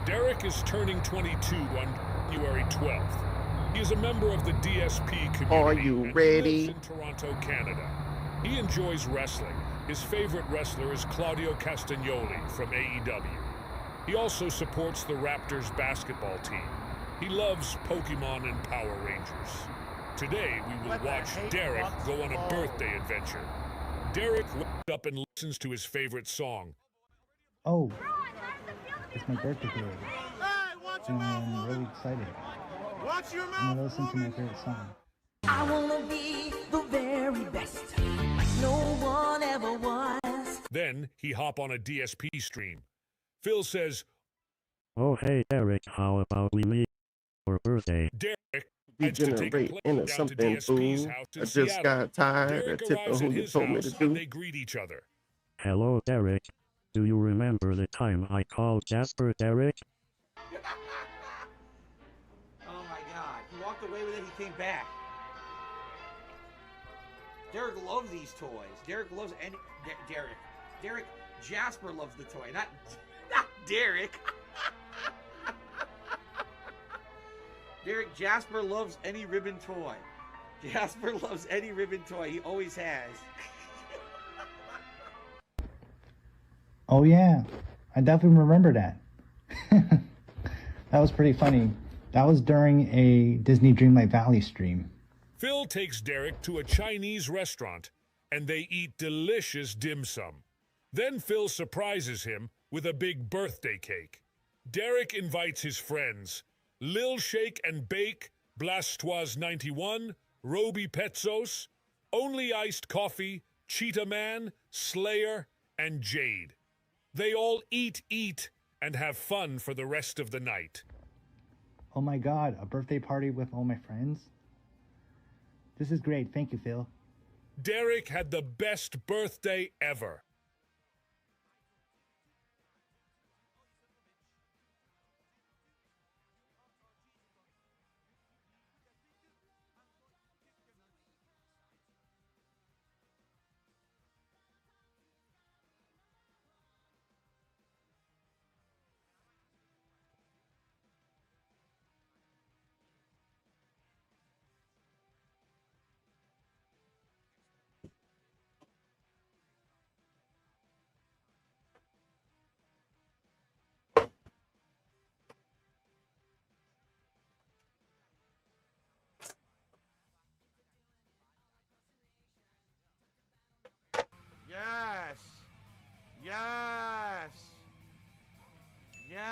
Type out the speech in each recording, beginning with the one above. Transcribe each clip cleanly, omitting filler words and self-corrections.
Derek is turning 22 on January 12th. He is a member of the DSP community. Are you and ready? He lives in Toronto, Canada. He enjoys wrestling. His favorite wrestler is Claudio Castagnoli from AEW. He also supports the Raptors basketball team. He loves Pokemon and Power Rangers. Today, we will watch Derek go on a birthday adventure. Derek wakes up and listens to his favorite song. Oh, it's my birthday today, and I'm really excited. I'm gonna listen to my favorite song. I wanna be the very best, like no one ever was. Then, he hop on a DSP stream. Phil says, "Oh hey Derek, how about we meet for birthday?" Derek heads to take a Degenerate plane into down to something, DSP's fool. house I in just Seattle. got tired Derek of tipping arrives who at you his told me house to do. and they greet each other. "Hello Derek, do you remember the time I called Jasper Derek?" Oh my god. He walked away with it, he came back. Derek loves these toys. Derek loves any Derek Jasper loves the toy, not Derek. Derek Jasper loves any ribbon toy. Jasper loves any ribbon toy. He always has. Oh yeah, I definitely remember that. That was pretty funny. That was during a Disney Dreamlight Valley stream. Phil takes Derek to a Chinese restaurant, and they eat delicious dim sum. Then Phil surprises him with a big birthday cake. Derek invites his friends, Lil Shake and Bake, Blastoise 91, Roby Petzos, Only Iced Coffee, Cheetah Man, Slayer, and Jade. They all eat, and have fun for the rest of the night. Oh my god, a birthday party with all my friends? This is great, thank you, Phil. Derek had the best birthday ever. Yes. Yes. Yes.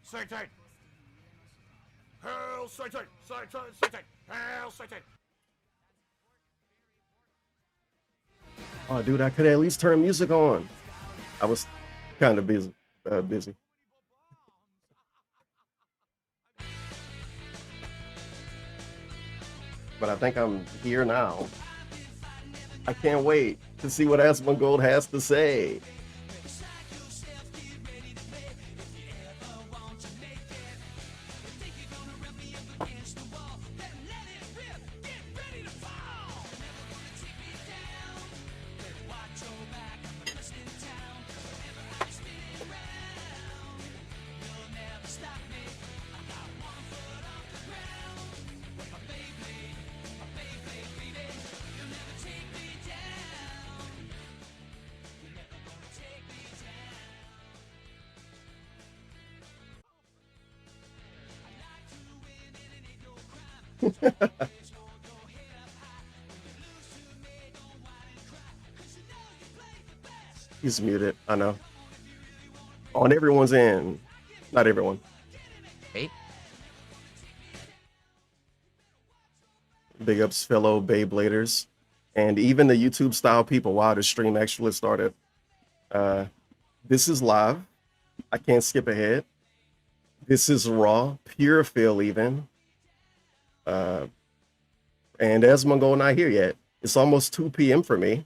Satan. Hail Satan. Satan. Satan. Hail Satan. Oh, dude, I could at least turn music on. I was kind of busy. But I think I'm here now. I can't wait to see what Asmongold has to say. He's muted, I know. On everyone's end. Not everyone. Wait. Big ups, fellow Beybladers. And even the YouTube style people while the stream actually started. This is live. I can't skip ahead. This is raw, pure Phil even. And Asmongold not here yet. It's almost 2 p.m. for me.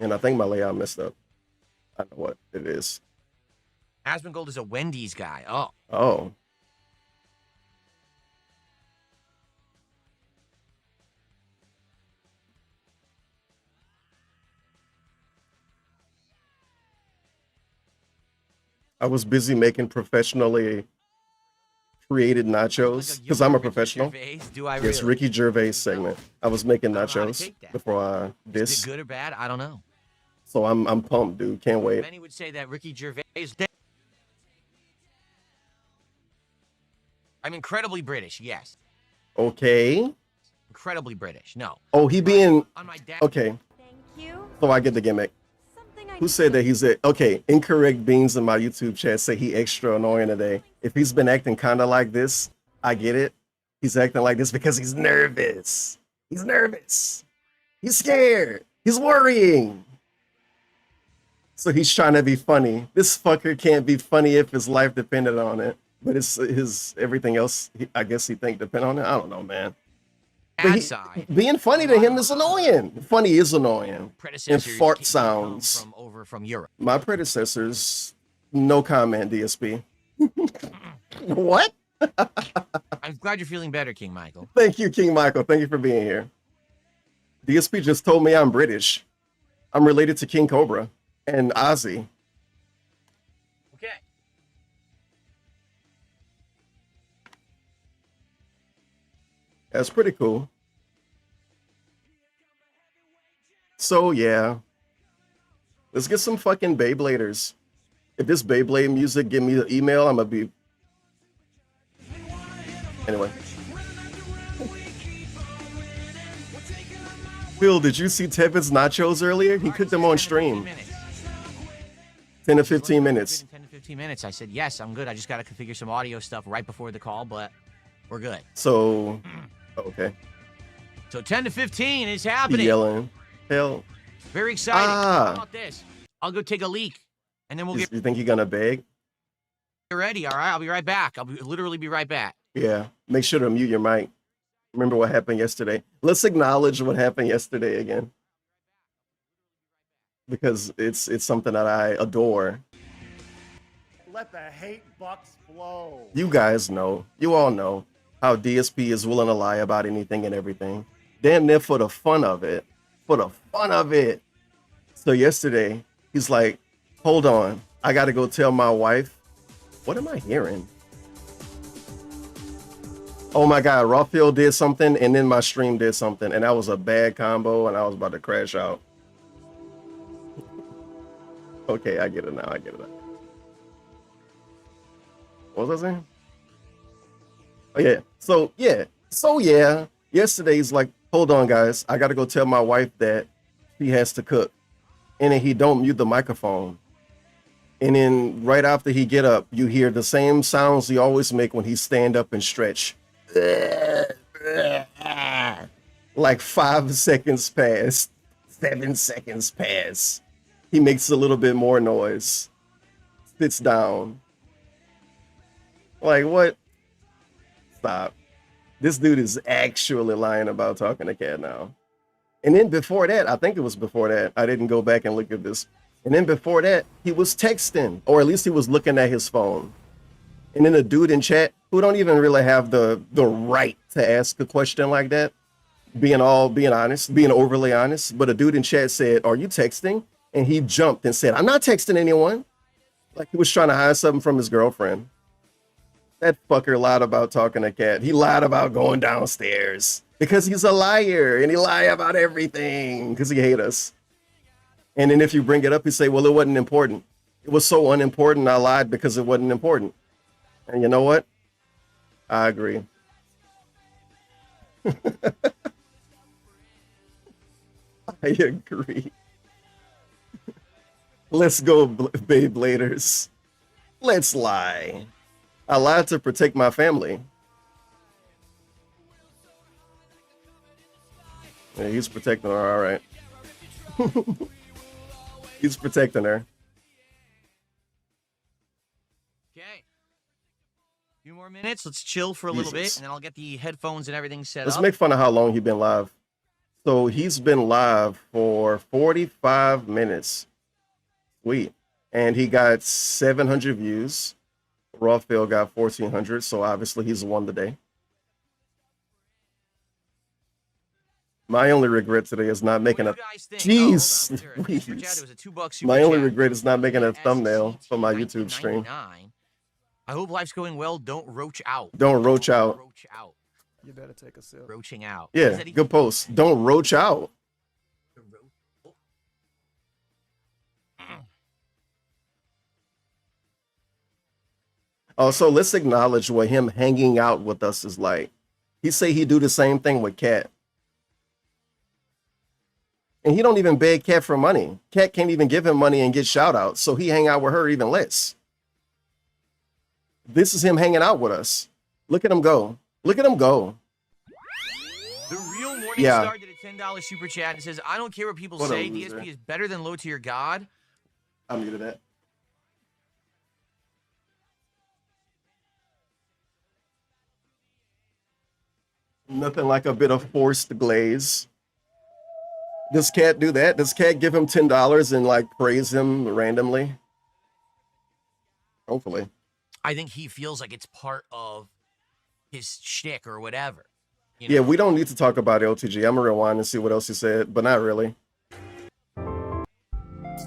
And I think my layout messed up. I know what it is. Asmongold is a Wendy's guy. Oh. Oh. I was busy making professionally created nachos because I'm a professional. Do I Yes, really? Ricky Gervais segment. I was making I don't know how to nachos take that. before Is this, it good or bad? I don't know. so I'm pumped, dude. Can't wait. Many would say that Ricky Gervais. I'm incredibly British. Yes, Okay. incredibly British. No. Oh, he being On my dad. okay. Thank you. So I get the gimmick. Something I Who said that he's okay? Incorrect beans in my YouTube chat say he extra annoying today. If he's been acting kind of like this, I get it. He's acting like this because he's nervous. He's nervous. He's scared. He's worrying. So he's trying to be funny. This fucker can't be funny if his life depended on it. But it's his everything else. I guess he think depend on it. I don't know, man. But Bad side. being funny to him is annoying. Funny is annoying. Predecessors And fart came sounds. from over from Europe. My predecessors, no comment, DSP. What? I'm glad you're feeling better, King Michael. Thank you, King Michael. Thank you for being here. DSP just told me I'm British. I'm related to King Cobra and Ozzy. Okay. That's pretty cool. So yeah, let's get some fucking Beybladers. If this Beyblade music give me the email, I'm gonna be. Anyway. Phil, did you see Tevin's nachos earlier? He cooked them on stream. 10 to 15 minutes. 10 to 15 minutes. I said, yes, I'm good. I just got to configure some audio stuff right before the call, but we're good. So, okay. So 10 to 15 is Be happening. yelling. Hell, Very exciting. Ah. How about this? I'll go take a leak, and then we'll get you think you're gonna beg? ready, all right? I'll be right back. Literally be right back. Yeah. Make sure to mute your mic. Remember what happened yesterday. Let's acknowledge what happened yesterday again. Because it's something that I adore. Let the hate bucks flow. You guys know, you all know how DSP is willing to lie about anything and everything. Damn near for the fun of it. For the fun of it. So yesterday, he's like, hold on, I gotta go tell my wife. What am I hearing? Oh my God, Rawfield did something and then my stream did something, and that was a bad combo and I was about to crash out. Okay, I get it now, I get it now. What was I saying? Oh yeah, so yeah. Yesterday he's like, hold on guys, I gotta go tell my wife that he has to cook. And then he don't mute the microphone. And then right after he get up, you hear the same sounds he always make when he stand up and stretch. Like 5 seconds pass, 7 seconds pass. He makes a little bit more noise. Sits down. Like what? Stop. This dude is actually lying about talking to Cat now. And then before that, I think it was before that, I didn't go back and look at this. And then before that, he was texting, or at least he was looking at his phone. And then a dude in chat who don't even really have the right to ask a question like that, being honest, being overly honest. But a dude in chat said, "Are you texting?" And he jumped and said, "I'm not texting anyone." Like he was trying to hide something from his girlfriend. That fucker lied about talking to Cat. He lied about going downstairs because he's a liar and he lie about everything because he hate us. And then if you bring it up, he say, well, it wasn't important. It was so unimportant, I lied because it wasn't important. And you know what? I agree. I agree. Let's go, Beybladers. Let's lie. I lied to protect my family. Yeah, he's protecting her, all right. He's protecting her. Okay. A few more minutes. Let's chill for a little bit, Jesus. and then I'll get the headphones and everything set Let's up. make fun of how long he's been live. So he's been live for 45 minutes. Sweet. And he got 700 views. Rawfield got 1,400, so obviously he's won the day. My only regret today is not making a. What do you guys think? Jeez, Oh, hold on. Super chat. Louise. It was a $2 super My only chat. regret is not making a thumbnail for my SCT YouTube stream. 1999. I hope life's going well. Don't roach out. Don't roach out. Roach out. You better take a sip. Roaching out. What Yeah, does that even good post. Don't roach out. Also, let's acknowledge what him hanging out with us is like. He say he do the same thing with Cat. And he don't even beg Cat for money. Cat can't even give him money and get shout outs, so he hang out with her even less. This is him hanging out with us. Look at him go. Look at him go. The real Morning Yeah. Star did a $10 super chat and says, I don't care what people What a say. loser. DSP is better than low tier God. I muted that. Nothing like a bit of forced glaze. Does Cat do that? Does Cat give him $10 and like praise him randomly? Hopefully. I think he feels like it's part of his shtick or whatever. You Yeah, know? we don't need to talk about LTG. I'm gonna rewind and see what else he said, but not really.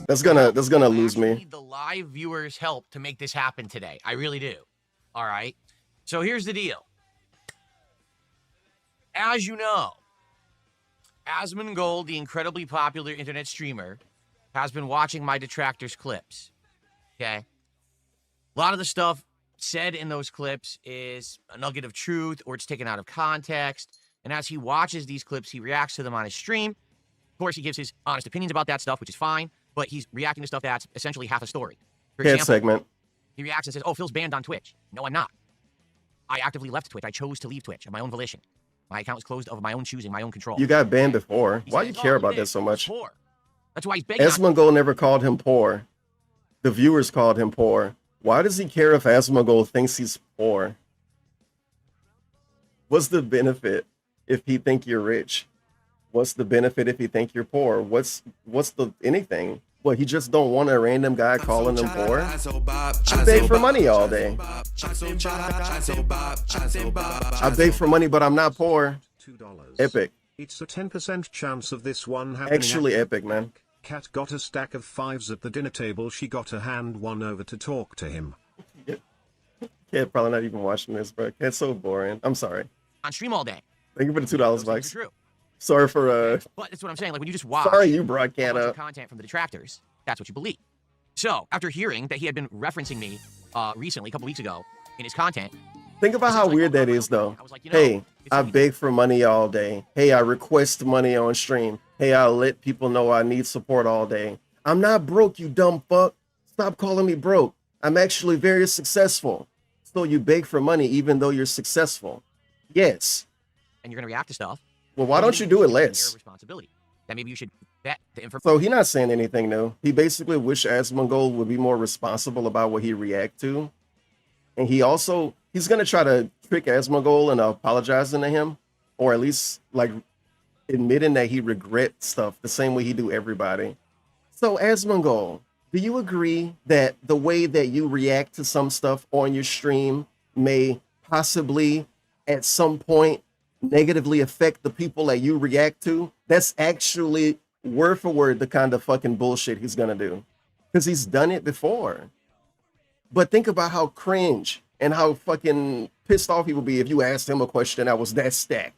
That's gonna lose I me. need the live viewers' help to make this happen today. I really do. All right. So here's the deal. As you know, Asmongold, the incredibly popular internet streamer, has been watching my detractors' clips. Okay. A lot of the stuff said in those clips is a nugget of truth or it's taken out of context. And as he watches these clips, he reacts to them on his stream. Of course, he gives his honest opinions about that stuff, which is fine, but he's reacting to stuff that's essentially half a story. For Cat example, segment. he reacts and says, oh, Phil's banned on Twitch. No, I'm not. I actively left Twitch. I chose to leave Twitch of my own volition. My account was closed of my own choosing, my own control. You got banned before. He Why says, you care "Oh, about did. that so He's much? poor." That's why he's begging. on- Asmongold never called him poor. The viewers called him poor. Why does he care if Asmongold thinks he's poor? What's the benefit if he think you're rich? What's the benefit if he think you're poor? What's the anything? Well, he just don't want a random guy calling him poor. I beg for money all day. I beg for money, but I'm not poor. $2. Epic. It's a 10% chance of this one happening. Actually epic, man. Cat got a stack of fives at the dinner table. She got to hand one over to talk to him. Cat probably not even watching this, bro. Cat's so boring. I'm sorry. on stream all day. Thank you for the $2, Those things Mike. are true. Sorry for But that's what I'm saying. Like when you just watch sorry you brought a Cat bunch of up. content from the detractors, that's what you believe. So after hearing that he had been referencing me recently, a couple weeks ago, in his content, Think about how weird that is, though. Hey, I beg for money all day. Hey, I request money on stream. Hey, I let people know I need support all day. I'm not broke, you dumb fuck. Stop calling me broke. I'm actually very successful. So you beg for money even though you're successful. Yes. and you're gonna react to stuff. Well, why don't you do it Air of less? responsibility. That maybe you should vet the information. So he's not saying anything new. He basically wished Asmongold would be more responsible about what he react to. And he's gonna try to trick Asmongold into apologizing to him, or at least like admitting that he regrets stuff the same way he do everybody. So Asmongold, do you agree that the way that you react to some stuff on your stream may possibly at some point negatively affect the people that you react to? That's actually word for word the kind of fucking bullshit he's gonna do, because he's done it before. But think about how cringe and how fucking pissed off he would be if you asked him a question that was that stacked.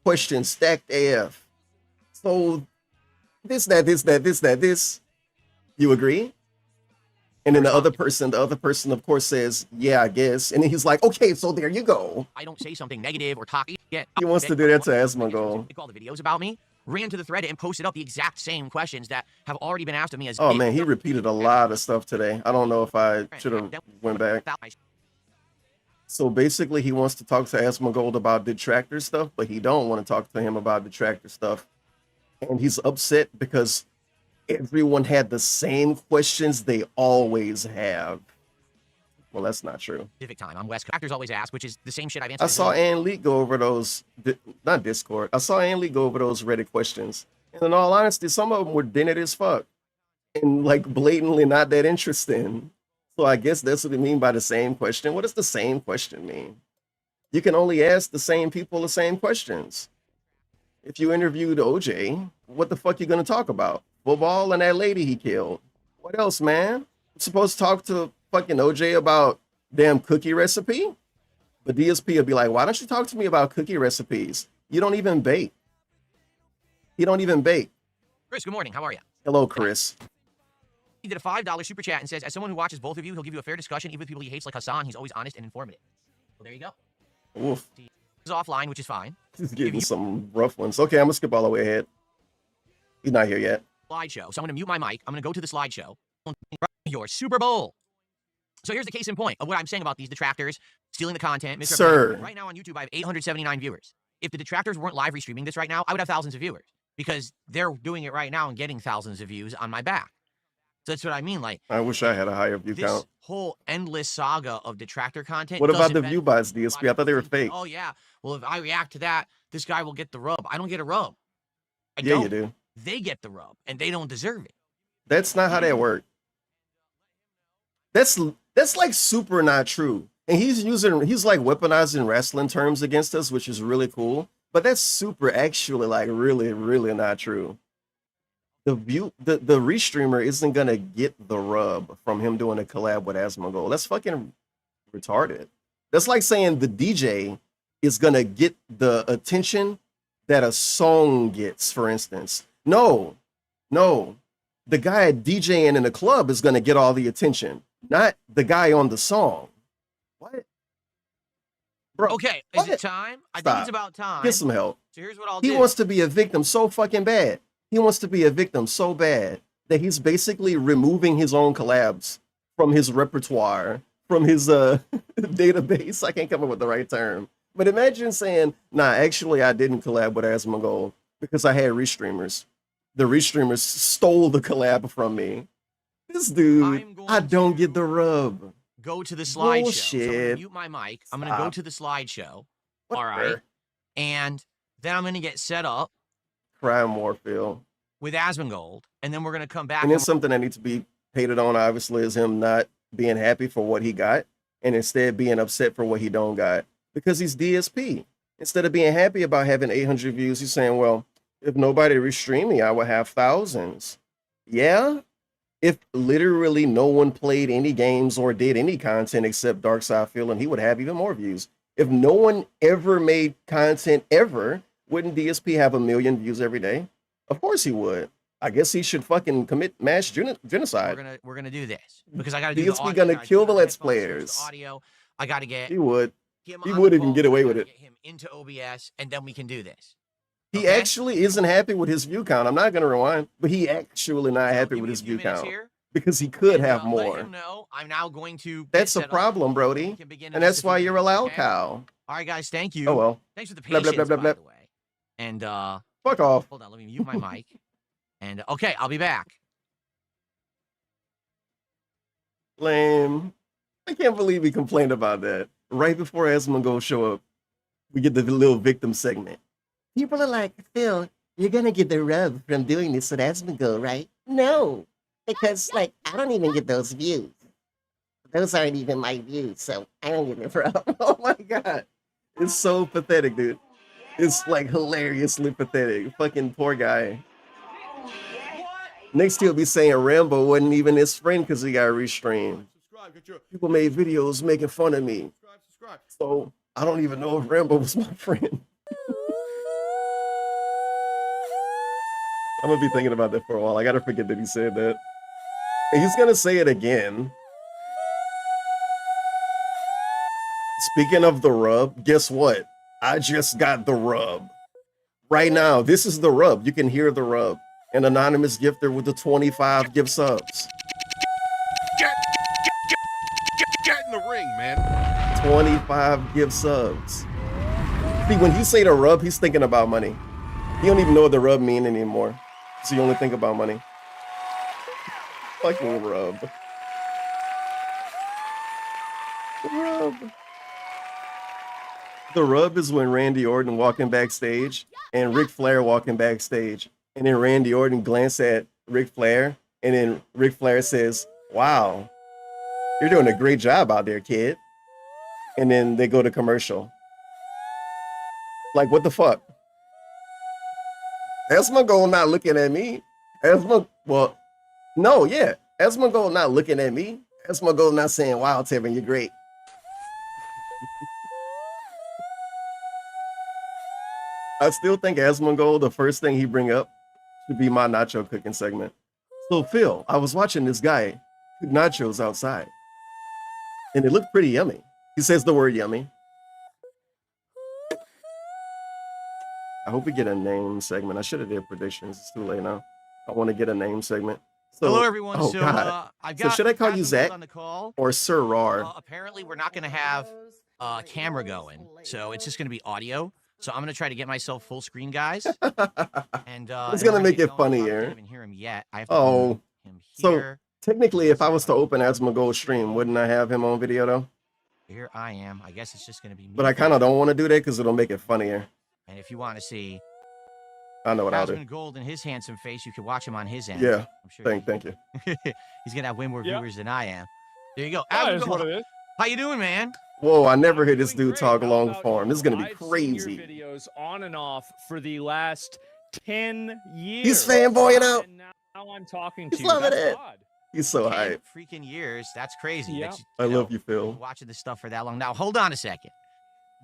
Question stacked AF. So this. You agree? And then the other person, of course, says, yeah, I guess. And then he's like, okay, so there you go. I don't say something negative or toxic. He wants to do that to Asmongold. Take all the videos about me, ran to the thread and posted up the exact same questions that have already been asked of me as. Oh man, he repeated a lot of stuff today. I don't know if I should have went back. So basically, he wants to talk to Asmongold about detractor stuff, but he don't want to talk to him about detractor stuff. And he's upset because everyone had the same questions they always have. Well, that's not true. Specific time. I'm West Coast. Actors always ask, which is the same shit I've answered. I saw Ann Lee go over those, not Discord. I saw Ann Lee go over those Reddit questions. And in all honesty, some of them were dented as fuck and like blatantly not that interesting. So I guess that's what they mean by the same question. What does the same question mean? You can only ask the same people the same questions. If you interviewed OJ, what the fuck you gonna talk about? Football and that lady he killed. What else, man? I'm supposed to talk to fucking OJ about damn cookie recipe? But DSP will be like, why don't you talk to me about cookie recipes? You don't even bake. He don't even bake. Chris, good morning. How are you? Hello, Chris. He did a $5 super chat and says, as someone who watches both of you, he'll give you a fair discussion, even with people he hates like Hassan. He's always honest and informative. Well, there you go. Oof. He's offline, which is fine. He's getting some rough ones. Okay, I'm gonna skip all the way ahead. He's not here yet. Slideshow. So I'm going to mute my mic. I'm going to go to the slideshow. Your Super Bowl. So here's the case in point of what I'm saying about these detractors stealing the content. Sir. Right now on YouTube, I have 879 viewers. If the detractors weren't live restreaming this right now, I would have thousands of viewers because they're doing it right now and getting thousands of views on my back. So that's what I mean. Like, I wish I had a higher view this count. whole endless saga of detractor content. What about doesn't the benefit view bots, DSP? I thought they were fake. Oh, yeah. Well, if I react to that, this guy will get the rub. I don't get a rub. I Yeah, don't. you do. They get the rub, and they don't deserve it. That's not how that works. That's like super not true. And he's like weaponizing wrestling terms against us, which is really cool. But that's super actually like really, really not true. The restreamer isn't gonna get the rub from him doing a collab with Asmongold. That's fucking retarded. That's like saying the DJ is gonna get the attention that a song gets, for instance. No. The guy DJing in the club is gonna get all the attention, not the guy on the song. What? Bro, Okay, is it time? I think it's about time. Get some help. So here's what I'll He do. wants to be a victim so fucking bad. He wants to be a victim so bad that he's basically removing his own collabs from his repertoire, from his database. I can't come up with the right term. But imagine saying, nah, actually I didn't collab with Asmongold because I had restreamers. The restreamers stole the collab from me. This dude, I don't get the rub. Go to the slideshow. So I'm gonna Bullshit. mute my mic. I'm gonna go to the slideshow. What All right. the- And then I'm gonna get set up Cry more, Phil. with Asmongold, and then we're gonna come back. And then something that needs to be hated on, obviously, is him not being happy for what he got and instead being upset for what he don't got because he's DSP. Instead of being happy about having 800 views, he's saying, well, if nobody restreamed me, I would have thousands. Yeah? If literally no one played any games or did any content except Darkside Phil, and he would have even more views. If no one ever made content ever, wouldn't DSP have 1 million views every day? Of course he would. I guess he should fucking commit mass genocide. We're gonna do this because I gotta do DSP the audio. gonna I gotta kill do the Let's headphones, switch Players. the audio. I gotta get He would. him He on would the even phone, get away I with gotta it. Get him into OBS, and then we can do this. He Okay? actually isn't happy with his view count. I'm not gonna rewind, but he actually not So happy give with me his a few view minutes count here, because he could and, have let more. him know I'm now going to. That's get a set up. problem, We Brody, can begin in and just that's a why few you're a minutes, loud okay? cow. All right, guys. Thank you. Oh well. Thanks for the Blah, patience, blah, blah, blah, by blah. the way. And Fuck off. hold on, let me mute my mic. And okay, I'll be back. Lame. I can't believe he complained about that. Right before Asmongold show up, we get the little victim segment. People are like, Phil, you're gonna get the rub from doing this with Asmongold, right? No, because like I don't even get those views. Those aren't even my views, so I don't get the rub. Oh my god. It's so pathetic, dude. It's like hilariously pathetic. Fucking poor guy. Next he'll be saying Rambo wasn't even his friend because he got restreamed. People made videos making fun of me. So I don't even know if Rambo was my friend. I'm gonna be thinking about that for a while. I gotta forget that he said that. And he's gonna say it again. Speaking of the rub, guess what? I just got the rub. Right now, this is the rub. You can hear the rub. An anonymous gifter with the 25 gift subs. Get in the ring, man. 25 gift subs. See, when he say the rub, he's thinking about money. He don't even know what the rub mean anymore. So you only think about money. Fucking rub. Rub. The rub is when Randy Orton walking backstage and Ric Flair walking backstage. And then Randy Orton glance at Ric Flair. And then Ric Flair says, wow, you're doing a great job out there, kid. And then they go to commercial. Like, what the fuck? Esmagol not looking at me. Well, no, yeah. Esmagol not looking at me. Esmagol not saying, wow, Tevin, you're great. I still think Esmagol, the first thing he bring up should be my nacho cooking segment. So Phil, I was watching this guy cook nachos outside, and it looked pretty yummy. He says the word yummy. I hope we get a name segment. I should have did predictions. It's too late now. I want to get a name segment. So, Hello, everyone. Oh, God. So should I call you Zach on the call. or Sir Rawr? Apparently, we're not going to have a camera going, so it's just going to be audio. So I'm going to try to get myself full screen, guys. And it's going to make it funnier. I can't even hear him yet. I have to Oh, him so here. technically, if I was to open Esmagol's stream, wouldn't I have him on video though? Here I am. I guess it's just going to be me. But I kind of don't want to do that because it'll make it funnier. And if you want to see I know what I'll do. Asmon Gold and his handsome face, you can watch him on his end. Yeah, I'm sure thank you. He's going to have way more viewers than I am. There you go. That Asmon is what Gold, it is. how you doing, man? Whoa, I never heard this dude talk long form. This is going to be I've seen crazy. your videos on and off for the last 10 years. He's fanboying out. And now I'm talking He's to you. loving That's it. odd. He's so 10 hype. freaking years. That's crazy. Yeah. that I love you, been Phil. watching this stuff for that long. Now, hold on a second.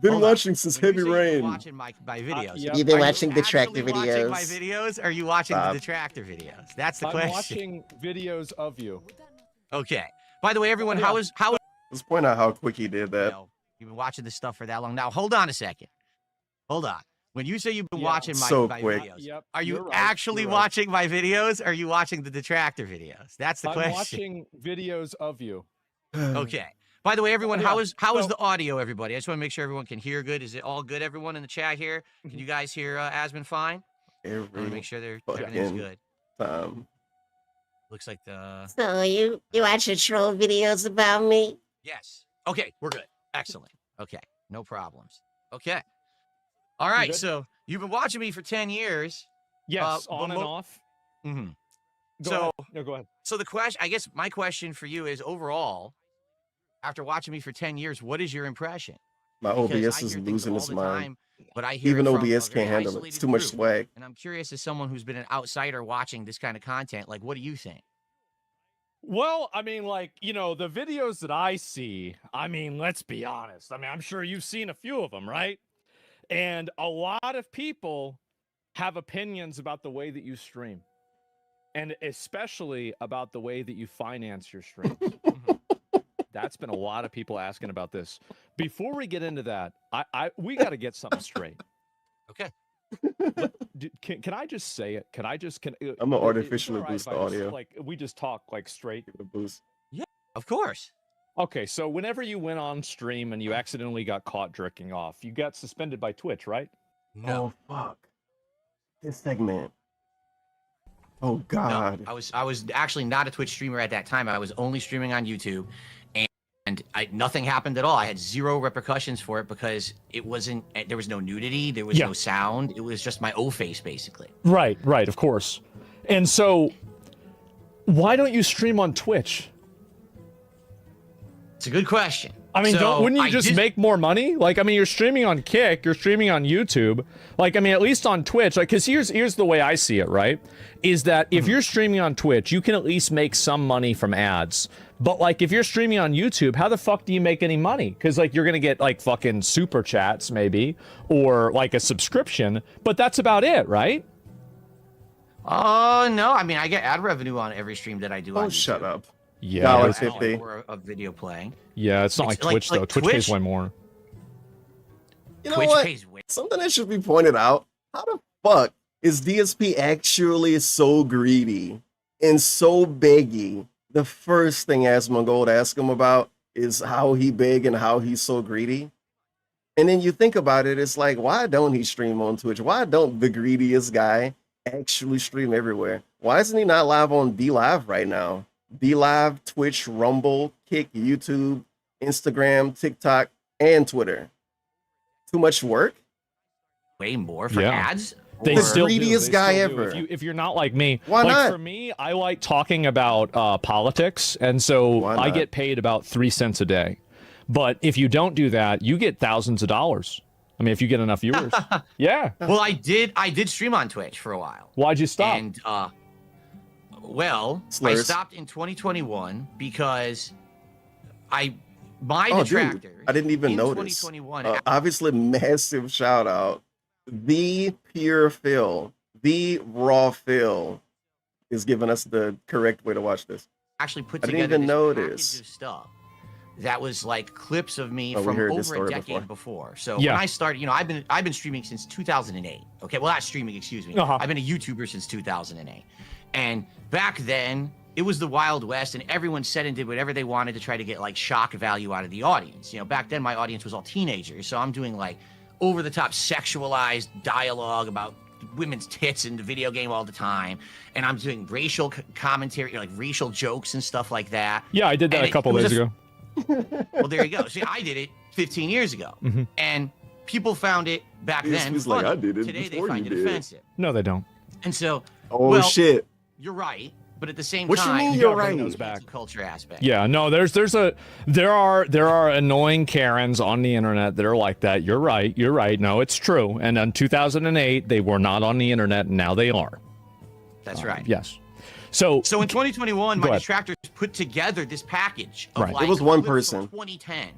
Been Hold on. watching since When you Heavy say you've been Rain. watching my videos. yep. You've been Are you watching detractor actually watching my videos. videos? Or are you watching Stop. the detractor videos? That's the I'm question. watching videos of you. Okay. By the way, everyone, Yeah. how is Let's point out how quick he did you that. know, you've been watching this stuff for that long. Now, hold on a second. Hold on. When you say you've been Yeah. watching So my quick. videos, Yep. are you you're right, actually you're right. watching my videos? Or are you watching the detractor videos? That's the I'm question. watching videos of you. Okay. By the way, everyone, Yeah, how is so- the audio, everybody? I just want to make sure everyone can hear good. Is it all good, everyone in the chat here? Can you guys hear Asmon fine? I want to Every make sure everything's fucking good. time. Looks like the So you watch the troll videos about me? yes. Okay, we're good. Excellent. Okay, no problems. Okay. All right. good? So you've been watching me for 10 years. Yes, but on and mo- off. Mm-hmm. Go So- ahead. No, go ahead. So the question, I guess, my question for you is overall, after watching me for 10 years, what is your impression? My Because OBS I is hear things losing all its the mind. time, but I hear Even it from OBS a very can't handle it. It's isolated too much group. swag. And I'm curious, as someone who's been an outsider watching this kind of content, like, what do you think? Well, I mean, like, you know, the videos that I see, I mean, let's be honest. I mean, I'm sure you've seen a few of them, right? And a lot of people have opinions about the way that you stream, and especially about the way that you finance your streams. That's been a lot of people asking about this. Before we get into that, we got to get something straight. Okay. Can I just say it? Can I'm gonna is it artificially all right boost if the I just, audio. like we just talk like straight? Give it a boost. Of course. Okay, so whenever you went on stream and you accidentally got caught jerking off, you got suspended by Twitch, right? No. Oh fuck. This segment. Oh No, god. I was actually not a Twitch streamer at that time. I was only streaming on YouTube, and nothing happened at all. I had zero repercussions for it because it wasn't. There was no nudity. There was Yeah. no sound. It was just my O face, basically. Right, of course. And so, why don't you stream on Twitch? It's a good question. I mean, So, wouldn't you I just did- make more money? Like, I mean, you're streaming on Kick, you're streaming on YouTube. Like, I mean, at least on Twitch, like, because here's the way I see it, right? Is that if you're streaming on Twitch, you can at least make some money from ads. But, like, if you're streaming on YouTube, how the fuck do you make any money? Because, like, you're going to get, like, fucking super chats, maybe, or, like, a subscription. But that's about it, right? Oh no! I mean, I get ad revenue on every stream that I do. Oh, on shut YouTube. up. Yeah. Dollar it's- $50. Or a video playing. Yeah, it's not like It's like- Twitch, though. like Twitch pays Twitch- way more. You know Twitch what? pays way. Something that should be pointed out. How the fuck is DSP actually so greedy and so beggy? The first thing Asmongold asked him about is how he big and how he's so greedy. And then you think about it, it's like, why don't he stream on Twitch? Why don't the greediest guy actually stream everywhere? Why isn't he not live on D Live right now? D Live, Twitch, Rumble, Kick, YouTube, Instagram, TikTok, and Twitter. Too much work? Way more for Yeah. ads. They The still do, greediest they guy still do. ever. If you're not like me, Why like not? for me, I like talking about politics, and so Why I not? get paid about 3 cents a day. But if you don't do that, you get thousands of dollars. I mean, if you get enough viewers. Yeah. Well, I did stream on Twitch for a while. Why'd you stop? And well, I stopped in 2021 because my detractors. Dude, I didn't even notice. 2021, obviously, massive shout out. The pure Phil, the raw Phil, is giving us the correct way to watch this. Actually put I together didn't even this notice. package of stuff that was like clips of me Oh, we from heard this over a story decade before. So Yeah. when I started, I've been streaming since 2008. Okay, well, not streaming, excuse me. Uh-huh. I've been a YouTuber since 2008, and back then it was the Wild West, and everyone said and did whatever they wanted to try to get like shock value out of the audience. Back then my audience was all teenagers, so I'm doing like over the top sexualized dialogue about women's tits in the video game all the time, and I'm doing racial commentary, like racial jokes and stuff like that. Yeah, I did that And a couple it was days ago. Well, there you go. See, I did it 15 years ago, Mhm. and people found it back then He's funny. like, I did it Today they before find you it did. offensive. No, they don't. And so, Oh well, shit! you're right, but at the same What you time, mean You you're gotta bring right? those back. culture aspect. Yeah, no, there are annoying Karens on the internet that are like that. You're right. No, it's true. And in 2008, they were not on the internet, and now they are. That's right. Yes. So So in 2021, Go my ahead. detractors put together this package of Right. like It was one clips from person. 2010.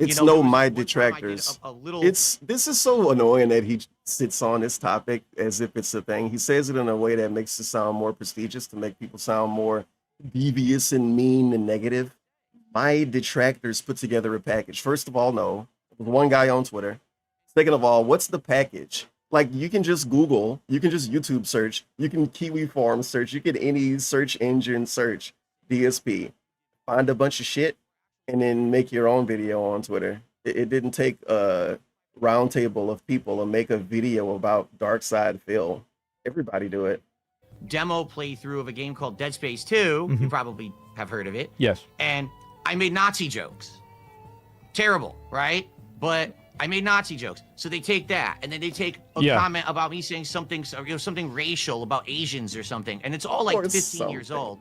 It's there was my one time I did detractors. a little. This is so annoying that he sits on this topic as if it's a thing. He says it in a way that makes it sound more prestigious, to make people sound more devious and mean and negative. My detractors put together a package. First of all, no, it was one guy on Twitter. Second of all, what's the package? Like, you can just Google, you can just YouTube search, you can Kiwi Farm search, you can any search engine search DSP, find a bunch of shit, and then make your own video on Twitter. It didn't take a round table of people to make a video about Dark Side Phil. Everybody do it. demo playthrough of a game called Dead Space 2. You probably have heard of it. yes. And I made Nazi jokes. Terrible, right? But I made Nazi jokes. So they take that, and then they take a Yeah. comment about me saying something, something racial about Asians or something, and it's all like Or 15 years something. old.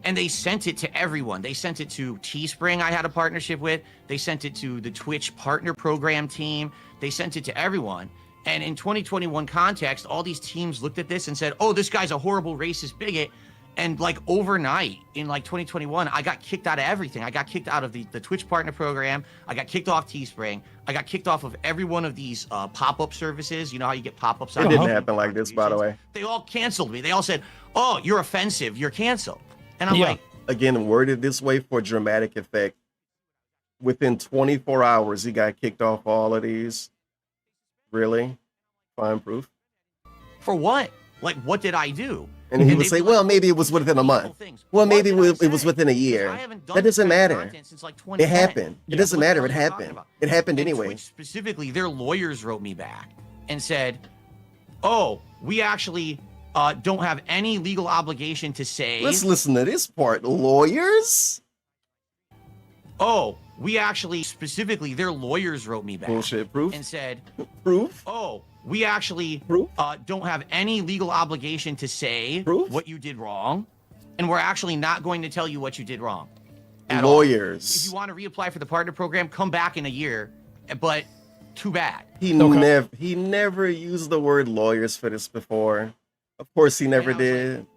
And they sent it to everyone. They sent it to Teespring, I had a partnership with. They sent it to the Twitch partner program team. They sent it to everyone. And in 2021 context, all these teams looked at this and said, oh, this guy's a horrible racist bigot. And like overnight in like 2021, I got kicked out of everything. I got kicked out of the Twitch partner program. I got kicked off Teespring. I got kicked off of every one of these pop-up services. You know how you get pop-ups? It didn't happen like this, by the way. They all canceled me. They all said, oh, you're offensive. You're canceled. And I'm Yeah. like, Again, worded this way for dramatic effect. Within 24 hours, he got kicked off all of these. Really? Find proof? for what? Like, what did I do? And he would they'd say, be well, like, maybe it was within a month. things. Well, What maybe did I it was say? within a Because year. I haven't done That doesn't this kind of matter. content since, like, It 2010. happened. It doesn't What the matter. hell It are you talking happened. about? It happened And anyway. Twitch specifically, their lawyers wrote me back and said, oh, we actually don't have any legal obligation to say, Let's listen to this part. Lawyers? oh, we actually specifically, their lawyers wrote me back Bullshit proof. and said, Proof? oh, we actually Proof? don't have any legal obligation to say Proof? what you did wrong, and we're actually not going to tell you what you did wrong. at all. If Lawyers. you want to reapply for the partner program, come back in a year, but too bad. He never used the word lawyers for this before. Of course he never And I was did.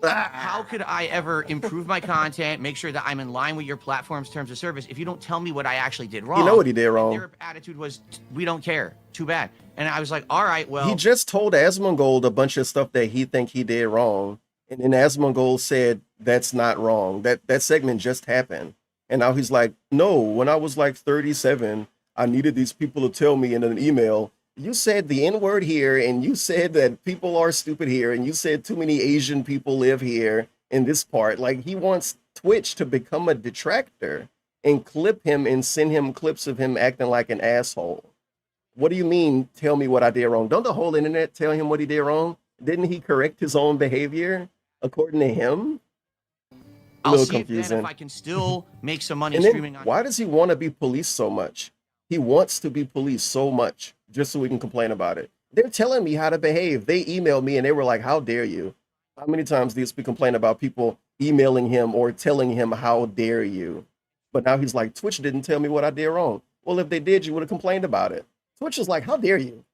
How could I ever improve my content, make sure that I'm in line with your platform's terms of service if you don't tell me what I actually did wrong? You know what he did And wrong. their attitude was, we don't care. Too bad. And I was like, all right, well, He just told Asmongold a bunch of stuff that he think he did wrong. And then Asmongold said, that's not wrong. That segment just happened. And now he's like, no, when I was like 37, I needed these people to tell me in an email, you said the N-word here, and you said that people are stupid here, and you said too many Asian people live here in this part. Like, he wants Twitch to become a detractor and clip him and send him clips of him acting like an asshole. What do you mean, tell me what I did wrong? Don't the whole internet tell him what he did wrong? Didn't he correct his own behavior, according to him? A I'll little see if, then, confusing. if I can still make some money And then, streaming on. why does he want to be policed so much? He wants to be policed so much just so we can complain about it. They're telling me how to behave. They emailed me and they were like, how dare you? How many times do we complain about people emailing him or telling him, how dare you? But now he's like, Twitch didn't tell me what I did wrong. Well, if they did, you would have complained about it. Twitch is like, how dare you?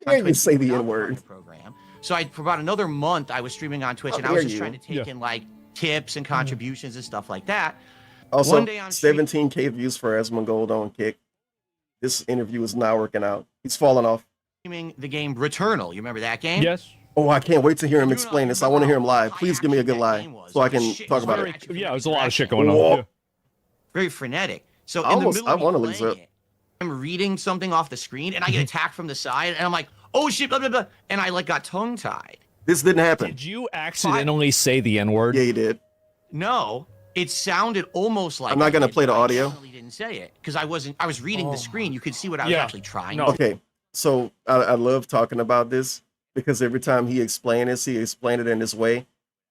How on dare you Twitch say the without N-word? partner program. So for about another month, I was streaming on Twitch, How and I was dare just you. trying to take in like tips and contributions and stuff like that. Also, One day on stream- 17K views for Asmongold on Kick. This interview is not working out. He's falling off. streaming the game Returnal. You remember that game? Yes. Oh, I can't wait to hear him You explain know, this. I want to hear him live. how Please give me a good that lie game was. so I Like, can shit talk was about very- it. Yeah, there's a lot of shit going Whoa. on. Yeah. Very frenetic. So I in the almost- middle I of me wanna lose playing it. it, I'm reading something off the screen, and I get attacked from the side, and I'm like, oh shit, blah, blah, blah, and I like got tongue-tied. This didn't happen. Did you accidentally say the N-word? Yeah, you did. No, it sounded almost like I'm not I gonna did, play the but I audio. definitely didn't say it because I was reading the screen. You could see what I was Yeah. actually trying No. to Okay, so I love talking about this because every time he explained this, he explained it in this way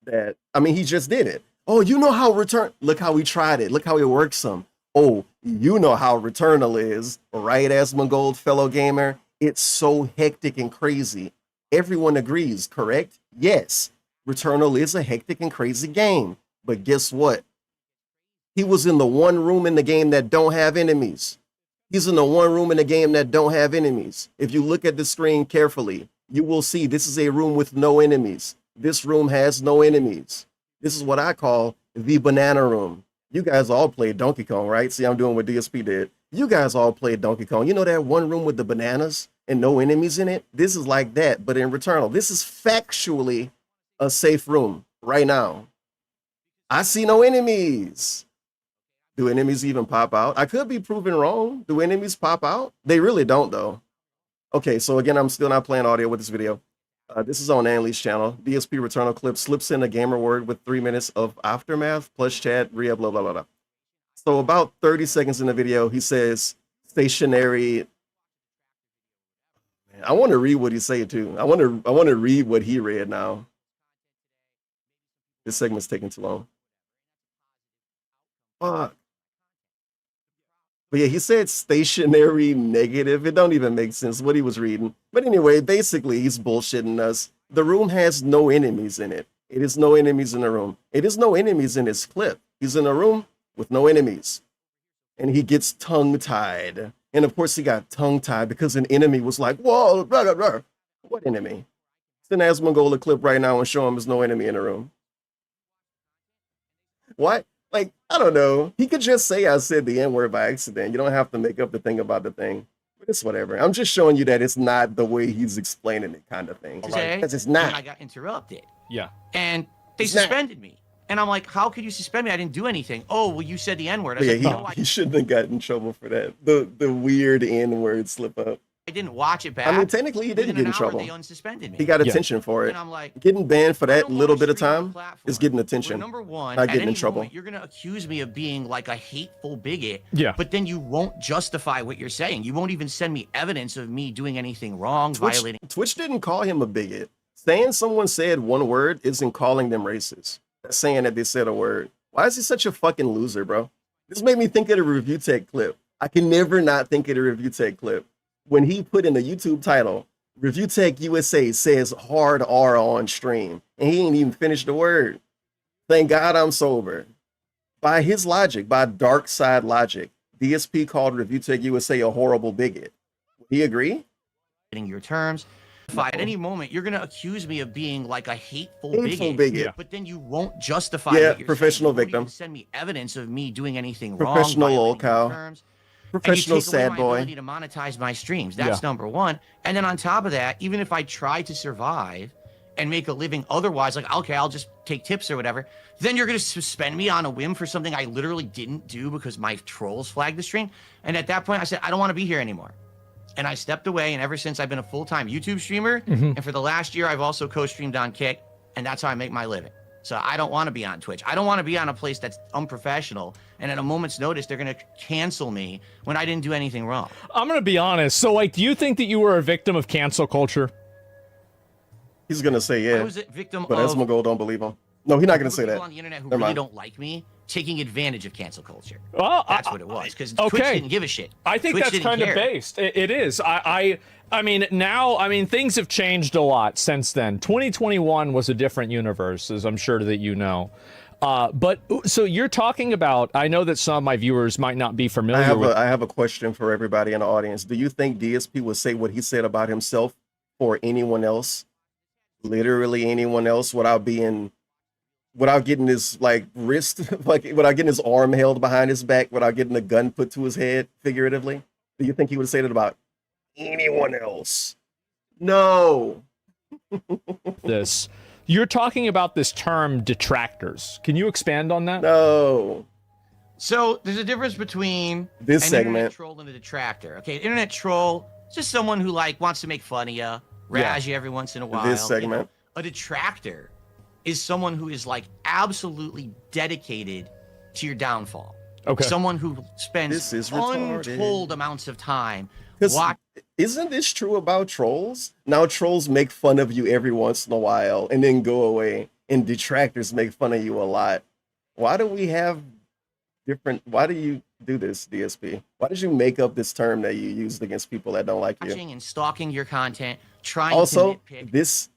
that, I mean, he just did it. Oh, you know how look how he tried it. Look how it works some. Oh, you know how Returnal is, right, Asmongold, fellow gamer? It's so hectic and crazy. Everyone agrees, correct? Yes, Returnal is a hectic and crazy game. But guess what? He was in the one room in the game that don't have enemies. He's in the one room in the game that don't have enemies. If you look at the screen carefully, you will see this is a room with no enemies. This room has no enemies. This is what I call the banana room. You guys all played Donkey Kong, right? See, I'm doing what DSP did. You guys all played Donkey Kong. You know that one room with the bananas and no enemies in it? This is like that, but in Returnal. This is factually a safe room right now. I see no enemies. Do enemies even pop out? I could be proven wrong. Do enemies pop out? They really don't, though. Okay, so again, I'm still not playing audio with this video. This is on Anley's channel. DSP Returnal clip slips in a gamer word with 3 minutes of aftermath plus chat, blah, blah, blah, blah. So about 30 seconds in the video, he says stationary. Man, I want to read what he said too. I want to read what he read now. This segment's taking too long. Fuck. But yeah, he said stationary negative. It don't even make sense what he was reading. But anyway, basically, he's bullshitting us. The room has no enemies in it. It is no enemies in the room. It is no enemies in his clip. He's in a room with no enemies. And he gets tongue-tied. And of course, he got tongue-tied because an enemy was like, whoa, blah, blah, blah. What enemy? Send Asmongold a clip right now and show him there's no enemy in the room. What? Like, I don't know. He could just say I said the N-word by accident. You don't have to make up the thing about the thing. But it's whatever. I'm just showing you that it's not the way he's explaining it kind of thing. Because it's And not. I got interrupted. Yeah. And they It's not. suspended me. And I'm like, how could you suspend me? I didn't do anything. Oh, well, you said the N-word. I But yeah, said, no, he shouldn't have gotten in trouble for that. The weird N-word slip up. I didn't watch it back. I mean, technically, he didn't Within get in an hour, trouble. They unsuspended me. He got attention for it. And I'm like, Getting banned for I that don't little wanna bit of stream on a time platform is getting where attention. number one, Not at getting in any trouble. moment, you're going to accuse me of being like a hateful bigot. Yeah. But then you won't justify what you're saying. You won't even send me evidence of me doing anything wrong, violating. Twitch didn't call him a bigot. Saying someone said one word isn't calling them racist. That's saying that they said a word. Why is he such a fucking loser, bro? This made me think of the Review Tech clip. I can never not think of the Review Tech clip. When he put in the YouTube title, Review Tech USA says hard R on stream, and he ain't even finished the word. Thank God I'm sober. By his logic, by dark side logic, DSP called Review Tech USA a horrible bigot. Would he agree? Your terms. If at any moment you're going to accuse me of being like a hateful Hateful bigot, bigot. but then you won't justify Yeah, what you're professional saying. You won't victim. even send me evidence of me doing anything Professional wrong. lol cow. Terms, Professional and you take away sad my boy. ability to monetize my streams. That's number one. And then on top of that, even if I try to survive and make a living otherwise, like, okay, I'll just take tips or whatever, then you're going to suspend me on a whim for something I literally didn't do because my trolls flagged the stream. And at that point, I said, I don't want to be here anymore. And I stepped away, and ever since I've been a full-time YouTube streamer, and for the last year, I've also co-streamed on Kick, and that's how I make my living. So I don't want to be on Twitch. I don't want to be on a place that's unprofessional, and at a moment's notice, they're going to cancel me when I didn't do anything wrong. I'm gonna be honest. So, like, do you think that you were a victim of cancel culture? He's gonna say yeah. I was a victim but of Asmongold don't believe him. No, he's not gonna say people that. on the internet who Never really mind. don't like me taking advantage of cancel culture. Well, That's what it was, because okay. Twitch didn't give a shit. I think Twitch that's didn't kind of care. based. It is. I mean, now, I mean, things have changed a lot since then. 2021 was a different universe, as I'm sure that you know. But so you're talking about, I know that some of my viewers might not be familiar with. I have a question for everybody in the audience. Do you think DSP would say what he said about himself for anyone else? Literally anyone else without getting his like wrist, like without getting his arm held behind his back, without getting a gun put to his head, figuratively? Do you think he would say that about anyone else? No. This. You're talking about this term detractors. Can you expand on that? No. So there's a difference between this an segment internet troll and a detractor. Okay, internet troll is just someone who like wants to make fun of you, razz you every once in a while. This segment. A detractor is someone who is like absolutely dedicated to your downfall. Okay. Someone who spends untold amounts of time watching. Isn't this true about trolls? Now trolls make fun of you every once in a while and then go away, and detractors make fun of you a lot. Why do we have different? Why do you do this, DSP? Why did you make up this term that you used against people that don't like you? Watching and stalking your content, trying also, to nitpick. This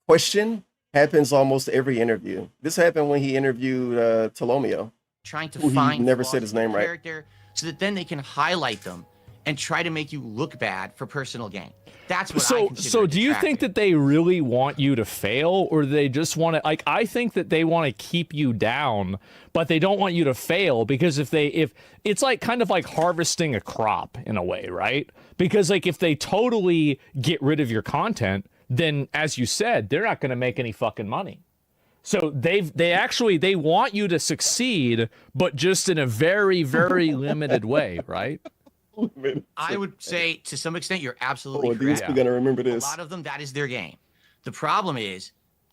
question happens almost every interview. This happened when he interviewed Tolomeo. Trying to who find he never flaws said his in your name right. character so that then they can highlight them and try to make you look bad for personal gain. That's what I consider So do you think that they really want you to fail, or they just want to, like, I think that they want to keep you down, but they don't want you to fail, because if it's like kind of like harvesting a crop in a way, right? Because like if they totally get rid of your content, then as you said, they're not going to make any fucking money. So they want you to succeed, but just in a very, very limited way, right? I would say to some extent you're absolutely correct. DSP gonna remember this. A lot of them, that is their game. The problem is,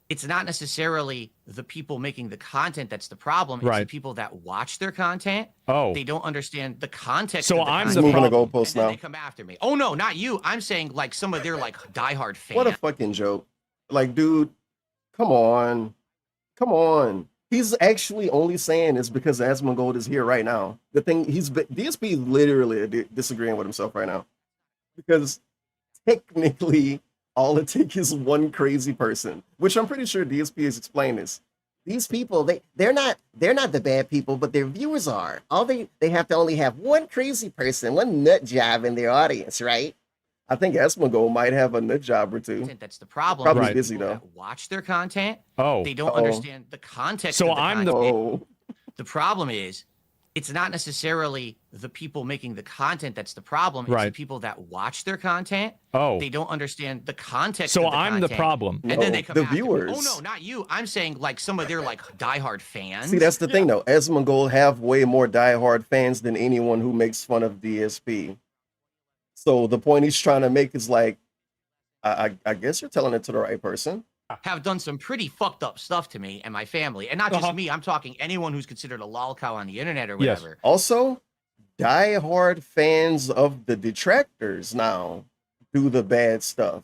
it's not necessarily the people making the content that's the problem. It's the people that watch their content. Oh. They don't understand the context So of the I'm content. the moving the goalpost and then now. they come after me. Oh no, not you. I'm saying like some of their like diehard fans. What a fucking joke. Like, dude, come on. Come on. He's actually only saying this because Asmongold is here right now. The thing, DSP literally disagreeing with himself right now. Because technically, all it takes is one crazy person, which I'm pretty sure DSP has explained this. These people, they're not the bad people, but their viewers are. All they have to only have one crazy person, one nut job in their audience, right? I think Asmongold might have a nut job or two. That's the problem. Probably busy though. Watch their content. Oh. They don't understand the context So of the I'm content. The problem is, it's not necessarily the people making the content that's the problem. It's the people that watch their content. Oh. They don't understand the context So of the I'm the content. problem. And then they come the after me. viewers. Oh no, not you. I'm saying like some of their like diehard fans. See, that's the thing though. Asmongold have way more diehard fans than anyone who makes fun of DSP. So the point he's trying to make is like, I guess you're telling it to the right person. Have done some pretty fucked up stuff to me and my family. And not just me, I'm talking anyone who's considered a lol cow on the internet or whatever. Also, diehard fans of the detractors now do the bad stuff.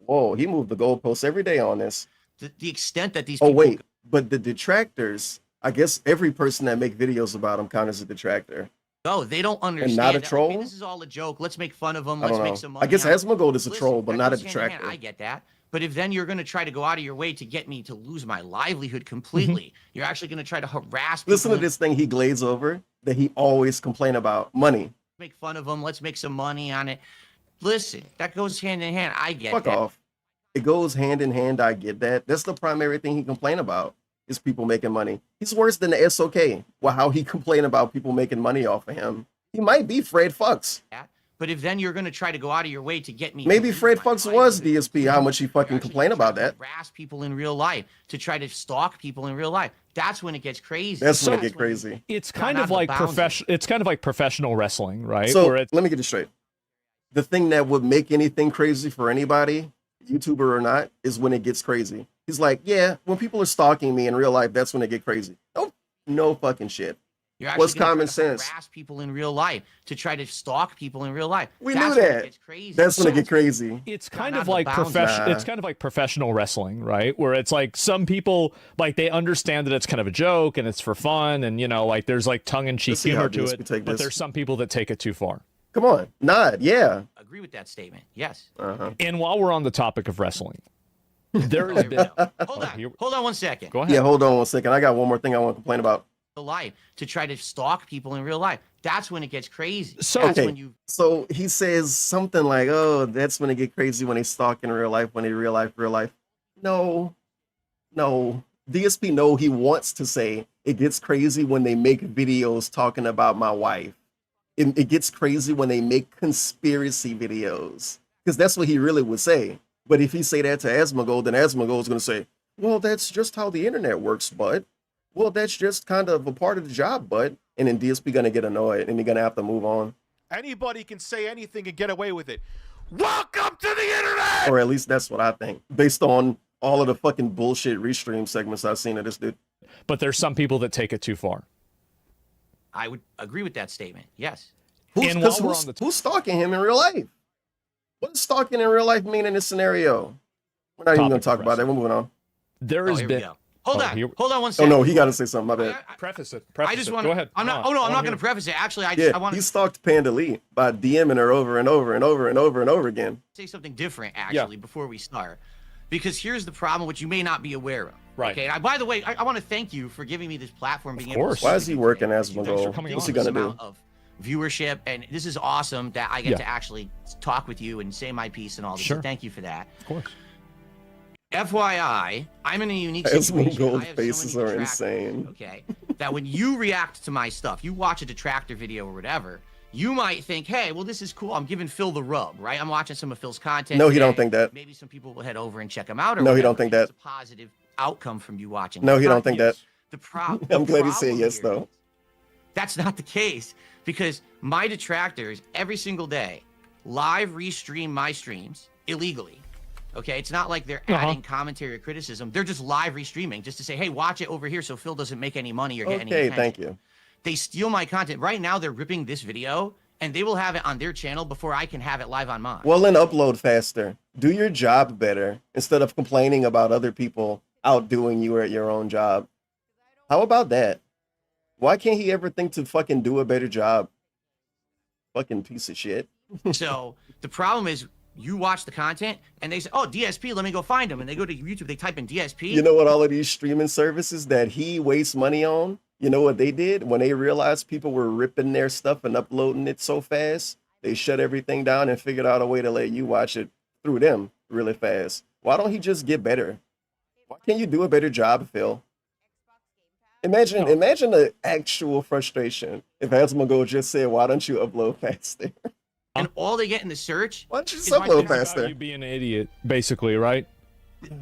Whoa, he moved the goalposts every day on this. The extent that these people... Oh, wait, but the detractors, I guess every person that make videos about them count as a detractor. No, they don't understand. And not a that, troll? okay, this is all a joke. Let's make fun of them. I Let's don't make know. some money. I guess on it. Asmongold is a Listen, troll, but that not a goes hand in hand. detractor. I get that. But if then you're going to try to go out of your way to get me to lose my livelihood completely, you're actually going to try to harass people. Listen to this thing he glazed over that he always complain about. Money. Make fun of them. Let's make some money on it. Listen, that goes hand in hand. I get Fuck that. off. It goes hand in hand. I get that. That's the primary thing he complain about is people making money. He's worse than the SOK. Well, how he complain about people making money off of him. He might be Fred Fucks. But if then you're going to try to go out of your way to get me... Maybe Fred Fucks was DSP, how much he fucking complain about that. Harass people in real life, to try to stalk people in real life. That's when it gets crazy. That's when it gets crazy. It's kind of like professional wrestling, right? So Where it's, let me get this straight. The thing that would make anything crazy for anybody, YouTuber or not, is when it gets crazy. He's like, yeah, when people are stalking me in real life, that's when it get crazy. No fucking shit. What's common sense? Harass people in real life, to try to stalk people in real life. We That's knew when that. it gets crazy. That's when it get crazy. It's kind of like it's kind of like professional wrestling, right? Where it's like some people like they understand that it's kind of a joke and it's for fun, and you know, like there's like tongue-in-cheek humor to it. But there's some people that take it too far. Come on, nod, yeah. Agree with that statement. Yes. And while we're on the topic of wrestling, There Oh, has here we been. go. Hold Oh, on. here- Hold on 1 second. Go ahead. Yeah, hold on 1 second. I got one more thing I want to complain about. Life to try to stalk people in real life. That's when it gets crazy. So- That's Okay. when you So he says something like, "Oh, that's when it get crazy when they stalk in real life, when they real life." No, no. DSP know he wants to say it gets crazy when they make videos talking about my wife. It gets crazy when they make conspiracy videos, because that's what he really would say. But if he say that to Asmongold, then Asmongold is going to say, "Well, that's just how the internet works, bud. Well, that's just kind of a part of the job, bud." And then DSP going to get annoyed, and he's going to have to move on. Anybody can say anything and get away with it. Welcome to the internet! Or at least that's what I think, based on all of the fucking bullshit restream segments I've seen of this dude. But there's some people that take it too far. I would agree with that statement. Yes. And while we're on the Who's stalking him in real life? What does stalking in real life mean in this scenario? We're not even going to talk about that. We're moving on. There Oh, has here we been. go. Hold Oh, on. here- Hold on 1 Oh second. no, he got to say something. My bad. Preface it. I just want. Go ahead. I'm not. No, Oh no, I I'm wanna not going hear- to preface it. Actually, I just Yeah, I want he to stalked Panda Lee by DMing her over and over and over and over and over again. say something different actually before we start, because here's the problem, which you may not be aware of. Right. Okay. By the way, I want to thank you for giving me this platform. Being course. able to Why is he working as Thanks for Mongol? coming What's on. he gonna do? amount of viewership, and this is awesome that I get Yeah. to actually talk with you and say my piece and all this. Sure. So thank you for that. Of course. FYI, I'm in a unique As situation. Mongold I have faces so many are detractors, insane. Okay, that when you react to my stuff, you watch a detractor video or whatever, you might think, hey, well, this is cool. I'm giving Phil the rub, right? I'm watching some of Phil's content. No, he don't today. think that. Maybe some people will head over and check him out. Or No, he whatever. don't think that. It's a positive outcome from you watching. No, It's he not don't think news. that. The problem. I'm glad he said yes, though. That's not the case, because my detractors every single day live restream my streams illegally. Okay, it's not like they're adding commentary or criticism. They're just live restreaming just to say, hey, watch it over here so Phil doesn't make any money or get any Okay, attention. thank you. They steal my content. Right now, they're ripping this video, and they will have it on their channel before I can have it live on mine. Well, then upload faster. Do your job better instead of complaining about other people outdoing you at your own job. How about that? Why can't he ever think to fucking do a better job? Fucking piece of shit. So the problem is, you watch the content, and they say, oh, DSP, let me go find him. And they go to YouTube, they type in DSP. You know what all of these streaming services that he wastes money on? You know what they did? When they realized people were ripping their stuff and uploading it so fast, they shut everything down and figured out a way to let you watch it through them really fast. Why don't he just get better? Why can't you do a better job, Phil? Imagine the actual frustration if Asmongold just said, why don't you upload faster? And all they get in the search, why don't you is just my upload channel. faster? You be an idiot, basically, right?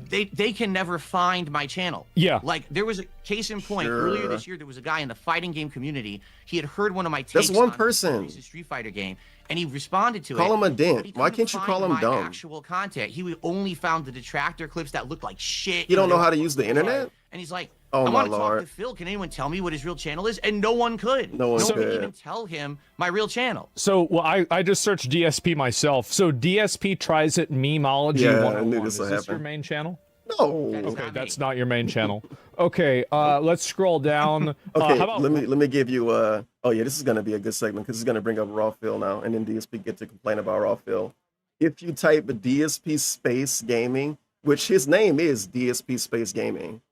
They can never find my channel. Yeah. Like, there was a case in point earlier this year. There was a guy in the fighting game community. He had heard one of my takes That's one on person. a recent Street Fighter game, and he responded to it. Call him a dent. but he Why couldn't can't you call find him my dumb? Actual content. He only found the detractor clips that looked like shit. You don't know, know how they to were use the fucking internet? And he's like, Oh, I my want to talk Lord. to Phil. Can anyone tell me what his real channel is? And no one could. No one could could. even tell him my real channel. So, well, I just searched DSP myself. So DSP tries it memeology Yeah, I 101. knew this Is would this your happen. main channel? No. Okay, that's not your main channel. Okay, let's scroll down. Okay, How about let me give you oh yeah, this is gonna be a good segment because it's gonna bring up Raw Phil now, and then DSP get to complain about Raw Phil. If you type DSP Space Gaming, which his name is DSP Space Gaming,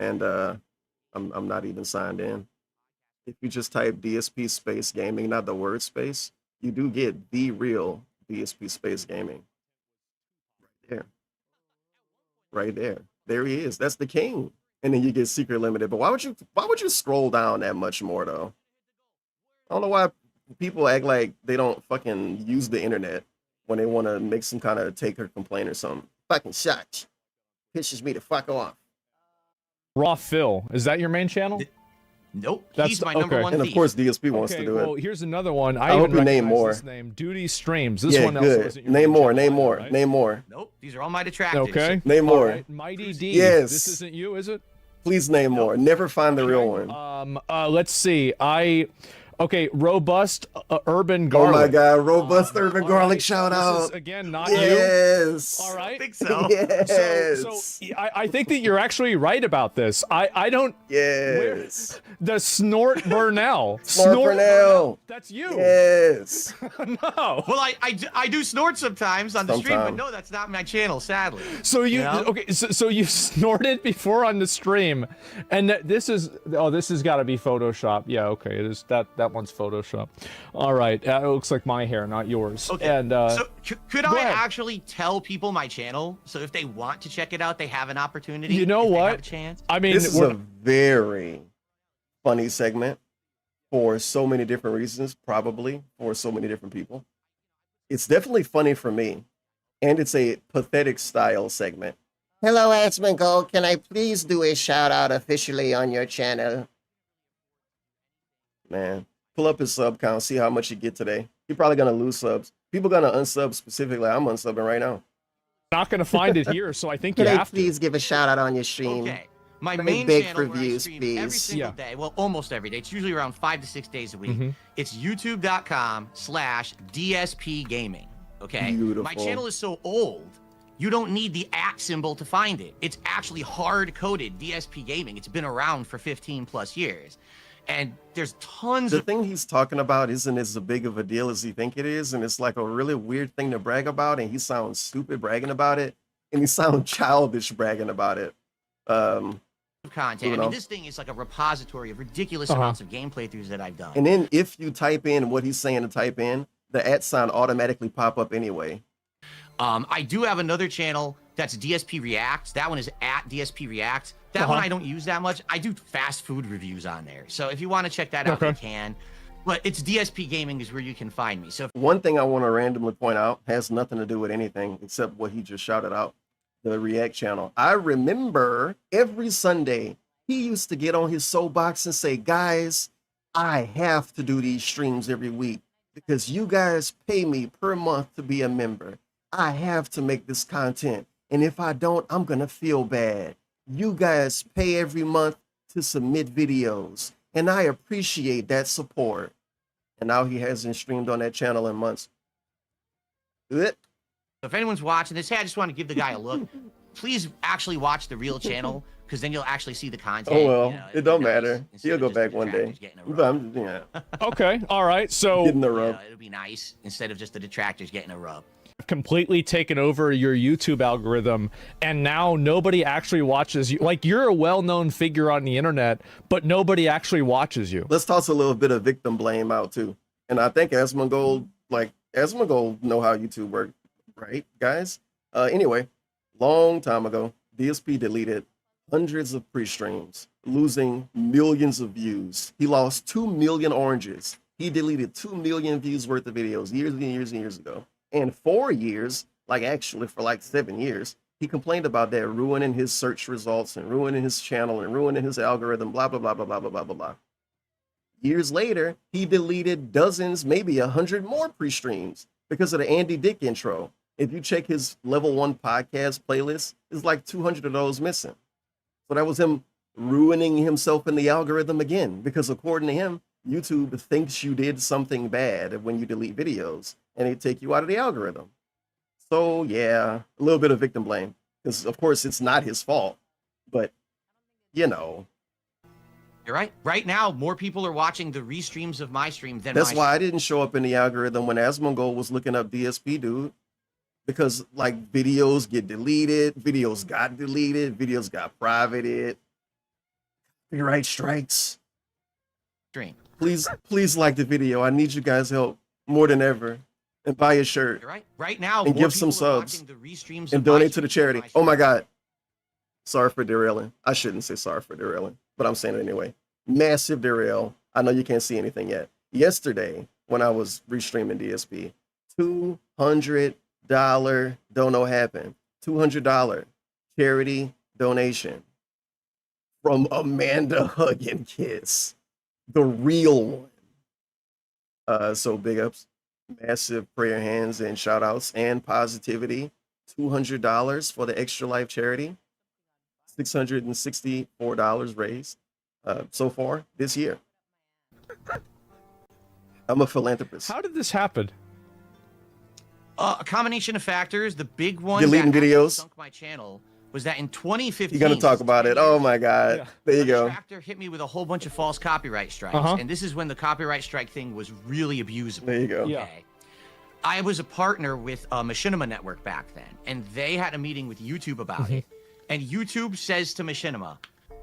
and I'm not even signed in. If you just type DSP Space Gaming, not the word space, you do get the real DSP Space Gaming. Right there. Right there. There he is. That's the king. And then you get secret limited. But why would you scroll down that much more though? I don't know why people act like they don't fucking use the internet when they want to make some kind of take or complaint or something. Fucking sucks. Pisses me the fuck off. Raw Phil? Is that your main channel? Nope. That's He's my number one And of thief. course DSP wants Okay, to do well, it. here's another one. I I hope even you name recognize more. this name. Duty Streams. This Yeah, one also good. isn't your Name main more, channel, name more, right? name more. Nope. These are all my detractors. Okay. Name All more. right, Mighty D. Yes. This isn't you, is it? Please name more. Never find the real one. Let's see. Okay, robust urban Oh garlic. my God, robust urban All garlic right, shout this out. is, again, not Yes. you. All right. I think so. Yes. I think that you're actually right about this. I don't. Yes. The Snort Burnell. Snort Burnell. That's you. Yes. No. Well, I do snort sometimes on the stream, but Sometime. no, that's not my channel, sadly. So you know? okay? So you snorted before on the stream, and this is this has got to be Photoshop. Yeah, okay, it is that one's Photoshop. All right, it looks like my hair, not yours. Okay. And so could I ahead. actually tell people my channel so if they want to check it out, they have an opportunity? You know if they what? have a chance? I mean, This is a very funny segment for so many different reasons, probably for so many different people. It's definitely funny for me, and it's a pathetic style segment. Hello, Asmongold. Can I please do a shout out officially on your channel? Man, pull up his sub count, see how much you get today. You're probably gonna lose subs. People gonna unsub specifically. I'm unsubbing right now. not gonna find it here, so I think you Can I have to. please give a shout out on your stream? Okay. My Let me main beg channel for where I views, stream every please. single day, well, almost every day. It's usually around 5 to 6 days a week. Mhm. It's youtube.com/DSP Gaming. Okay. My Beautiful. channel is so old, you don't need the @ symbol to find it. It's actually hard-coded DSP Gaming. It's been around for 15 plus years. And there's tons The of thing he's talking about isn't as big of a deal as he think it is, and it's like a really weird thing to brag about, and he sounds stupid bragging about it, and he sounds childish bragging about it. content. I know. mean, this thing is like a repository of ridiculous Uh-huh. amounts of game playthroughs that I've done. And then if you type in what he's saying to type in, the @ sign automatically pop up anyway. I do have another channel that's DSP Reacts. That one is @DSP Reacts. That one I don't use that much. I do fast food reviews on there. So if you want to check that out, you can. But it's DSP Gaming is where you can find me. So if One thing I want to randomly point out has nothing to do with anything except what he just shouted out, the React channel. I remember every Sunday he used to get on his soapbox and say, guys, I have to do these streams every week because you guys pay me per month to be a member. I have to make this content. And if I don't, I'm going to feel bad. You guys pay every month to submit videos, and I appreciate that support. And now he hasn't streamed on that channel in months. Ugh. if anyone's watching this, hey, I just want to give the guy a look. Please actually watch the real channel because then you'll actually see the content. Oh well, you know, it don't knows, matter. instead He'll of go just back the one day. detractors getting a rub. But I'm, yeah, Okay, all right. So getting the You rub. know, it'll be nice instead of just the detractors getting a rub. completely taken over your YouTube algorithm, and now nobody actually watches you. Like, you're a well-known figure on the internet, but nobody actually watches you. Let's toss a little bit of victim blame out too. And I think Asmongold know how YouTube works, right, guys? Anyway, long time ago, DSP deleted hundreds of pre-streams, losing millions of views. He lost 2 million oranges. He deleted 2 million views worth of videos years and years and years ago. And 4 years, like actually for like 7 years, he complained about that ruining his search results and ruining his channel and ruining his algorithm, blah, blah, blah, blah, blah, blah, blah, blah, blah. Years later, he deleted dozens, maybe 100 more pre-streams because of the Andy Dick intro. If you check his level 1 podcast playlist, there's like 200 of those missing. So that was him ruining himself in the algorithm again, because according to him, YouTube thinks you did something bad when you delete videos and they take you out of the algorithm. So yeah, a little bit of victim blame, because of course it's not his fault, but you know. You're right. Right now, more people are watching the restreams of my stream than That's my why I didn't show up in the algorithm when Asmongold was looking up DSP, dude. Because like videos get deleted, videos got deleted, videos got privated. Copyright strikes. stream. Please like the video. I need you guys' help more than ever. And buy a shirt. You're right. Right now, And more give some people are subs. watching the restreams And of my donate to the streams than charity. my Oh my stream. God. Sorry for derailing. I shouldn't say sorry for derailing, but I'm saying it anyway. Massive derail. I know you can't see anything yet. Yesterday, when I was restreaming DSP, $200 don't know happened. $200 charity donation from Amanda Hug and Kiss, the real one. So big ups, massive prayer hands and shout outs and positivity. $200 for the Extra Life charity. $664 raised so far this year. I'm a philanthropist. How did this happen? A combination of factors. The big one Deleting that actually videos. sunk my channel was that in 2015. You're gonna talk about it. Oh my God. Yeah. There you a go. detractor hit me with a whole bunch of false copyright strikes, and this is when the copyright strike thing was really abusable. There you go. Yeah. Okay. I was a partner with Machinima Network back then, and they had a meeting with YouTube about it. And YouTube says to Machinima,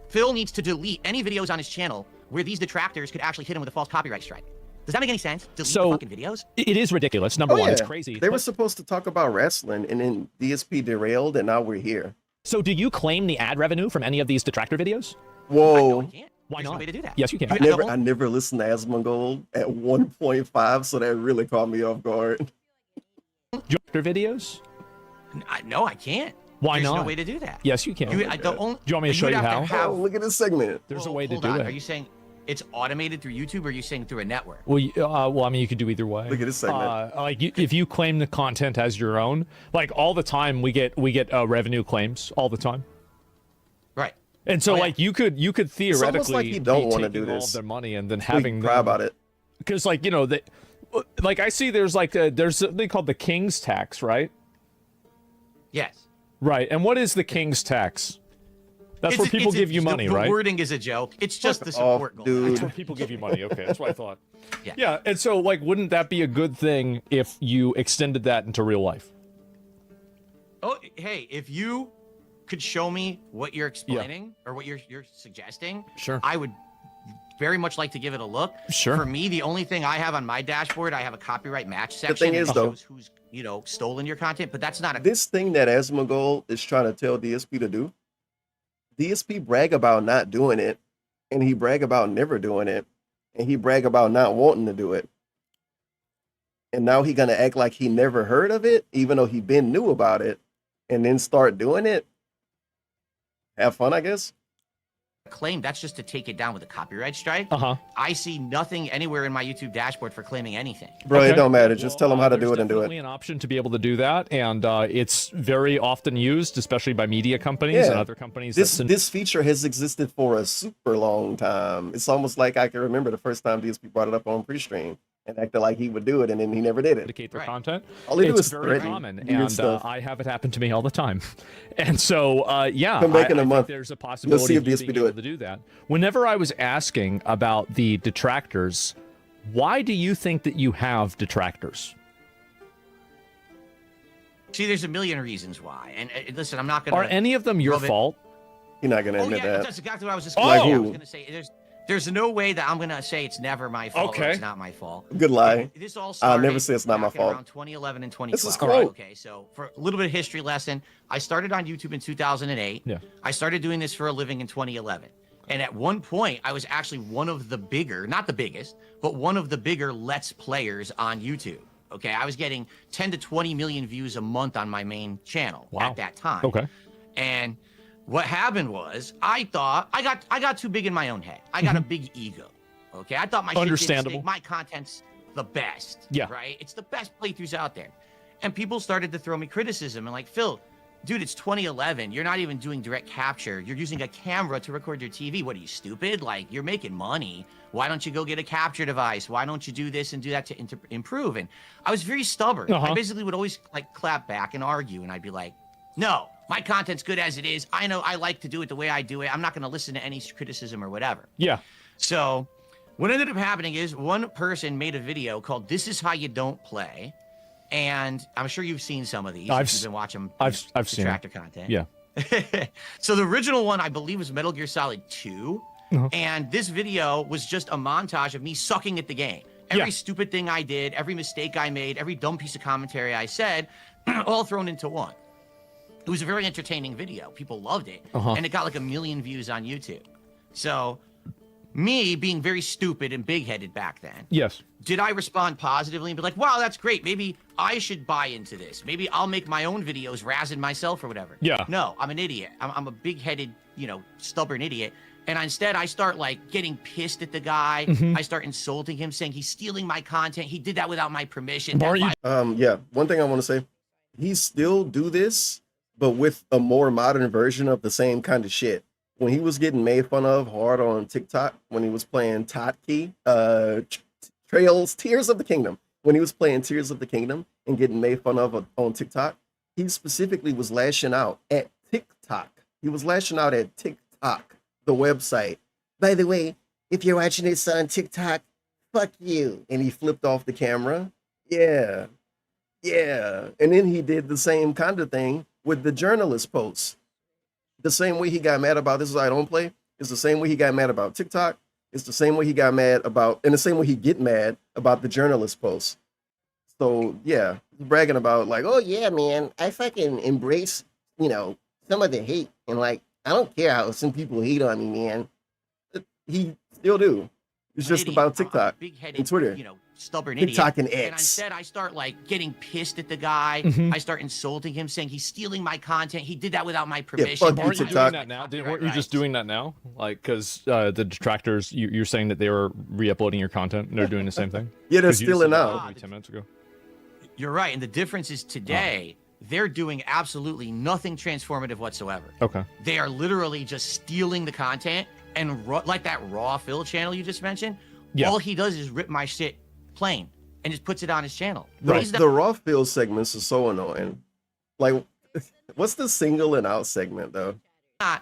Phil needs to delete any videos on his channel where these detractors could actually hit him with a false copyright strike. Does that make any sense? Delete the fucking videos? It is ridiculous. Number one, it's crazy. They were supposed to talk about wrestling, and then DSP derailed, and now we're here. So do you claim the ad revenue from any of these detractor videos? Whoa. I can't. Why There's no not? way to do that. Yes, you can. I never listened to Asmongold at 1.5, so that really caught me off guard. Detractor videos? No, I can't. Why There's not? no way to do that. Yes, you can. Do you Do you want me to show you how? Oh, look at this segment. There's a way to hold do on. it. Are you saying it's automated through YouTube, or are you saying through a network? Well, I mean, you could do either way. Look at this segment. If you claim the content as your own, like all the time, we get revenue claims all the time. Right. And so, like, you could theoretically almost like you don't be want to taking do all this. of their money and then We having cry about it. because, like, you know, like I see there's something called the King's tax, right? Yes. Right. And what is the King's tax? That's where people give you money, the right? The wording is a joke. It's just the support goal. That's where people give you money. Okay, that's what I thought. Yeah. Yeah, and so, like, wouldn't that be a good thing if you extended that into real life? Oh, hey, if you could show me what you're explaining or what you're suggesting, Sure. I would very much like to give it a look. Sure. For me, the only thing I have on my dashboard, I have a copyright match section. thing that is, though, shows who's stolen your content, but that's not a. This thing that Asmongold is trying to tell DSP to do, DSP brag about not doing it, and he brag about never doing it, and he brag about not wanting to do it. And now he gonna act like he never heard of it, even though he been knew about it, and then start doing it. Have fun, I guess. Claim that's just to take it down with a copyright strike. I see nothing anywhere in my YouTube dashboard for claiming anything. Bro, it don't matter. Just tell them how to do There's it and do definitely it. an option to be able to do that, and it's very often used, especially by media companies and other companies. This feature has existed for a super long time. It's almost like I can remember the first time DSP brought it up on pre-stream and acted like he would do it, and then he never did it. Indicate their content. All they do It's is very threaten common, weird and stuff. I have it happen to me all the time. And so, yeah, Come back in a I think month. there's a You'll possibility see if of you DSP being do able it. to do that. Whenever I was asking about the detractors, why do you think that you have detractors? See, there's a million reasons why. And listen, I'm not gonna. Are any of them your rub it- fault? You're not gonna Oh admit yeah, that. that's exactly what I was just Oh! gonna say. I Like was who? gonna say there's no way that I'm gonna say it's never my fault. Or Okay. it's not my fault. Good lie. This all I'll started never say it's not my back in fault. Around 2011 and 2012. This is cool. Okay, so for a little bit of history lesson, I started on YouTube in 2008. Yeah. I started doing this for a living in 2011. And at one point, I was actually one of the bigger, not the biggest, but one of the bigger Let's Players on YouTube. Okay, I was getting 10 to 20 million views a month on my main channel at that time. Okay. And what happened was, I thought I got too big in my own head. I got a big ego. Okay, I thought my shit didn't Understandable. stink. My content's the best. Yeah. Right. It's the best playthroughs out there, and people started to throw me criticism and like, Phil, dude, it's 2011. You're not even doing direct capture. You're using a camera to record your TV. What are you, stupid? Like, you're making money. Why don't you go get a capture device? Why don't you do this and do that to improve? And I was very stubborn. I basically would always like clap back and argue, and I'd be like, no, my content's good as it is. I know I like to do it the way I do it. I'm not going to listen to any criticism or whatever. Yeah. So what ended up happening is one person made a video called "This Is How You Don't Play," and I'm sure you've seen some of these. If you've been watching. I've seen it. Detractor content. Yeah. So the original one, I believe, was Metal Gear Solid 2, and this video was just a montage of me sucking at the game. Every stupid thing I did, every mistake I made, every dumb piece of commentary I said, all thrown into one. It was a very entertaining video. People loved it, and it got like 1 million views on YouTube. So, me being very stupid and big-headed back then, Yes. did I respond positively and be like, wow, that's great. Maybe I should buy into this. Maybe I'll make my own videos razzing myself or whatever. Yeah. No, I'm an idiot. I'm a big-headed, stubborn idiot. And instead, I start like getting pissed at the guy. I start insulting him, saying he's stealing my content. He did that without my permission. Yeah, one thing I want to say, he still do this, but with a more modern version of the same kind of shit. When he was getting made fun of hard on TikTok, when he was playing Totkey, Tears of the Kingdom. When he was playing Tears of the Kingdom and getting made fun of on TikTok, he specifically was lashing out at TikTok. He was lashing out at TikTok, the website. By the way, if you're watching this on TikTok, fuck you. And he flipped off the camera. Yeah. Yeah. And then he did the same kind of thing with the journalist posts. The same way he got mad about This Is I Don't Play is the same way he got mad about TikTok. It's the same way he got mad about, and the same way he get mad about the journalist posts. So yeah, bragging about like, Oh yeah, man, I fucking embrace, some of the hate, and like, I don't care how some people hate on me, man. he still do. It's just about TikTok and Twitter. Stubborn TikTok idiot. and And X. instead, I start like getting pissed at the guy. I start insulting him, saying he's stealing my content. He did that without my permission. fuck you, Aren't you TikTok. doing that now? Weren't you just doing that now? Like, because the detractors, you're saying that they were re-uploading your content and they're doing the same thing? Yeah, they're 'Cause you just stealing said that now. maybe 10 minutes ago. You're right. And the difference is today, they're doing absolutely nothing transformative whatsoever. Okay. They are literally just stealing the content and like that Raw Phil channel you just mentioned. Yeah. All he does is rip my shit plain and just puts it on his channel. The raw field segments are so annoying. Like, what's the single and out segment though? Not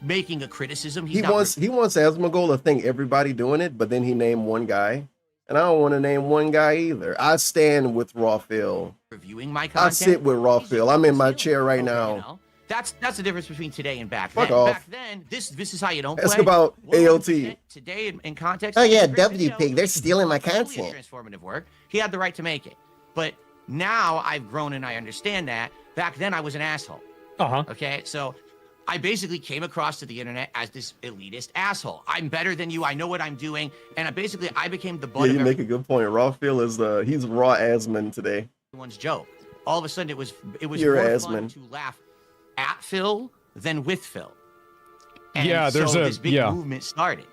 making a criticism. He's He not wants Asmongold to think everybody doing it, but then he named one guy, and I don't want to name one guy either. I stand with Raw Phil. reviewing my I content. sit with Raw Phil. I'm in my chair right now. That's the difference between today and back Fuck then. off. Back then, this is how you don't Ask play. about 100% AOT. Today in context. Oh yeah, it's a great W video. Pig, they're stealing my Totally content. transformative work. He had the right to make it. But now I've grown and I understand that. Back then I was an asshole. Okay, so I basically came across to the internet as this elitist asshole. I'm better than you. I know what I'm doing, and I became the butt Yeah, of you make a good point. Raw Phil is he's Raw Asman today. everyone's joke. All of a sudden, it was You're more Asman. fun to laugh at Phil than with Phil. And Yeah, there's so this big yeah. movement started.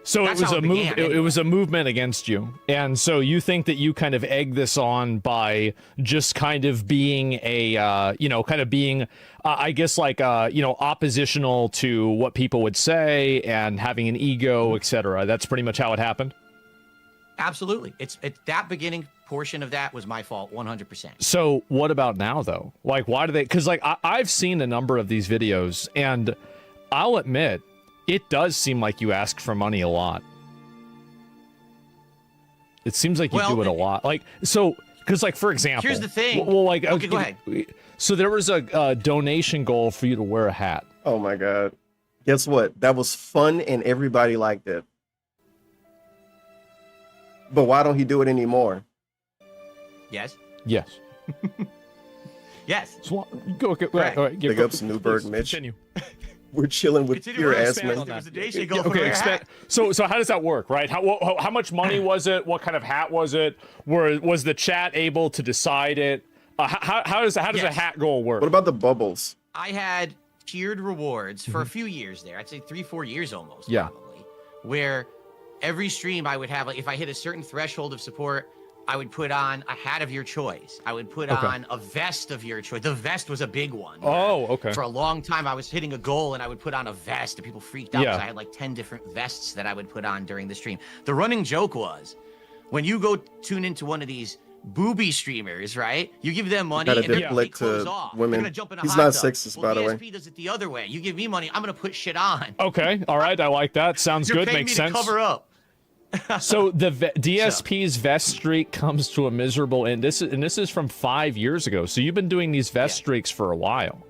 So That's it was how a it move. began, It was a movement against you, and so you think that you kind of egg this on by just kind of being a, I guess like oppositional to what people would say and having an ego, etc. That's pretty much how it happened. Absolutely. It's that beginning portion of that was my fault, 100%. So what about now though? Like, why do they? Because like I've seen a number of these videos, and I'll admit, it does seem like you ask for money a lot. It seems like you do it a lot. Like, so, because like, for example. Here's the thing. Well, like, Okay, go ahead. So there was a donation goal for you to wear a hat. Oh my God. Guess what? That was fun and everybody liked it. But why don't he do it anymore? Yes. Yes. Yes. So, go, all right, Big ups Newberg, Mitch. Continue. We're chilling with Continue your to ass expand man. on that. There was a donation goal for Okay, wear a hat. so how does that work, right? How much money was it? What kind of hat was it? Was the chat able to decide it? How does a hat goal work? What about the bubbles? I had tiered rewards for a few years there. I'd say 3-4 years almost. Yeah. Probably, where every stream I would have, like, if I hit a certain threshold of support, I would put on a hat of your choice. I would put on a vest of your choice. The vest was a big one. Oh, okay. For a long time, I was hitting a goal and I would put on a vest, and people freaked out because Yeah. I had like 10 different vests that I would put on during the stream. The running joke was, when you go tune into one of these booby streamers, right? You give them money Got a and they're dick gonna lick take clothes to off. They're women. gonna jump in a He's hot not tub. sexist, Well, by the way. DSP does it the other way. You give me money, I'm gonna put shit on. Okay, all right, I like that. Sounds You're good. paying Makes me sense. to cover up. So the DSP's vest streak comes to a miserable end. This is from 5 years ago. So you've been doing these vest streaks for a while.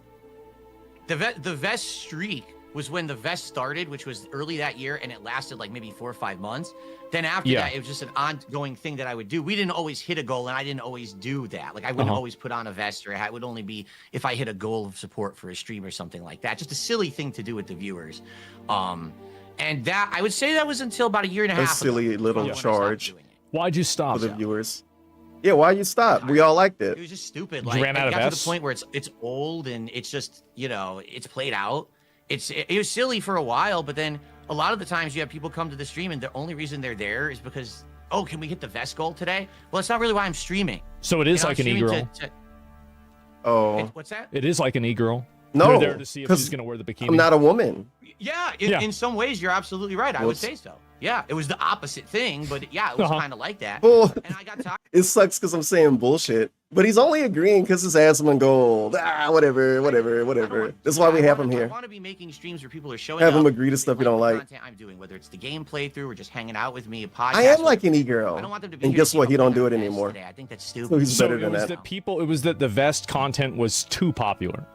The vest streak was when the vest started, which was early that year, and it lasted like maybe 4 or 5 months. Then after that, it was just an ongoing thing that I would do. We didn't always hit a goal, and I didn't always do that. Like, I wouldn't always put on a vest or a hat. It would only be if I hit a goal of support for a stream or something like that. Just a silly thing to do with the viewers. And that, I would say that was until about a year and a A half. silly little charge Why'd you stop? for the viewers. Yeah, why you stop? We all liked it. It was just stupid. You Like, ran out it of got to vests? the point where it's old and it's just, it's played out. It was silly for a while, but then a lot of the times you have people come to the stream and the only reason they're there is because, oh, can we hit the vest goal today? Well, it's not really why I'm streaming. So it is I'm like an streaming e-girl. Oh. What's that? It is like an e-girl. No, They're there to see if she's gonna wear the bikini. I'm not a woman. Yeah, in some ways you're absolutely right. I would Whoops. say so. Yeah, it was the opposite thing, but yeah, it was kind of like that. Well, and I got tired. it sucks because I'm saying bullshit, but he's only agreeing because it's Asmongold. Whatever. That's why we have him here. I want to be making streams where people are showing Have up, him agree to stuff you don't like. content I'm doing, whether it's the game playthrough or just hanging out with me, a podcast. I am like an e-girl. I don't want them to be And here guess to what? see He how don't good do I'm it best anymore. today. I think that's stupid. So he's better than that. It was that the vest content was too popular.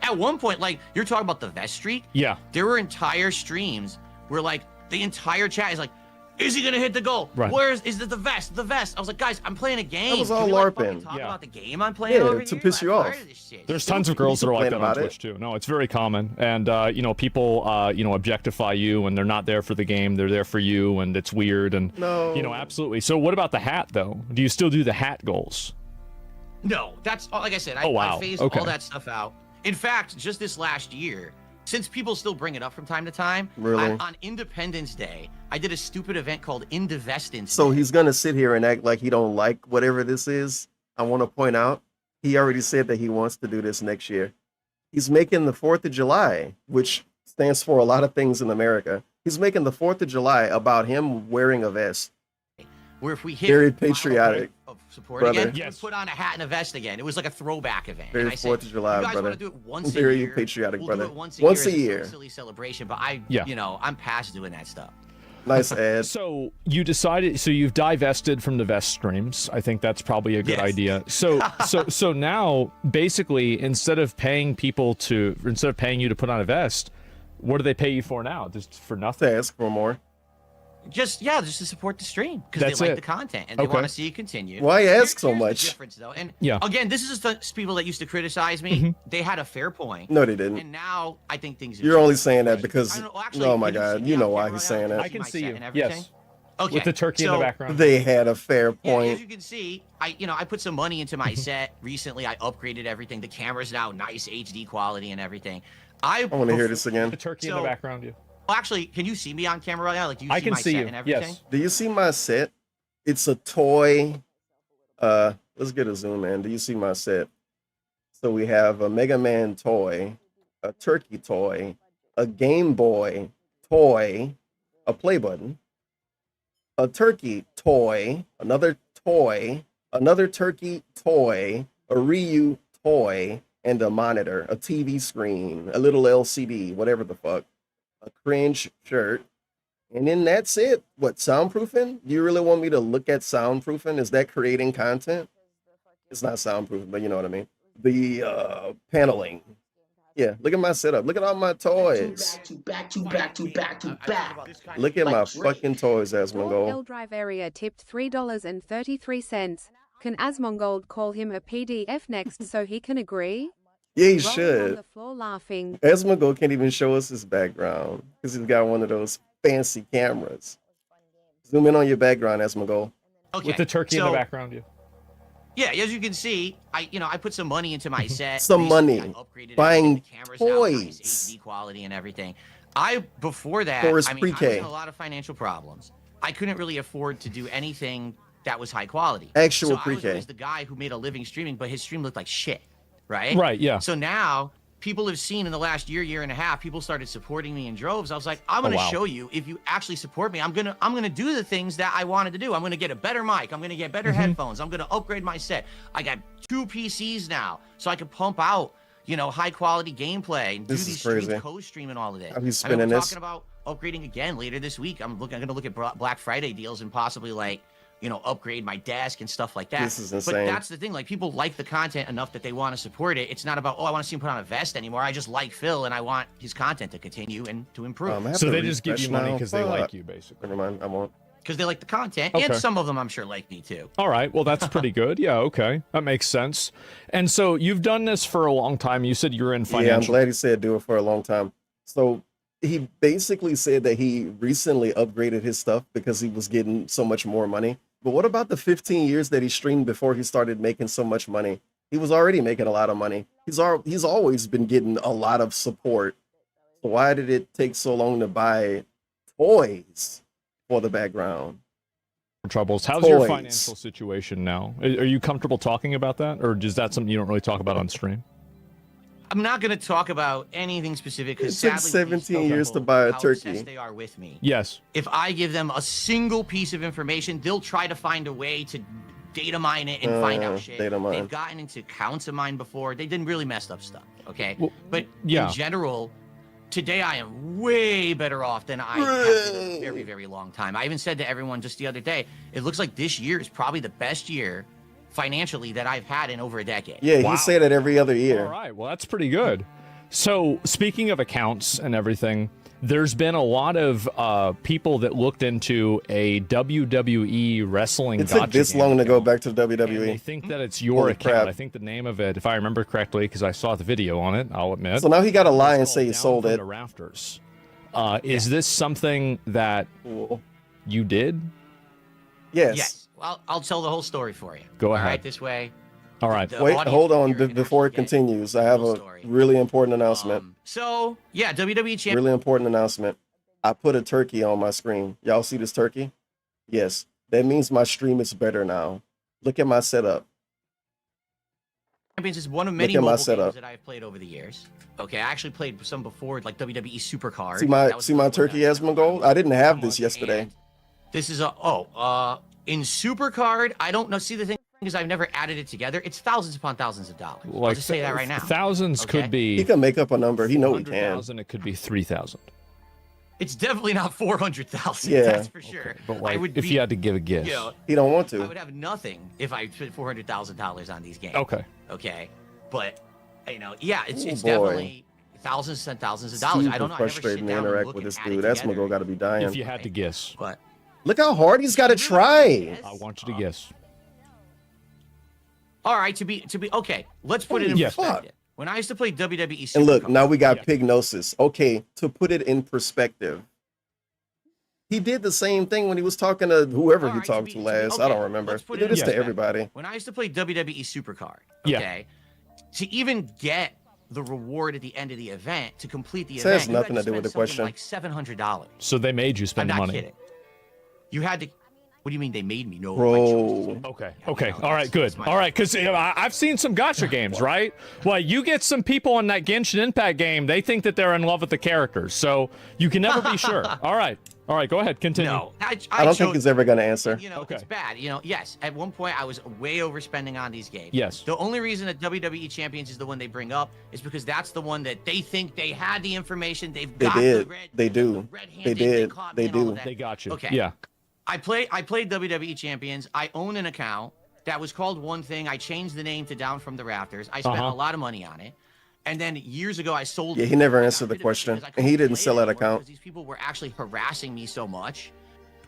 At one point, like, you're talking about the vest streak? Yeah. There were entire streams where, like, the entire chat is like, is he gonna hit the goal? Right. Is it the vest? The vest. I was like, guys, I'm playing a game. That was all Can we, like, LARPing. fucking talk about the game I'm playing Yeah, over to here? piss you I'm off. tired of this shit. There's tons of girls that are like that on about it. Twitch too. No, it's very common, and you know, people you know, objectify you, and they're not there for the game. They're there for you, and it's weird. And No. you know, absolutely. So, what about the hat though? Do you still do the hat goals? No, that's like I said. Oh, wow. I phased Okay. all that stuff out. In fact, just this last year, since people still bring it up from time to time, Really? on Independence Day, I did a stupid event called Indivestance. So he's gonna sit here and act like he don't like whatever this is. I want to point out, he already said that he wants to do this next year. He's making the 4th of July, which stands for a lot of things in America. He's making the 4th of July about him wearing a vest. Where if we hit Very the final patriotic, point of support brother. again, Yes. we put on a hat and a vest again. It was like a throwback event. Very and I said, 4th of July, you guys brother. want to do it once Very a year? patriotic, we'll brother. Do it once Once a a year. year. It's a silly celebration, but I, Yeah. you know, I'm past doing that stuff. Nice ad. So you decided. So you've divested from the vest streams. I think that's probably a good Yes. idea. So now, basically, instead of paying you to put on a vest, what do they pay you for now? Just for nothing? To ask for more. Just to support the stream because That's they like it. the content and they Okay. want to see it continue. Why ask so Here's the much? difference, though. And Yeah. again, this is just the people that used to criticize me. They had a fair point. No, they didn't. And now I think things. Have You're only changed. saying that because, I don't know, actually, oh my can you see God, me you on know why camera he's right saying now? that. I can my see set you. and everything? Yes. Okay. With the turkey in the so- background. They had a fair Yeah, point. as you can see, I put some money into my set recently. I upgraded everything. The camera's now nice HD quality and everything. I want to hear this again. The turkey in the background. You. Well, actually, can you see me on camera right now? Like, do you I see can my see set you. and everything? Yes. Do you see my set? It's a toy. Let's get a zoom in. Do you see my set? So we have a Mega Man toy, a turkey toy, a Game Boy toy, a play button, a turkey toy, another turkey toy, a Ryu toy, and a monitor, a TV screen, a little LCD, whatever the fuck, a cringe shirt. And then that's it. What, soundproofing? Do you really want me to look at soundproofing? Is that creating content? It's not soundproofing, but you know what I mean. The paneling. Yeah, look at my setup. Look at all my toys. Back. Look at my fucking toys, Asmongold. Drive area tipped $3.33. Can Asmongold call him a PDF next so he can agree? Yeah, he Rolling on should. the floor laughing. Asmongold can't even show us his background because he's got one of those fancy cameras. Zoom in on your background, Asmongold. Okay. With the turkey in the so- background. You. Yeah, as you can see, I put some money into my set. Some recently. money. I upgraded Buying everything. The camera's now nice, toys. HD quality and everything. Before that, Forrest I mean, I was pre-K. in a lot of financial problems. I couldn't really afford to do anything that was high quality. Actual so I was pre-K. always the guy who made a living streaming, but his stream looked like shit, right? Right, yeah. So now people have seen in the last year and a half, people started supporting me in droves. I was like, I'm gonna wow. show you, if you actually support me, I'm gonna do the things that I wanted to do. I'm gonna get a better mic. I'm gonna get better headphones. I'm gonna upgrade my set. I got 2 PCs now, so I can pump out, high quality gameplay and This do is these streams, crazy. co-stream and all of this. Are you I spinning mean, we're this? talking about upgrading again later this week. I'm gonna look at Black Friday deals and possibly upgrade my desk and stuff like that. This is But insane. that's the thing. Like, people like the content enough that they want to support it. It's not about, I want to see him put on a vest anymore. I just like Phil and I want his content to continue and to improve. I have So to they just give refresh you money now. because they like Fuck. you, basically. Never mind, I won't. Because they like the content. Okay. And some of them, I'm sure, like me too. All right. Well, that's pretty good. Yeah. Okay. That makes sense. And so you've done this for a long time. You said you're in Yeah, I'm financial. glad he said do it for a long time. So he basically said that he recently upgraded his stuff because he was getting so much more money. But what about the 15 years that he streamed before he started making so much money? He was already making a lot of money. He's always been getting a lot of support. So why did it take so long to buy toys for the background? Troubles. How's your Toys. financial situation now? Are you comfortable talking about that, or is that something you don't really talk about on stream? I'm not going to talk about anything specific It because took sadly, 17 years to buy a how turkey. obsessed they are with me. Yes. If I give them a single piece of information, they'll try to find a way to data mine it and find out shit. Data mine. They've gotten into accounts of mine before. They did really messed up stuff. Okay, Well, but yeah. in general, today I am way better off than I have been in a very, very long time. I even said to everyone just the other day, it looks like this year is probably the best year financially that I've had in over a decade. Yeah, Wow. he say that every other year. All right. Well, that's pretty good. So, speaking of accounts and everything, there's been a lot of people that looked into a WWE wrestling. It took this long to go back to the And they WWE. think that it's your Holy account. crap. I think the name of it, if I remember correctly, because I saw the video on it, I'll admit. So now he got to lie and It's say he called sold Down it. from the Rafters. Is this something that you did? Yes. Yes. Well, I'll tell the whole story for you. Go All ahead. right, this way. All right. The Wait, audience hold can on. hear it and Before it actually get continues, I have full a story. really important announcement. So, yeah, WWE Champion. Really important announcement. I put a turkey on my screen. Y'all see this turkey? Yes. That means my stream is better now. Look at my setup. Champions is one of many at my mobile setup. games that I've played over the years. Okay, I actually played some before, like WWE Supercard. See That was my the one turkey that- Esmongold? I didn't have this yesterday. This is in Supercard, I don't know. See, the thing is, I've never added it together. It's thousands upon thousands of dollars. I'll just say that right now. Thousands Okay? could be. He can make up a number. He know he can. 100,000, it could be 3,000. It's definitely not 400,000. Yeah. That's for sure. But I like, would if be, you had to give a guess. you know, He don't want I to. would have nothing if I spent $400,000 on these games. Okay. Okay, but yeah, it's Oh, boy. definitely thousands and thousands of dollars. I don't know. I never sit frustrating to down and interact look with and this add it dude. together. Esmongold got to be dying. If you had to guess. But Look how hard he's got to try. I want you to guess. all right, to be okay. Let's put it in Holy perspective. fuck. When I used to play WWE Supercard, And look, now we got Pignosis. Okay, to put it in perspective, he did the same thing when he was talking to whoever All he right, talked to okay, last. I don't remember. let's He put did it in this to perspective. everybody. When I used to play WWE Supercard, Yeah. okay, to even get the reward at the end of the event, to complete the It event, has you had nothing to do with the spend question. something like $700. So they made you I'm spend not money. kidding. You had to. What do you mean they made me? No, my Bro. Okay. Okay. All right. Good. All right. Because I've seen some gotcha games, right? Well, you get some people on that Genshin Impact game. They think that they're in love with the characters, so you can never be sure. All right. All right. Go ahead. Continue. No, I don't think he's ever going to answer. You know, Okay. it's bad. You know, yes, at one point I was way overspending on these games. Yes. The only reason that WWE Champions is the one they bring up is because that's the one that they think they had the information. They've They got the did. red. They do. They red-handed, did. caught They me and all do. of that. They got you. Okay. Yeah. I played WWE Champions. I own an account that was called one thing. I changed the name to Down from the Rafters. I spent a lot of money on it. And then years ago, I sold Yeah, it. he never I got answered the rid of it question, because I and he couldn't didn't play it sell that anymore account. because these people were actually harassing me so much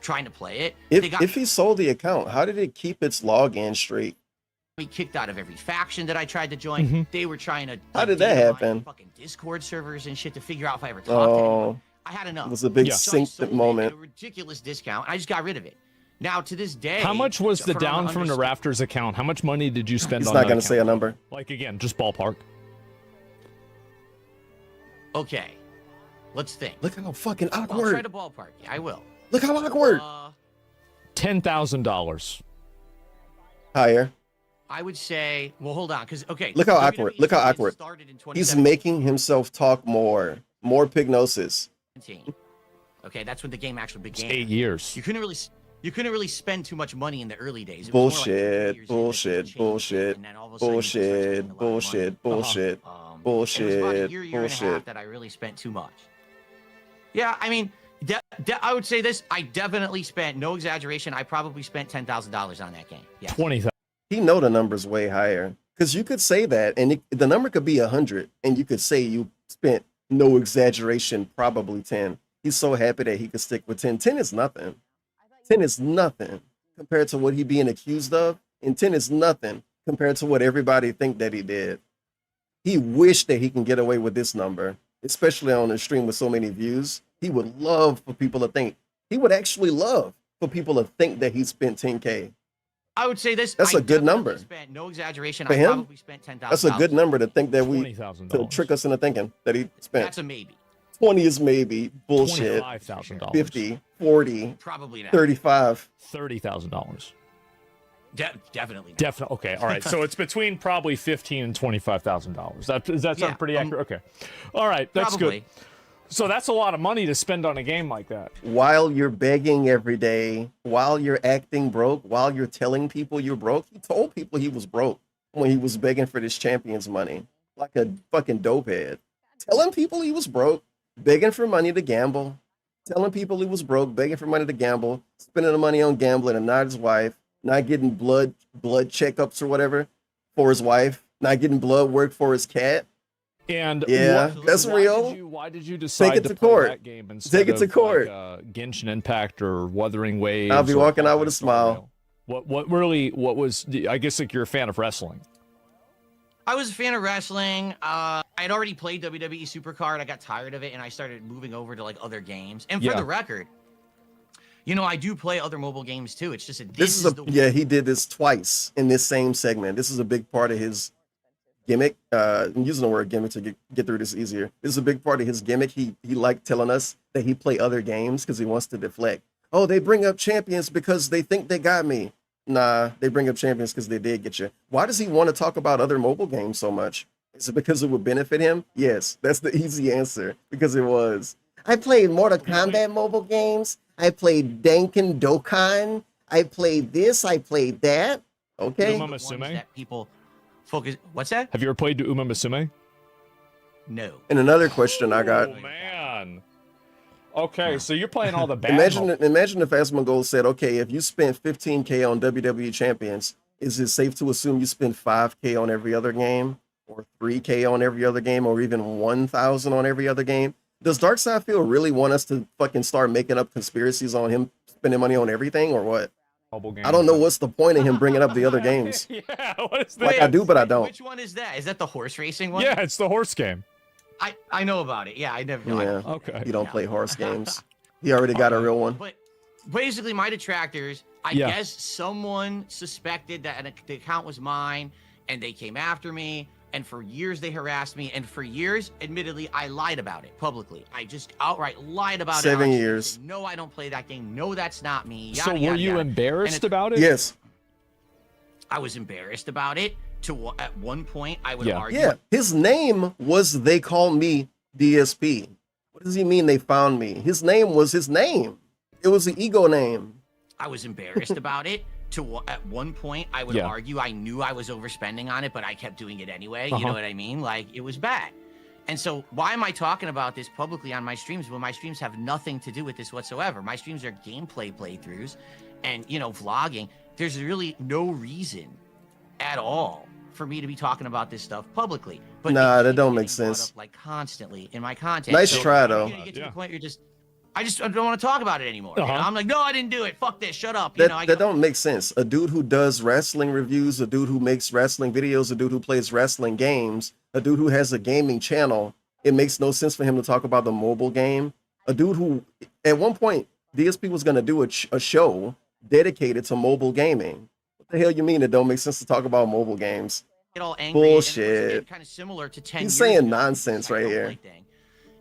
trying to play it. If, They got if he sold the account, how did it keep its login straight? me kicked out of every faction that I tried to join. Mhm. They were trying to. How did that data mine happen? Fucking Discord servers and shit to figure out if I ever talked to anyone. Oh, I had enough. it was a big Yeah. So I sync sold it moment. at a ridiculous discount. I just got rid of it. Now to this day. How much was the from Down from the understand- Rafters account? How much money did you spend He's on not that going to say a account? number. Like, again, just ballpark. Okay, let's think. Look how fucking I'll try awkward. to ballpark. Yeah, I will. Look how awkward. $10,000. Higher. I would say. Well, hold on, because okay. Look how WWE awkward. Look how Champions awkward. started in He's 2017. making himself talk more. More Pignosis. Okay, that's when the game actually It's began. 8 years. You couldn't really spend too much money in the early days. It was more like 30 Bullshit. years in that Bullshit. you changed it, Bullshit. and then all of a sudden you start spending a lot of money. Bullshit. Bullshit. It was about a Bullshit. year and a half Bullshit. that I really spent too much. Yeah, I mean, I would say this. I definitely spent, no exaggeration, I probably spent $10,000 on that game. Yeah. 20,000. He know the number's way higher. Because you could say that, and the number could be 100, and you could say you spent, no exaggeration, probably 10. He's so happy that he could stick with 10. 10 is nothing. 10 is nothing compared to what he being accused of, and 10 is nothing compared to what everybody think that he did. He wished that he can get away with this number, especially on a stream with so many views. He would love for people to think. He would actually love for people to think that he spent 10K. I would say this. That's I a good definitely number. Spent, no exaggeration. For I him, probably spent $10,000. that's a good number to think that we, $20,000. to trick us into thinking that he spent. That's a maybe. 20 is maybe. Bullshit. $25,000. 50, 40, Probably not. 35. $30,000. Definitely. Definitely. Okay. All right. So it's between probably $15,000 and $25,000. Does that sound pretty accurate? Okay. All right. That's probably. good. So that's a lot of money to spend on a game like that. While you're begging every day, while you're acting broke, while you're telling people you're broke, he told people he was broke when he was begging for this champion's money, like a fucking dopehead. Telling people he was broke, begging for money to gamble, telling people he was broke, begging for money to gamble, spending the money on gambling and not his wife, not getting blood checkups or whatever for his wife, not getting blood work for his cat. And yeah, that's real. Why did you decide Take it to to play court. that game instead Take it to of, court. Like, Genshin Impact or Wuthering Waves? I'll be or walking out with a smile. What was? I guess like you're a fan of wrestling. I was a fan of wrestling. I had already played WWE Supercard. I got tired of it, and I started moving over to like other games. And for the record, you know, I do play other mobile games too. It's just he did this twice in this same segment. This is a big part of his gimmick. I'm using the word gimmick to get through this easier. This is a big part of his gimmick. He liked telling us that he play other games because he wants to deflect. Oh, they bring up champions because they think they got me. Nah, they bring up champions because they did get you. Why does he want to talk about other mobile games so much? Is it because it would benefit him? Yes, that's the easy answer, because it was. I played Mortal Kombat mobile games. I played Danken Dokkan. I played this. I played that. Okay. Uma Musume? That people focus. What's that? Have you ever played Uma Musume? No. And another question I got. Oh man. Okay, so you're playing all the bad. Imagine if Asmongold said, "Okay, if you spent 15K on WWE Champions, is it safe to assume you spend 5K on every other game, or 3K on every other game, or even 1,000 on every other game?" Does Darkseidfield really want us to fucking start making up conspiracies on him spending money on everything, or what? I don't know what's the point of him bringing up the other games. Yeah, what is that? Like I do, but I don't. Which one is that? Is that the horse racing one? Yeah, it's the horse game. I know about it. Yeah, I never. Yeah. Okay. You don't play horse games. He already got a real one. But basically, my detractors, I guess someone suspected that the account was mine, and they came after me. And for years, they harassed me. And for years, admittedly, I lied about it publicly. I just outright lied about it. 7 years. No, I don't play that game. No, that's not me. So were you embarrassed about it? Yes. I was embarrassed about it. At one point, I would argue. Yeah, his name was They Call Me DSP. What does he mean they found me? His name was his name. It was an ego name. I was embarrassed about it. At one point, I would argue I knew I was overspending on it, but I kept doing it anyway. You know what I mean? Like, it was bad. And so why am I talking about this publicly on my streams when my streams have nothing to do with this whatsoever? My streams are gameplay playthroughs and, you know, vlogging. There's really no reason at all for me to be talking about this stuff publicly. But nah, that don't make sense. up, like, constantly in my content. Nice try, though. You get to the point where I don't want to talk about it anymore. You know? I'm like, no, I didn't do it. Fuck this. Shut up. That don't make sense. A dude who does wrestling reviews, a dude who makes wrestling videos, a dude who plays wrestling games, a dude who has a gaming channel. It makes no sense for him to talk about the mobile game. A dude who, at one point, DSP was going to do a show dedicated to mobile gaming. What the hell you mean it don't make sense to talk about mobile games? Get all angry. Bullshit. Kind of similar to 10 He's years saying ago. nonsense right here.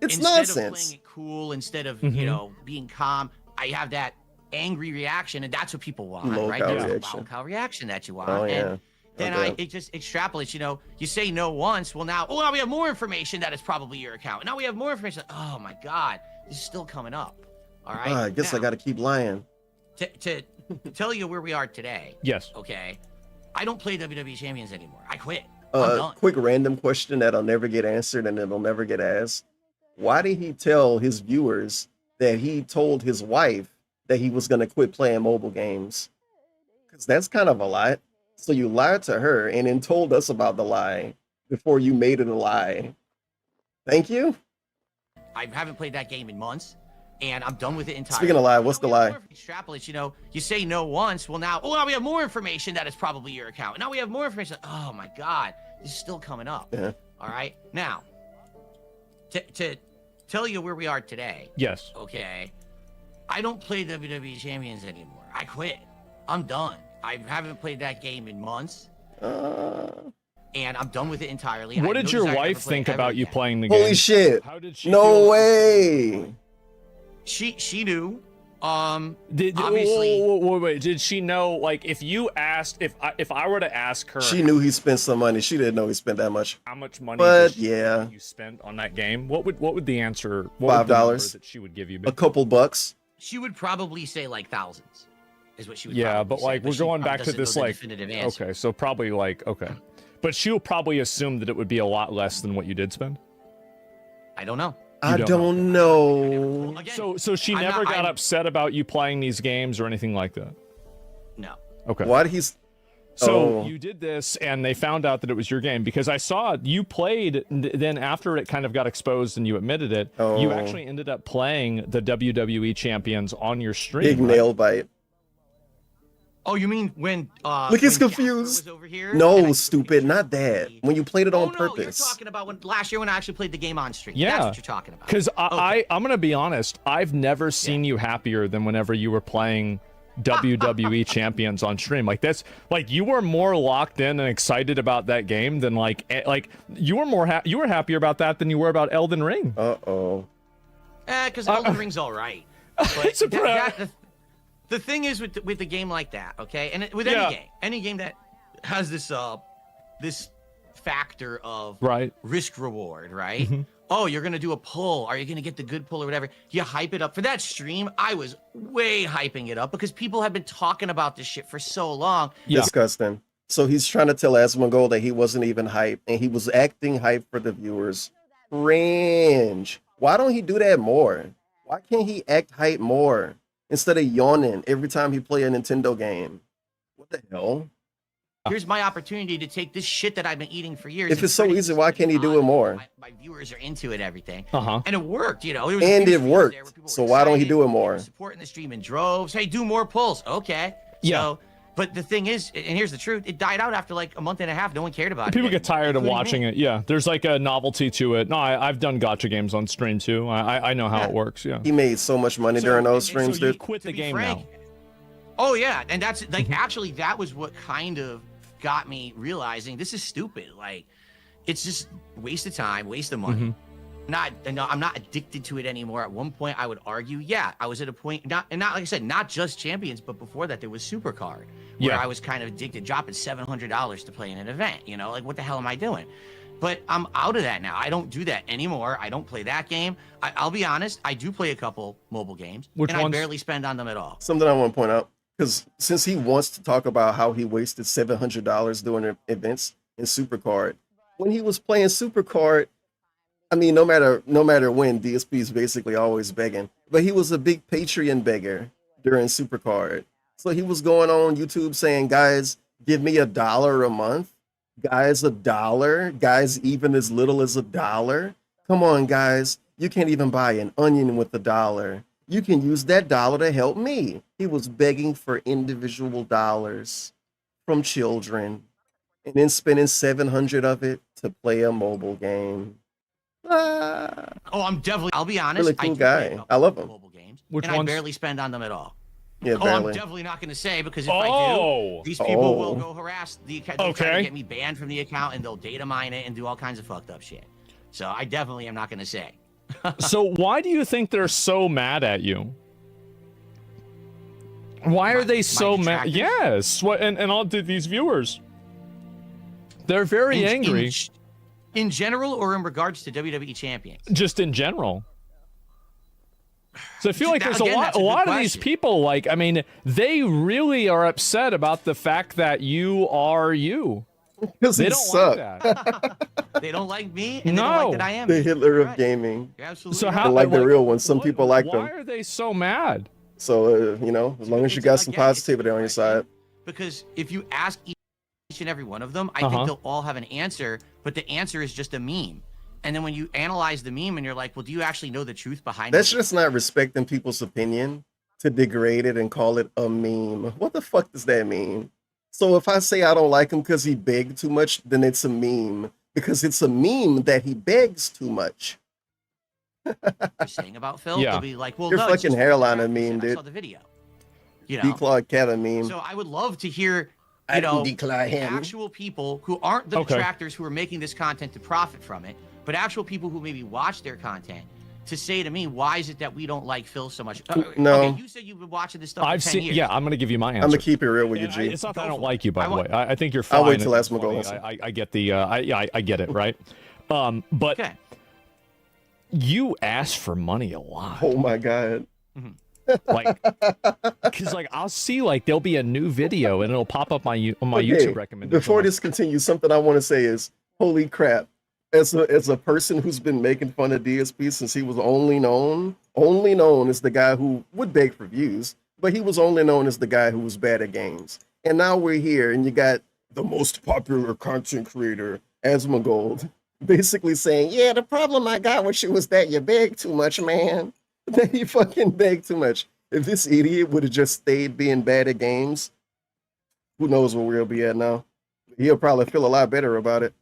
It's Instead nonsense. of playing it cool, instead of you know being calm, I have that angry reaction, and that's what people want, right? There's a loud cow reaction that you want. Oh, yeah. And then it just extrapolates. You know, you say no once, well now we have more information that it's probably your account. Now we have more information. Oh my God, this is still coming up. All right. I guess I got to keep lying. To tell you where we are today. Yes. Okay. I don't play WWE Champions anymore. I quit. I'm done. Quick random question that'll never get answered and it'll never get asked. Why did he tell his viewers that he told his wife that he was going to quit playing mobile games? Because that's kind of a lie. So you lied to her and then told us about the lie before you made it a lie. Thank you. I haven't played that game in months, and I'm done with it entirely. Speaking of lie, what's the lie? Extrapolates, you know, you say no once, well now we have more information that it's probably your account. Now we have more information. Oh my God, this is still coming up. Yeah. All right. Now, to tell you where we are today. Yes. Okay. I don't play WWE Champions anymore. I quit. I'm done. I haven't played that game in months. And I'm done with it entirely. What did your wife think about you playing the game? Holy shit. How did she No feel? way. She knew Obviously. Wait, did she know, like, if you asked, if I were to ask her, She knew he spent some money. She didn't know he spent that much. how much money But did she yeah, think you spent on that game, what would the answer, what would the number $5 that she would give you be? a couple bucks. She would probably say like thousands, is what she would. Yeah, probably but say, like we're she going probably back to doesn't know this the like definitive answer. okay, so probably like okay, but she'll probably assume that it would be a lot less than what you did spend. I don't know. I don't know. Again, So she I'm never not- got I'm- upset about you playing these games or anything like that. No. Okay. Why did he's? So you did this, and they found out that it was your game because I saw you played. Then after it kind of got exposed and you admitted it, you actually ended up playing the WWE champions on your stream. Big right? nail bite. Oh, you mean when? Look, he's when confused. Jasper was over here, No, stupid, not that. When you played it on Oh, no, purpose. you're talking about when last year when I actually played the game on stream. Yeah, That's what you're talking about. Because I'm gonna be honest, I've never seen you happier than whenever you were playing WWE champions on stream. Like that's like you were more locked in and excited about that game than like you were more you were happier about that than you were about Elden Ring. Because Elden Ring's all right. But It's a the thing is with a game like that, okay, and with Yeah. any game that has this this factor of risk reward, right? Mm-hmm. Oh, you're gonna do a pull. Are you gonna get the good pull or whatever? You hype it up for that stream. I was way hyping it up because people have been talking about this shit for so long. Disgusting. So he's trying to tell Asmongold that he wasn't even hype, and he was acting hype for the viewers. Cringe. Why don't he do that more? Why can't he act hype more instead of yawning every time he play a Nintendo game? What the hell? Here's my opportunity to take this shit that I've been eating for years. If and it's so spread it easy, why can't he do it more? My viewers are into it, everything. Uh-huh. And it worked, you know. There was a And few it streams there where worked. people were So why don't he excited, do it more? supporting the stream in droves. Hey, do more pulls. Okay. Yeah. So, but the thing is, and here's the truth, it died out after like a month and a half. No one cared about it. People get tired of including watching me. it. Yeah, there's like a novelty to it. No, I've done gotcha games on stream too. I know how it works. Yeah. He made so much money during those streams, so you dude. quit the game frank, now. Oh yeah, and that's like actually that was what kind of got me realizing this is stupid. Like, it's just waste of time, waste of money. I'm not addicted to it anymore. At one point, I would argue, yeah, I was at a point, not like I said, not just Champions, but before that, there was Supercard, where I was kind of addicted, dropping $700 to play in an event. You know, like what the hell am I doing? But I'm out of that now. I don't do that anymore. I don't play that game. I'll be honest, I do play a couple mobile games, Which and ones? I barely spend on them at all. Something I want to point out, because since he wants to talk about how he wasted $700 doing events in Supercard, when he was playing Supercard, I mean, no matter when, DSP is basically always begging, but he was a big Patreon beggar during Supercard. So he was going on YouTube saying, guys, give me $1 a month. Guys, $1. Guys, even as little as $1. Come on, guys. You can't even buy an onion with $1. You can use that $1 to help me. He was begging for individual dollars from children and then spending 700 of it to play a mobile game. Oh, I'll be honest. Really cool guy. I love him. Mobile games, Which and ones? I barely spend on them at all. Yeah, Oh, I'm barely. definitely not going to say because if I do, these people will go harass the account. They'll try to get me banned from the account and they'll data mine it and do all kinds of fucked up shit. So I definitely am not going to say. So why do you think they're so mad at you? Why are they so mad? Yes. What? And all these viewers, they're very angry. In general, or in regards to WWE champions? Just in general. So I feel like there's Again, that's a a good lot of these question. people, like, I mean, they really are upset about the fact that you are you. Because they he don't suck. They don't like me, and they don't like that I am. The me. Hitler of gaming. You're absolutely So right. how- They like the like, real ones. Some people like them. Why are they so mad? So, you know, as long as you got some positivity on your side. Because if you ask each and every one of them, I Uh-huh. think they'll all have an answer, but the answer is just a meme. And then when you analyze the meme and you're like, well, do you actually know the truth behind That's it? just not respecting people's opinion to degrade it and call it a meme. What the fuck does that mean? So if I say I don't like him because he begged too much, then it's a meme. Because it's a meme that he begs too much. You're saying about Phil? Yeah. They'll be like, well, Your no, it's fucking just hairline a what meme, I dude. saw the video. You know? D-Claw Cat a meme. So I would love to hear, I you didn't know, declare him. actual people who aren't the Okay. detractors who are making this content to profit from it, but actual people who maybe watch their content to say to me, why is it that we don't like Phil so much? No. Okay, you said you've been watching this stuff for 10 I've seen. years. Yeah, I'm gonna give you my answer. I'm gonna keep it real with you, G. It's not that I don't like you, by the way. I think you're fine. I'll wait till It's Asmongold funny. listen. I get the. I get it, right? But Okay. you ask for money a lot. Oh my god. Like, because like I'll see like there'll be a new video and it'll pop up on my Okay, YouTube recommendation. Before this continues, something I want to say is, holy crap! As a person who's been making fun of DSP since he was only known as the guy who would beg for views, but he was only known as the guy who was bad at games. And now we're here, and you got the most popular content creator, Asmongold, basically saying, "Yeah, the problem I got with you was that you beg too much, man. That you fucking beg too much." If this idiot would have just stayed being bad at games, who knows where we'll be at now? He'll probably feel a lot better about it.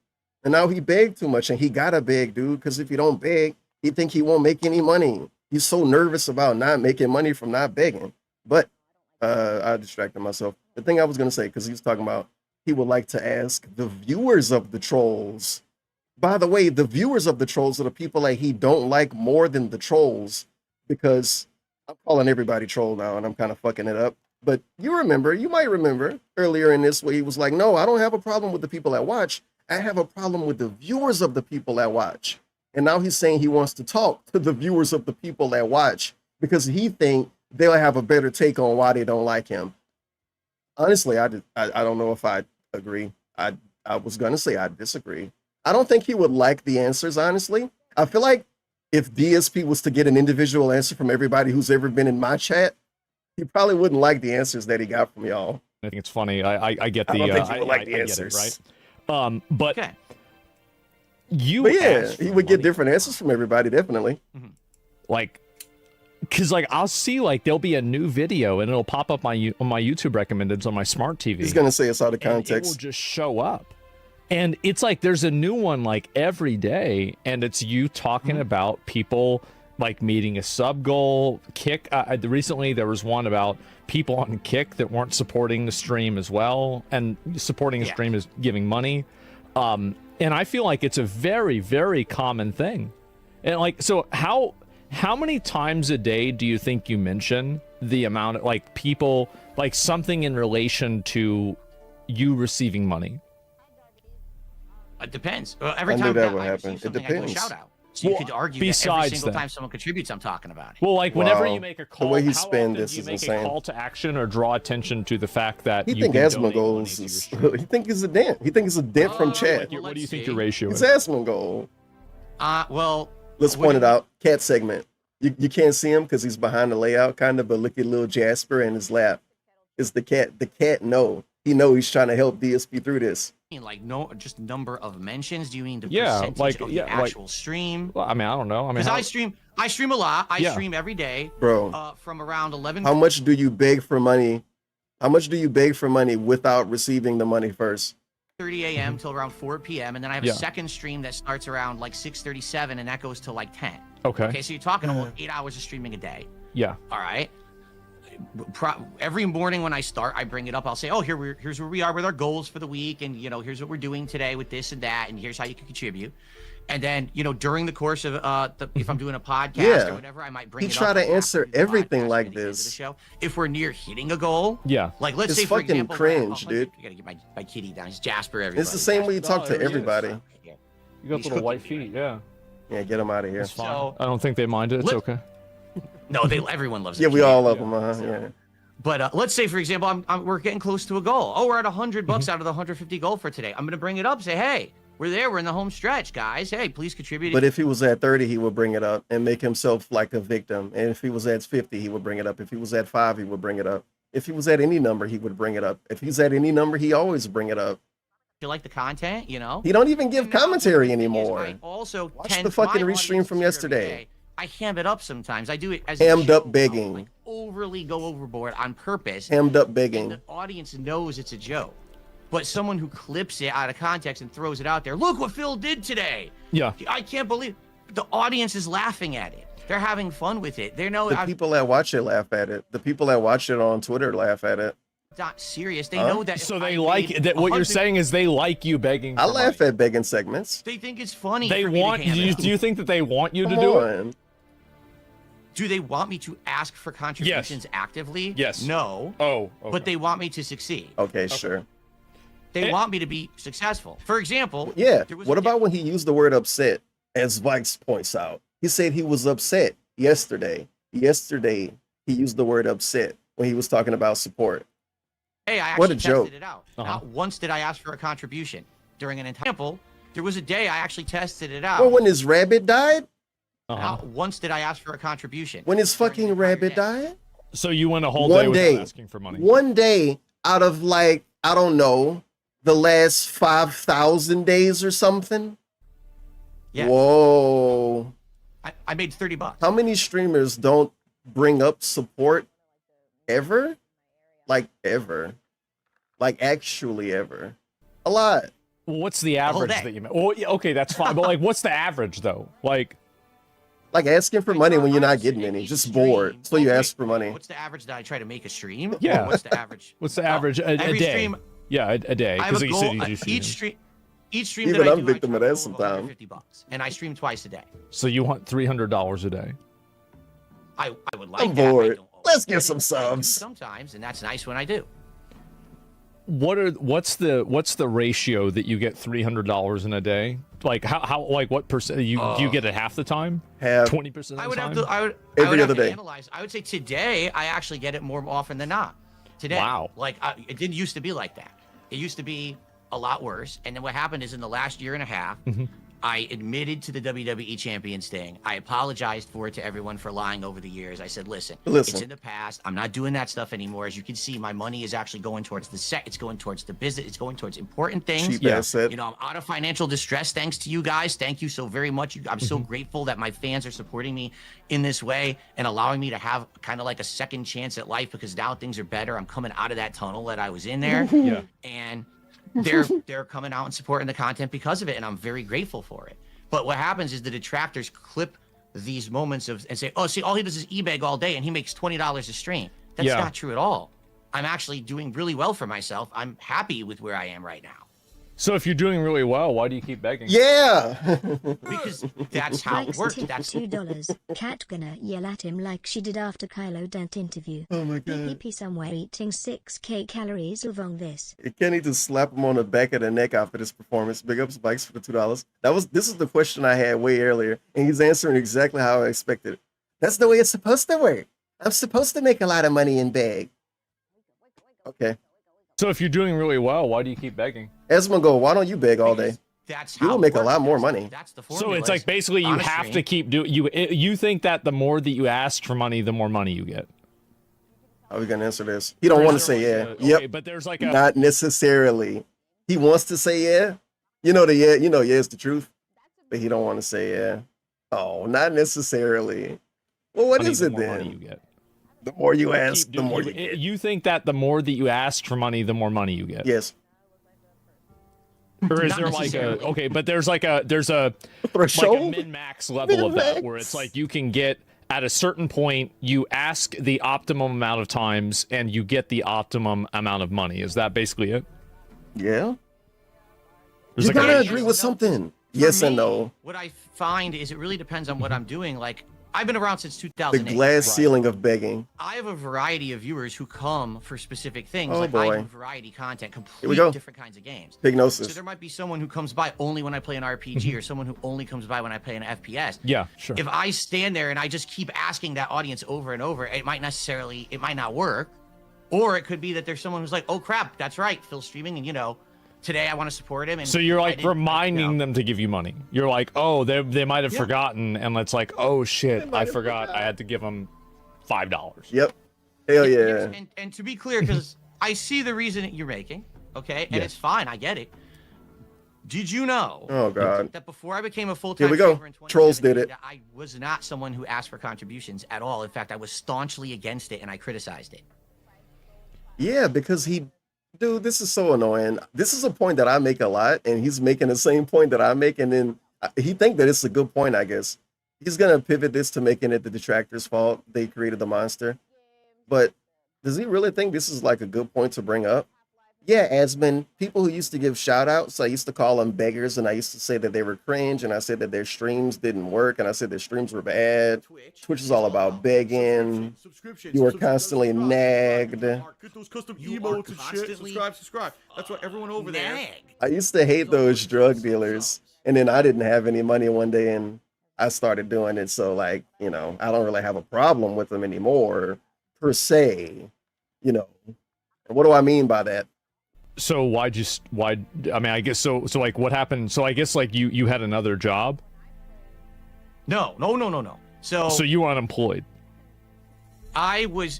And now he begged too much, and he gotta beg, dude, because if you don't beg, he think he won't make any money. He's so nervous about not making money from not begging. But I distracted myself. The thing I was gonna say, because he was talking about he would like to ask the viewers of the trolls. By the way, the viewers of the trolls are the people that he don't like more than the trolls, because I'm calling everybody troll now, and I'm kind of fucking it up. But you might remember earlier in this where he was like, no, I don't have a problem with the people that watch. I have a problem with the viewers of the people that watch. And now he's saying he wants to talk to the viewers of the people that watch because he think they'll have a better take on why they don't like him. Honestly, I don't know if I agree. I was going to say I disagree. I don't think he would like the answers, honestly. I feel like if DSP was to get an individual answer from everybody who's ever been in my chat, he probably wouldn't like the answers that he got from y'all. I think it's funny. I get the. I don't think he would like the I answers, get it, right? But Okay. you. But he would get different answers from everybody, definitely. Like, because like I'll see like there'll be a new video and it'll pop up on my YouTube recommendeds on my smart TV. He's gonna say it's out of and context. it will just show up, and it's like there's a new one like every day, and it's you talking about people like meeting a sub goal. Kick. Recently there was one about people on Kick that weren't supporting the stream as well, and supporting a stream is giving money. And I feel like it's a very, very common thing. And like, so how many times a day do you think you mention the amount of like people, like something in relation to you receiving money? It depends. Every I knew time that that would I happen. receive It something, I do a depends. shout out. So you could argue that every besides single that. time someone contributes, I'm talking about it. Well, like whenever Wow. you make a call, The way he how spanned often this do you is make insane. a call to action or draw attention to the fact that He you think can donate money Asmongold to your is. stream? He think he's a dent. He think he's a dent from chat. What do you think your ratio It's is? Asmongold. Well, Let's what point do it out. Cat segment. You can't see him because he's behind the layout, kind of. But look at little Jasper in his lap. It's the cat. The cat know. He know he's trying to help DSP through this. you mean like no, just number of mentions? Do you mean the Yeah, percentage like- of yeah, the like- actual stream? Well, I mean, I don't know. I mean, Because how- I stream a lot. I Yeah. stream every day, Bro. from around 11. How much do you beg for money? How much do you beg for money without receiving the money first? 30 a.m. till around 4 p.m. and then I have Yeah. a second stream that starts around like 6:37 and that goes till like 10. Okay. Okay, so you're talking about 8 hours of streaming a day. Yeah. All right. Every morning when I start, I bring it up. I'll say, "Oh, here's where we are with our goals for the week, and here's what we're doing today with this and that, and here's how you can contribute." And then, during the course of if I'm doing a podcast or whatever, I might bring He it try up. to answer everything like this. Show. If we're near hitting a goal, yeah. like let's It's say for fucking example, cringe, dude. I gotta get my kitty down. He's Jasper. Everybody. It's the same way you talk to there he is. everybody. You got little white feet, yeah. Yeah, get him out of here. It's fine. I don't think they mind it. It's okay. No, everyone loves. Yeah, a we kitty. all love him, yeah. But let's say, for example, we're getting close to a goal. Oh, we're at $100 out of the 150 goal for today. I'm going to bring it up. Say, hey, we're there. We're in the home stretch, guys. Hey, please contribute. But if he was at 30, he would bring it up and make himself like a victim. And if he was at 50, he would bring it up. If he was at 5, he would bring it up. If he was at any number, he would bring it up. If he's at any number, he always bring it up. you like the content, He don't even give commentary anymore. I also Watch the fucking restream from yesterday. I ham it up sometimes. I do it as Hammed up begging. overly go overboard on purpose. Hammed up begging. The audience knows it's a joke. But someone who clips it out of context and throws it out there, look what Phil did today. Yeah. I can't believe the audience is laughing at it. They're having fun with it. They know The people that watch it laugh at it. The people that watch it on Twitter laugh at it. not serious. They know that. So if they I like made that. What you're 100 saying is they like you begging. I for laugh at begging segments. They think it's funny. They for me to want ham it you. up. Do you think that they want you to Come do on. it? Do they want me to ask for contributions actively? Yes. No. Oh, But they want me to succeed. Okay, sure. They want me to be successful. For example, Yeah. there was What a about when he used the word upset, as Vikes points out? He said he was upset yesterday. Yesterday, he used the word upset when he was talking about support. Hey, I What actually a joke. tested it out. Not once did I ask for a contribution during an example. There was a day I actually tested it out. Well, when his rabbit died? Not once did I ask for a contribution. When his fucking rabbit died? So you went a whole One day day. without asking for money. One day out of like, I don't know, the last 5,000 days or something? Yeah. Whoa. I made $30. How many streamers don't bring up support ever? Like ever. Like actually ever. A lot. Well, what's the average day. that you make? Well, yeah, okay, that's fine. But like, what's the average though? Like asking for money when you're not getting any, just bored. So you ask for money. What's the average that I try to make a stream? Yeah. Or what's the average? What's the average a every day? stream, Yeah, a day. I have a 'cause you goal. said you do stream. Each stream Even that I I'm do, victim I of try to that go over sometime. $150, and I stream twice a day. So you want $300 a day? I would like I'm that. bored. I don't Let's always get some I do subs. sometimes, and that's nice when I do. What's the ratio that you get $300 in a day? Like how like what percent do you get it half the time? Have 20% of the I would time? have to. I would Every have other to day. analyze. I would say today I actually get it more often than not. Today, Wow. Like it didn't used to be like that. It used to be a lot worse. And then what happened is in the last year and a half, I admitted to the WWE Champions thing. I apologized for it to everyone for lying over the years. I said, listen, it's in the past. I'm not doing that stuff anymore. As you can see, my money is actually going towards the set. It's going towards the business. It's going towards important things. Cheap asset. You know, I'm out of financial distress thanks to you guys. Thank you so very much. I'm so grateful that my fans are supporting me in this way and allowing me to have kind of like a second chance at life because now things are better. I'm coming out of that tunnel that I was in there. Yeah. And they're coming out and supporting the content because of it, and I'm very grateful for it. But what happens is the detractors clip these moments of and say, "Oh, see, all he does is e-bag all day, and he makes $20 a stream." That's not true at all. I'm actually doing really well for myself. I'm happy with where I am right now. So if you're doing really well, why do you keep begging? Yeah. Because that's how it works. That's $2. Cat gonna yell at him like she did after Kylo Dent interview. Oh my god. PP somewhere eating 6k calories of on this. Kenny just slap him on the back of the neck after this performance. Big ups Bikes for the $2. This is the question I had way earlier, and he's answering exactly how I expected. That's the way it's supposed to work. I'm supposed to make a lot of money in bag. Okay. So if you're doing really well, why do you keep begging? Esmongo, why don't you beg all day? That's You how will it make a works. lot more money. That's the So formula. it's like basically you on a have to stream. keep doing you think that the more that you ask for money, the more money you get. How are we gonna answer this? He don't want to say yeah. Okay, Yep. but there's like a Not necessarily. He wants to say yeah. You know yeah is the truth. But he don't want to say yeah. Oh, not necessarily. Well, what money, is the it more then? money you get. The more you Keep ask, the doing- more you get. You think that the more that you ask for money, the more money you get. Yes. Or is Not there like a necessarily. okay, but there's a Threshold? like a min-max level of that where it's like you can get at a certain point, you ask the optimum amount of times and you get the optimum amount of money. Is that basically it? Yeah. There's You like a gotta ratio. agree with something. For Yes and me, no. What I find is it really depends on what I'm doing. Like I've been around since The 2008. glass ceiling of begging. I have a variety of viewers who come for specific things. Oh, like boy. I do variety content, Here we completely go. different kinds of games. Hypnosis. So there might be someone who comes by only when I play an RPG, or someone who only comes by when I play an FPS. Yeah, sure. If I stand there and I just keep asking that audience over and over, it might not work. Or it could be that there's someone who's like, oh crap, that's right, Phil's streaming, and today I want to support him. And So you're I like didn't- reminding them to give you money. You're like, oh, they might have forgotten, and it's like, oh shit, I forgot. I had to give them $5. Yep. Hell yeah. Yes, and to be clear, because I see the reason that you're making, okay, and Yes. it's fine, I get it. Did you know Oh god. that before I became a full-time Here we go. streamer in Trolls did 2017, it. that I was not someone who asked for contributions at all. In fact, I was staunchly against it, and I criticized it. Yeah, because dude, this is so annoying. This is a point that I make a lot, and he's making the same point that I make, and then he think that it's a good point, I guess. He's gonna pivot this to making it the detractors' fault. They created the monster. But does he really think this is like a good point to bring up? Yeah, Asmon, people who used to give shout outs, I used to call them beggars, and I used to say that they were cringe, and I said that their streams didn't work, and I said their streams were bad. Twitch is all about begging. You were constantly nagged. Get those custom emotes and shit. Subscribe. That's what everyone over there. I used to hate those drug dealers, and then I didn't have any money one day, and I started doing it. So, like, you know, I don't really have a problem with them anymore, per se. You know, and what do I mean by that? So why? I mean, I guess so. So like, what happened? So I guess like you had another job. No. So you were unemployed. I was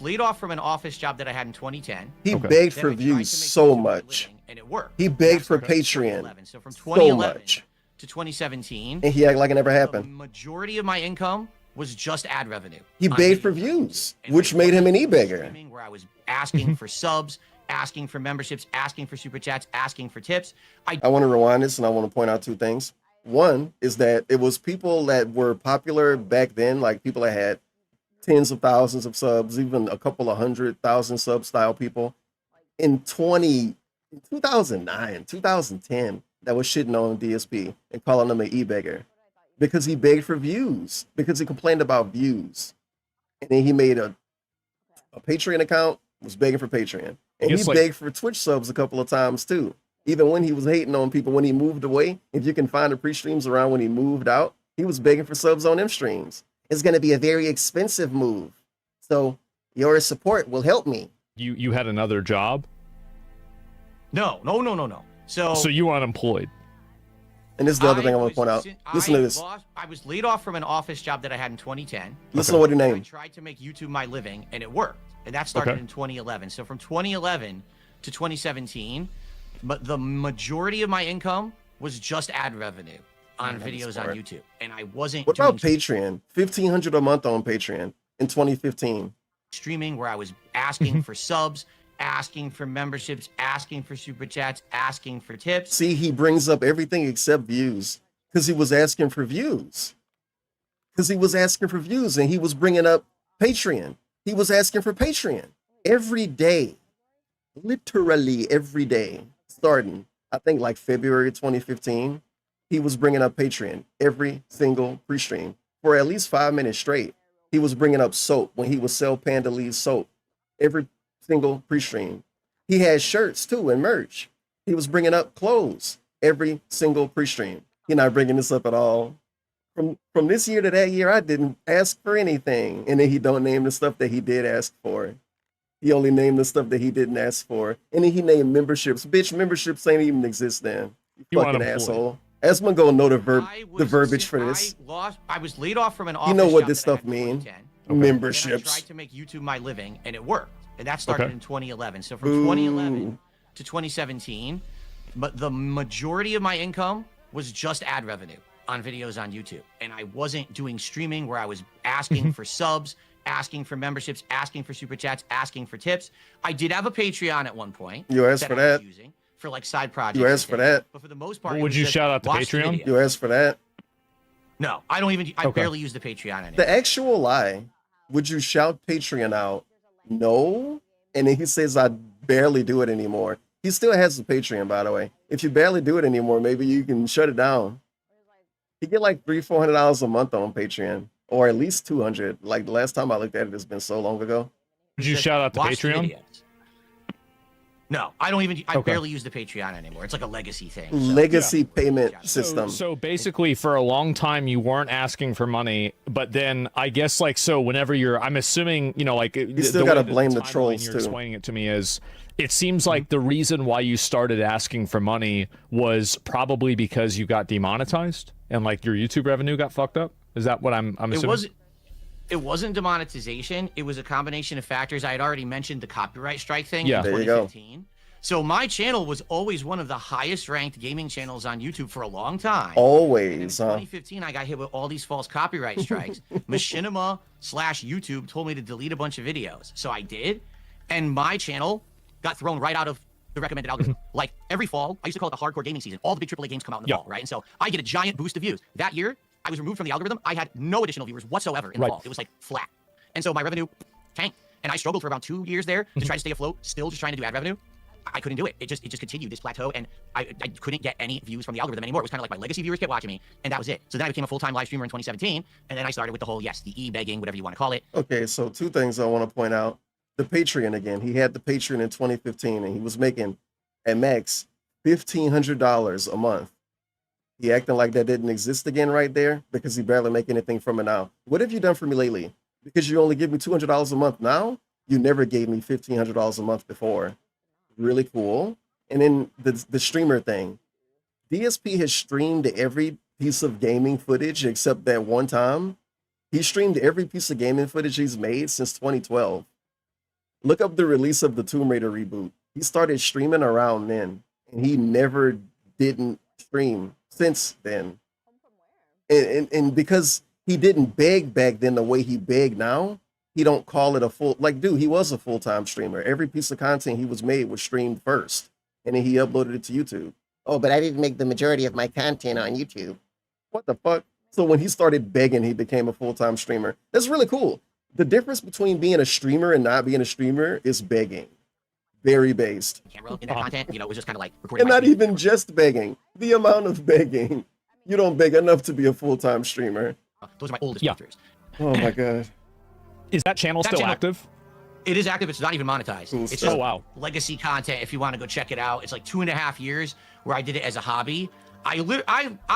laid off from an office job that I had in 2010. He begged for views so much. And it worked. He begged for Patreon so from so 2011 much. to 2017. And he acted like it never happened. The majority of my income was just ad revenue. He begged for views, which made him an e-beggar. Where I was asking for subs, asking for memberships, asking for super chats, asking for tips. I want to rewind this, and I want to point out two things. One is that it was people that were popular back then, like people that had tens of thousands of subs, even a couple of 100,000 sub style people in 2009, 2010, that was shitting on DSP and calling him an e-beggar because he begged for views, because he complained about views. And then he made a Patreon account, was begging for Patreon. And he begged for Twitch subs a couple of times too. Even when he was hating on people, when he moved away, if you can find the pre-streams around when he moved out, he was begging for subs on them streams. It's going to be a very expensive move. So your support will help me. You had another job? No. So you were unemployed. And this is the other thing I want to point out. Listen to this. I was laid off from an office job that I had in 2010. Listen to what he named. I tried to make YouTube my living, and it worked. And that started in 2011. So from 2011 to 2017, but the majority of my income was just ad revenue on videos on YouTube. And I wasn't What about Patreon? $1,500 a month on Patreon in 2015. Streaming where I was asking for subs, asking for memberships, asking for super chats, asking for tips. See, he brings up everything except views because he was asking for views. And he was bringing up Patreon. He was asking for Patreon every day, literally every day, starting, I think, like February 2015. He was bringing up Patreon every single pre-stream for at least 5 minutes straight. He was bringing up soap when he would sell Panda Lee's soap every single pre-stream. He had shirts too and merch. He was bringing up clothes every single pre-stream. He's not bringing this up at all. From this year to that year, I didn't ask for anything. And then he don't name the stuff that he did ask for. He only named the stuff that he didn't ask for. And then he named memberships. Bitch, memberships ain't even exist then. You fucking asshole. Asmon gonna know the verbiage for this. I was laid off from an office. You know what job this that I stuff had in means. 2010. Memberships. I tried to make YouTube my living, and it worked. And that started in 2011. So from 2011 to 2017, but the majority of my income was just ad revenue on videos on YouTube. And I wasn't doing streaming where I was asking for subs, asking for memberships, asking for super chats, asking for tips. I did have a Patreon at one point. You asked for that? For like side projects. You asked for that? But for the most part, would you shout out to Patreon? You asked for that? No, I don't even. I barely use the Patreon anymore. The actual lie. Would you shout Patreon out? No. And then he says, I barely do it anymore. He still has a Patreon, by the way. If you barely do it anymore, maybe you can shut it down. You get like $300-400 a month on Patreon, or at least $200. Like the last time I looked at it, it's been so long ago. Would you shout out to Patreon? No, I don't even. I barely use the Patreon anymore. It's like a legacy thing. Legacy payment system. So basically, for a long time, you weren't asking for money, but then I guess like so. Whenever I'm assuming, you know, like you still gotta blame the trolls you're too. Explaining it to me is, it seems like the reason why you started asking for money was probably because you got demonetized and like your YouTube revenue got fucked up. Is that what I'm assuming? It wasn't demonetization. It was a combination of factors. I had already mentioned the copyright strike thing in There you go. 2015. So my channel was always one of the highest ranked gaming channels on YouTube for a long time. Always, and in 2015, I got hit with all these false copyright strikes. Machinima/YouTube told me to delete a bunch of videos. So I did. And my channel got thrown right out of the recommended algorithm. Like every fall, I used to call it the hardcore gaming season. All the big AAA games come out in the fall, right? And so I get a giant boost of views. That year, I was removed from the algorithm. I had no additional viewers whatsoever in the fall. It was like flat. And so my revenue tanked. And I struggled for around 2 years there to try to stay afloat, still just trying to do ad revenue. I couldn't do it. It just continued this plateau, and I couldn't get any views from the algorithm anymore. It was kind of like my legacy viewers kept watching me, and that was it. So then I became a full-time live streamer in 2017, and then I started with the whole, the e-begging, whatever you want to call it. Okay, so 2 things I want to point out. The Patreon again. He had the Patreon in 2015, and he was making, at max, $1,500 a month. He acting like that didn't exist again right there because he barely make anything from it now. What have you done for me lately? Because you only give me $200 a month now? You never gave me $1,500 a month before. Really cool. And then the streamer thing. DSP has streamed every piece of gaming footage except that one time. He streamed every piece of gaming footage he's made since 2012. Look up the release of the Tomb Raider reboot. He started streaming around then, and he never didn't stream since then. And because he didn't beg back then the way he begged now, he don't call it a full, like, dude, he was a full-time streamer. Every piece of content he was made was streamed first, and then he uploaded it to YouTube. Oh, but I didn't make the majority of my content on YouTube. What the fuck? So when he started begging, he became a full-time streamer. That's really cool. The difference between being a streamer and not being a streamer is begging. Very based. Camera in that content, it was just kind of like recording. And not even just begging. The amount of begging. You don't beg enough to be a full-time streamer. Those are my oldest pictures. Oh my god. Is that channel still active? It is active. It's not even monetized. Cool It's stuff. just legacy content. If you want to go check it out, it's like 2.5 years where I did it as a hobby. I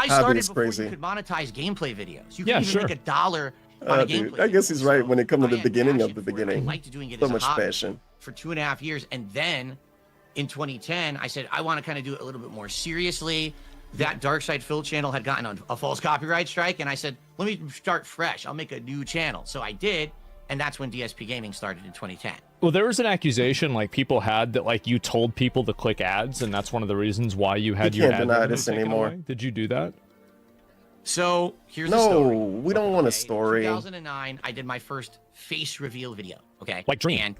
started before you could monetize gameplay videos. You can even make $1 on a gameplay. Dude, I guess he's right when it comes to the beginning of the beginning. I liked doing it So as a much hobby passion. for 2.5 years, and then in 2010, I said I want to kind of do it a little bit more seriously. That Dark Side Phil channel had gotten a false copyright strike, and I said, let me start fresh. I'll make a new channel. So I did, and that's when DSP Gaming started in 2010. Well, there was an accusation like people had that like you told people to click ads, and that's one of the reasons why you had your ad Can't deny revenue this taken anymore. away. Did you do that? So here's the story. No, we don't want a story. 2009, I did my first face reveal video. Okay. Like Dream. And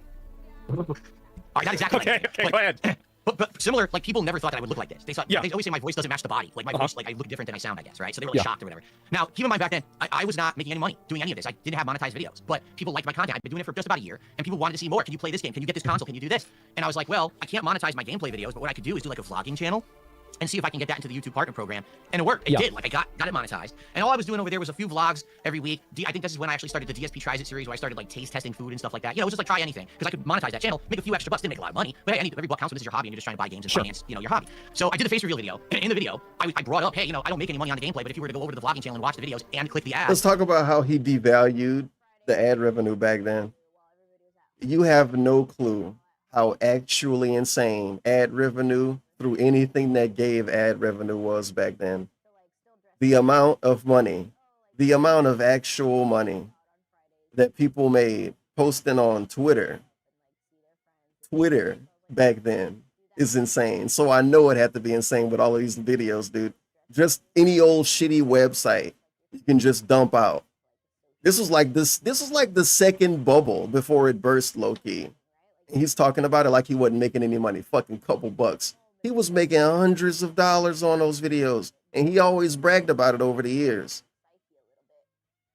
not exactly. Okay, go ahead. But similar, like people never thought that I would look like this. They thought they always say my voice doesn't match the body. Like my voice, like I look different than I sound, I guess, right? So they were like shocked or whatever. Now, keep in mind back then, I was not making any money doing any of this. I didn't have monetized videos, but people liked my content. I've been doing it for just about a year, and people wanted to see more. Can you play this game? Can you get this console? Can you do this? And I was like, well, I can't monetize my gameplay videos, but what I could do is do like a vlogging channel and see if I can get that into the YouTube partner program. And it worked. It did. Like I got it monetized. And all I was doing over there was a few vlogs every week. I think this is when I actually started the DSP Tries It series, where I started like taste testing food and stuff like that. It was just like try anything because I could monetize that channel, make a few extra bucks, didn't make a lot of money, but hey, every buck counts when this is your hobby and you're just trying to buy games and finance, your hobby. So I did the face reveal video, and in the video, I brought up, hey, I don't make any money on the gameplay, but if you were to go over to the vlogging channel and watch the videos and click the ads. Let's talk about how he devalued the ad revenue back then. You have no clue how actually insane ad revenue through anything that gave ad revenue was back then. The amount of money, the amount of actual money that people made posting on Twitter back then is insane. So I know it had to be insane with all of these videos, dude. Just any old shitty website you can just dump out. This was like the second bubble before it burst, low-key. And he's talking about it like he wasn't making any money, fucking couple bucks. He was making hundreds of dollars on those videos, and he always bragged about it over the years.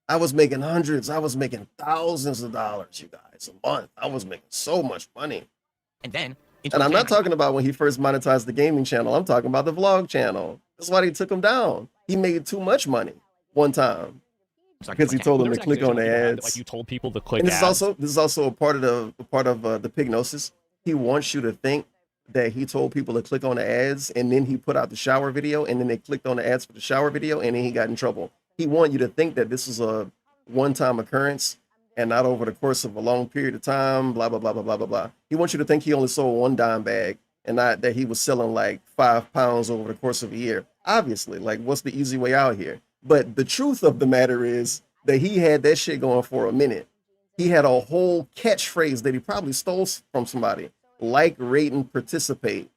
I was making hundreds, I was making thousands of dollars, you guys, a month. I was making so much money. And then, and I'm not talking about when he first monetized the gaming channel. I'm talking about the vlog channel. That's why they took him down. He made too much money one time because he told them to click on the ads. Like you told people to click And ads. this is also a part of the Pignosis. He wants you to think that he told people to click on the ads, and then he put out the shower video, and then they clicked on the ads for the shower video, and then he got in trouble. He wants you to think that this is a one-time occurrence and not over the course of a long period of time, blah, blah, blah, blah, blah, blah, blah. He wants you to think he only sold one dime bag and not that he was selling like 5 pounds over the course of a year. Obviously, like, what's the easy way out here? But the truth of the matter is that he had that shit going for a minute. He had a whole catchphrase that he probably stole from somebody. Like, rate, and participate.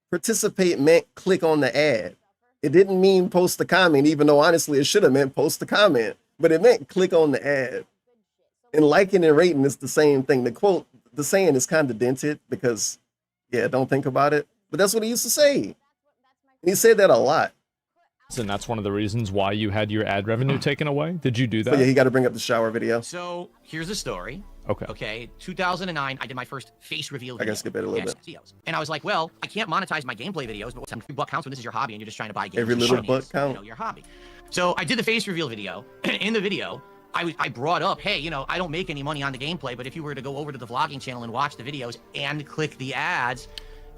Participate meant click on the ad. It didn't mean post a comment, even though honestly it should have meant post a comment. But it meant click on the ad. And liking and rating is the same thing. The saying is kind of dented because, yeah, don't think about it. But that's what he used to say. And he said that a lot. and that's one of the reasons why you had your ad revenue taken away? Did you do that? But yeah, he got to bring up the shower video. So here's the story. Okay. Okay. 2009, I did my first face reveal video. I gotta skip it a little bit. And I was like, well, I can't monetize my gameplay videos, but every buck counts when this is your hobby and you're just trying to buy games. Every little buck counts. You know, your hobby. So I did the face reveal video. In the video, I brought up, hey, you know, I don't make any money on the gameplay, but if you were to go over to the vlogging channel and watch the videos and click the ads,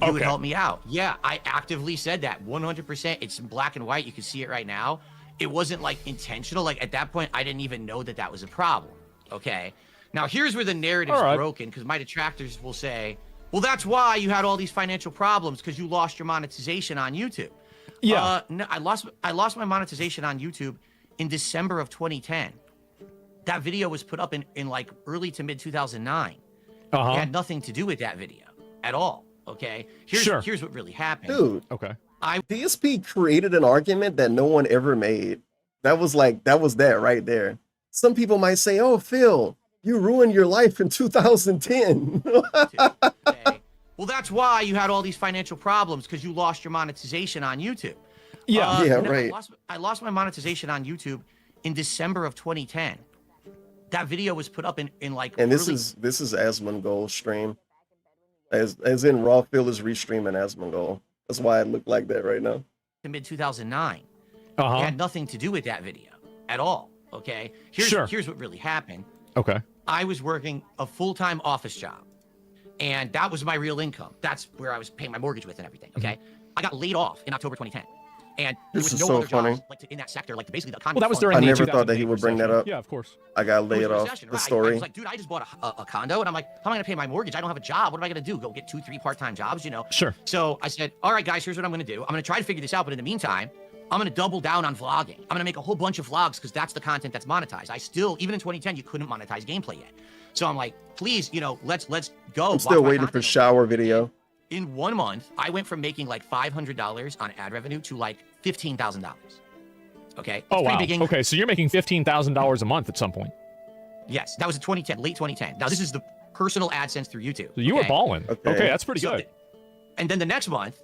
you would help me out. Yeah, I actively said that 100%. It's in black and white. You can see it right now. It wasn't like intentional. Like at that point, I didn't even know that that was a problem. Okay. Now here's where the narrative's broken, because my detractors will say, well, that's why you had all these financial problems, because you lost your monetization on YouTube. Yeah. No, I lost my monetization on YouTube in December of 2010. That video was put up in like early to mid 2009. It had nothing to do with that video at all. Okay. Here's what really happened. Dude. Okay. DSP created an argument that no one ever made. That was that right there. Some people might say, oh, Phil, you ruined your life in 2010. Well, that's why you had all these financial problems, because you lost your monetization on YouTube. Yeah. Right. I lost my monetization on YouTube in December of 2010. That video was put up in like. And this is Asmongold's stream. As in Raw Phil is restreaming Asmongold. That's why it looked like that right now. To mid 2009. It had nothing to do with that video at all. Okay. Here's what really happened. Okay. I was working a full-time office job, and that was my real income. That's where I was paying my mortgage with and everything. Okay. I got laid off in October 2010, and there was no other jobs like in that sector, like basically the economy. Well, that was during. I never thought that he would bring that up. Yeah, of course. I got laid off. The story. I was like, dude, I just bought a condo, and I'm like, how am I gonna pay my mortgage? I don't have a job. What am I gonna do? Go get 2-3 part-time jobs? You know? Sure. So I said, all right, guys, here's what I'm gonna do. I'm gonna try to figure this out, but in the meantime, I'm going to double down on vlogging. I'm going to make a whole bunch of vlogs, because that's the content that's monetized. I still, even in 2010, you couldn't monetize gameplay yet. So I'm like, please, you know, let's go. I'm still waiting for shower video. In 1 month, I went from making like $500 on ad revenue to like $15,000. Okay. Oh, wow. Okay. So you're making $15,000 a month at some point. Yes. That was in 2010, late 2010. Now this is the personal AdSense through YouTube. So you were balling. Okay. That's pretty good. And then the next month,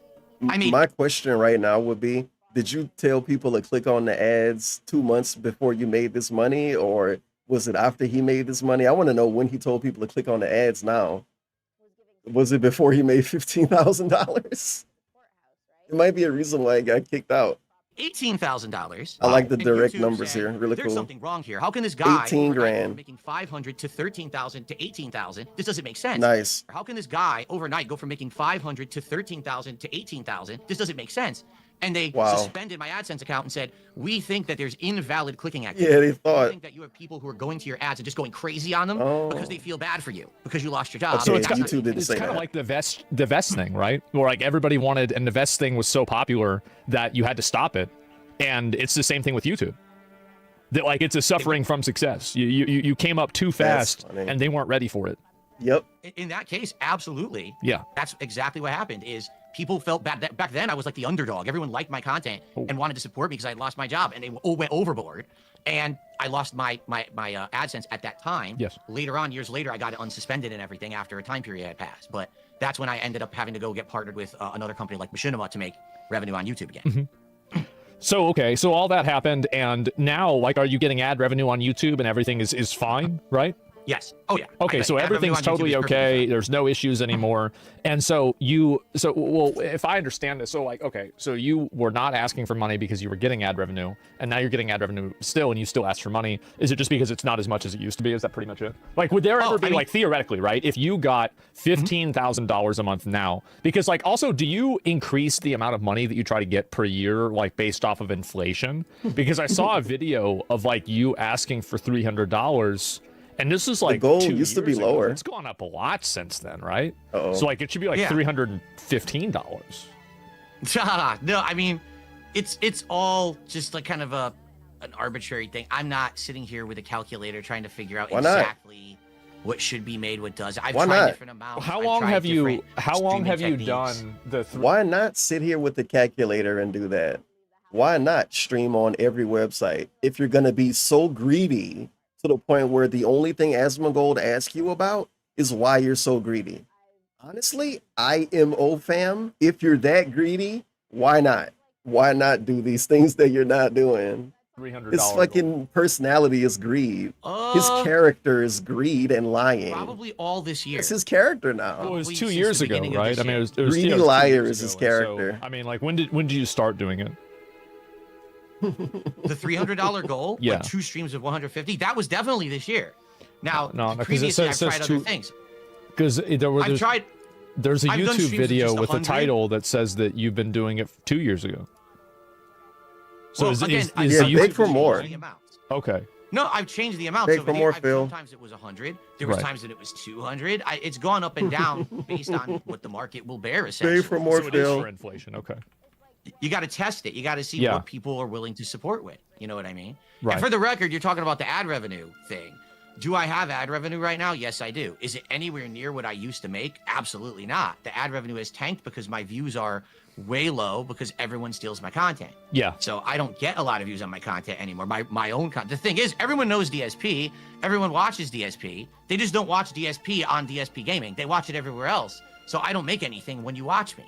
I mean, my question right now would be, did you tell people to click on the ads 2 months before you made this money, or was it after he made this money? I want to know when he told people to click on the ads now. Was it before he made $15,000? It might be a reason why he got kicked out. $18,000. I like the direct numbers here. Really There's cool. something wrong here. How can this guy 18 grand making 500 to 13,000 to 18,000? This doesn't make sense. Nice. How can this guy overnight go from making 500 to 13,000 to 18,000? This doesn't make sense. And they suspended my AdSense account and said, we think that there's invalid clicking activity. Yeah, they thought. We think that you have people who are going to your ads and just going crazy on them because they feel bad for you, because you lost your job. So it's kind of like the vest thing, right? Where like everybody wanted, and the vest thing was so popular that you had to stop it. And it's the same thing with YouTube. That like it's a suffering from success. You came up too fast and they weren't ready for it. Yep. In that case, absolutely. Yeah. That's exactly what happened. Is people felt bad. Back then, I was like the underdog. Everyone liked my content and wanted to support me because I had lost my job, and they all went overboard. And I lost my AdSense at that time. Yes. Later on, years later, I got it unsuspended and everything after a time period had passed. But that's when I ended up having to go get partnered with another company like Machinima to make revenue on YouTube again. Mm-hmm. So, okay, so all that happened, and now, like, are you getting ad revenue on YouTube and everything is fine, right? Yes. Oh, yeah. Okay, so everything's totally okay. There's no issues anymore. And so well, if I understand this, so like, okay, so you were not asking for money because you were getting ad revenue, and now you're getting ad revenue still, and you still ask for money. Is it just because it's not as much as it used to be? Is that pretty much it? Like, would there ever be, like, theoretically, right, if you got $15,000 a month now, because, like, also, do you increase the amount of money that you try to get per year, like, based off of inflation? Because I saw a video of, like, you asking for $300, and this is like the goal 2 used to be years ago. lower. It's gone up a lot since then, right? Uh-oh. So like it should be like $315. No, I mean, it's all just like kind of an arbitrary thing. I'm not sitting here with a calculator trying to figure out exactly what should be made, what does. I've tried different amounts. How long have you done the Why not sit here with the calculator and do that? Why not stream on every website if you're gonna be so greedy to the point where the only thing Asmongold asks you about is why you're so greedy? Honestly, IMO fam, if you're that greedy, why not? Why not do these things that you're not doing? $300. His fucking personality is greed. His character is greed and lying. Probably all this year. It's his character now. Well, it was 2 years ago, right? I mean, it was Greedy 2 liar years is his ago, and so, character. I mean, like, when did you start doing it? The $300 goal, Yeah. with 2 streams of 150. That was definitely this year. Now, No, because it previously I've says tried other things. Because I've tried. There's a I've done YouTube streams of video just with a 100. title that says that you've been doing it 2 years ago. So Well, is again, the Yeah, YouTube beg for changed more. the amounts. Okay. No, I've changed the amounts. Beg over for the more, year. Phil. Sometimes it was 100. There was Right. times that it was 200. It's gone up and down based on what the market will bear. Essentially, Beg for more, So it is Phil. for inflation. Okay. you got to test it. You got to see Yeah. what people are willing to support with. You know what I mean? Right. And for the record, you're talking about the ad revenue thing. Do I have ad revenue right now? Yes, I do. Is it anywhere near what I used to make? Absolutely not. The ad revenue has tanked because my views are way low because everyone steals my content. Yeah. So I don't get a lot of views on my content anymore. My own content. The thing is, everyone knows DSP. Everyone watches DSP. They just don't watch DSP on DSP Gaming. They watch it everywhere else. So I don't make anything when you watch me.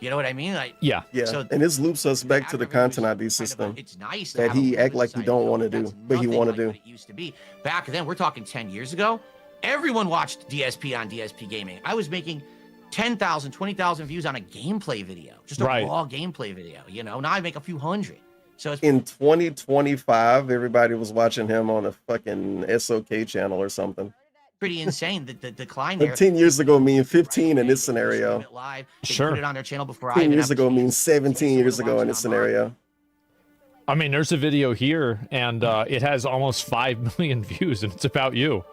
You know what I mean? Like, Yeah. Yeah, So and this loops us back to the content ID system it's nice to that have a he act publicized like he don't want to do, that's but he nothing want to like do. what it used to be. Back then, we're talking 10 years ago, everyone watched DSP on DSP Gaming. I was making 10,000, 20,000 views on a gameplay video, just a Right. raw gameplay video. You know, now I make a few hundred. So it's In 2025, everybody was watching him on a fucking SOK channel or something. pretty insane. The decline But there. 10 years ago means 15 in They this stream scenario. it live. They Sure. put it on their channel before I 10 even years have ago a means 17 years ago in this scenario. I mean, there's a video here, and it has almost 5 million views, and it's about you.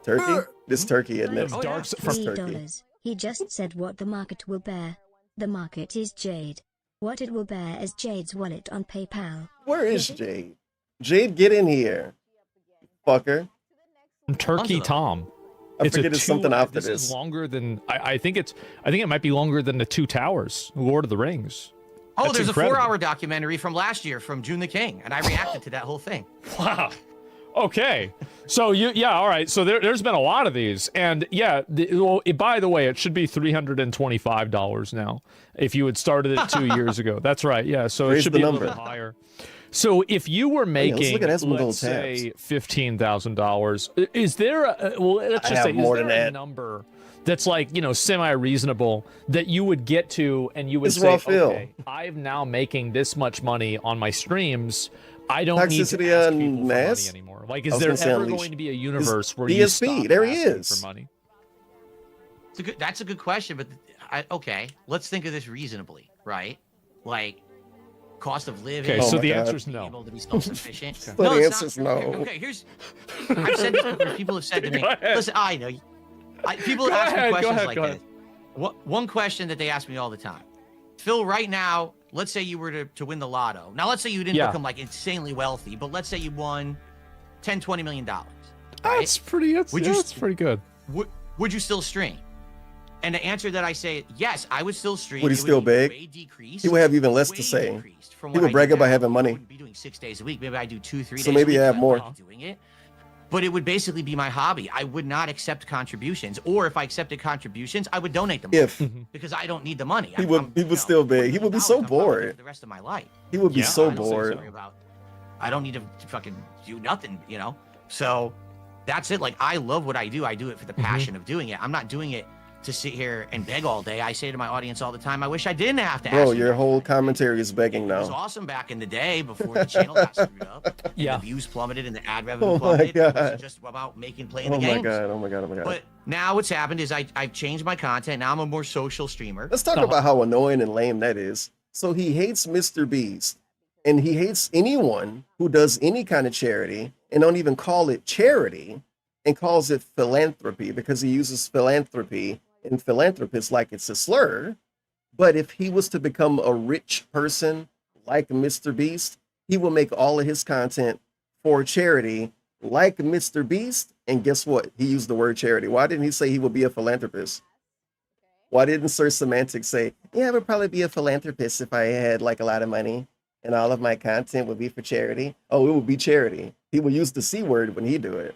Turkey? This turkey, isn't it? It's dark from Turkey. $3. He just said what the market will bear. The market is Jade. What it will bear is Jade's wallet on PayPal. Where is Jade? Jade, get in here. Fucker. Turkey Tom. I forget it's something after this. this. Is longer than I think it might be longer than the Two Towers, Lord of the Rings. Oh, That's there's incredible. a 4-hour documentary from last year from June the King, and I reacted to that whole thing. Wow. Okay. So all right. So there's been a lot of these, and yeah. By the way, it should be $325 now. If you had started it 2 years ago, that's right. Yeah. So it Raise should the be a number. little bit higher. So if you were yeah, making, let's look at Esmeralda let's say, tabs. $15,000, is there? Let's I just have say, more is than there a that. number that's like semi-reasonable that you would get to, and you would It's say, raw Phil. okay, I'm now making this much money on my streams. I don't need to Toxicity ask on people for Mass? money anymore. Like, I is was there gonna say ever Unleash. going to be a universe where DSP, you stop there he asking is. for money? That's a good question, but okay, let's think of this reasonably, right? Like cost of living. Okay, Oh so my the God. answer is being no. able to be self-sufficient. The it's answer's not. no. Okay, here's. I've said this before. People have said to me, Go ahead. listen, I know. People Go ask me ahead, go questions ahead, like go this. One question that they ask me all the time. Phil, right now, let's say you were to win the lotto. Now, let's say you didn't Yeah. become like insanely wealthy, but let's say you won $10, $20 million. Right? That's pretty. That's pretty good. Would you still stream? And the answer that I say, yes, I would still stream. Would he It still be way beg? decreased, He would have even less way to say. decreased from He what would I brag do about now. having I money. wouldn't be doing 6 days a week. Maybe I do 2, 3 days. So maybe a you week, have but more. I'm doing it. But it would basically be my hobby. I would not accept contributions, or if I accepted contributions, I would donate them If because I don't need the money. he would still beg. He would be so bored. For the rest of my life. He would be Yeah, so I don't bored. worry about- I don't need to fucking do nothing, So that's it. Like, I love what I do. I do it for the passion of doing it. I'm not doing it to sit here and beg all day. I say to my audience all the time, I wish I didn't have to ask Bro, you your whole commentary is begging it was now. awesome back in the day before the channel got screwed up. And Yeah. the views plummeted and the ad revenue Oh my plummeted. It God. was just about playing Oh the my games. god, oh my god, oh my god. But now what's happened is I've changed my content. Now I'm a more social streamer. Let's talk about how annoying and lame that is. So he hates Mr. Beast, and he hates anyone who does any kind of charity and don't even call it charity and calls it philanthropy because he uses philanthropy and philanthropist like it's a slur. But if he was to become a rich person like Mr. Beast, he will make all of his content for charity like Mr. Beast. And guess what? He used the word charity. Why didn't he say he would be a philanthropist? Why didn't Sir Semantic say, yeah, I would probably be a philanthropist if I had like a lot of money and all of my content would be for charity? Oh, it would be charity. He would use the C word when he do it.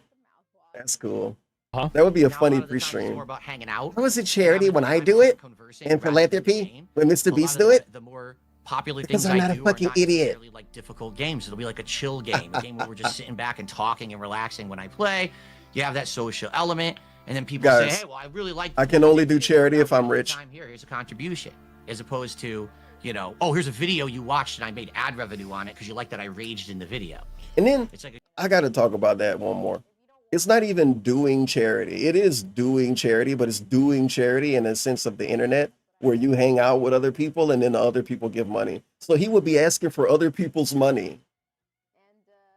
That's cool. Huh? That would be a Now, funny lot of the time it's pre-stream. more about hanging out. How is it charity when I do it? And philanthropy when Mr. Beast do it? The more popular Because things I'm I not a do are fucking not idiot. necessarily like difficult games. It'll be like a chill game, a game where we're just sitting back and talking and relaxing when I play. You have that social element, and then people say, Guys, "Hey, well, I really like." I can only do charity if I'm rich. Here's a contribution, as opposed to, you know, oh, here's a video you watched and I made ad revenue on it because you like that I raged in the video. And then It's like I got to talk about that one more. It's not even doing charity. It is doing charity, but it's doing charity in a sense of the internet where you hang out with other people and then the other people give money. So he would be asking for other people's money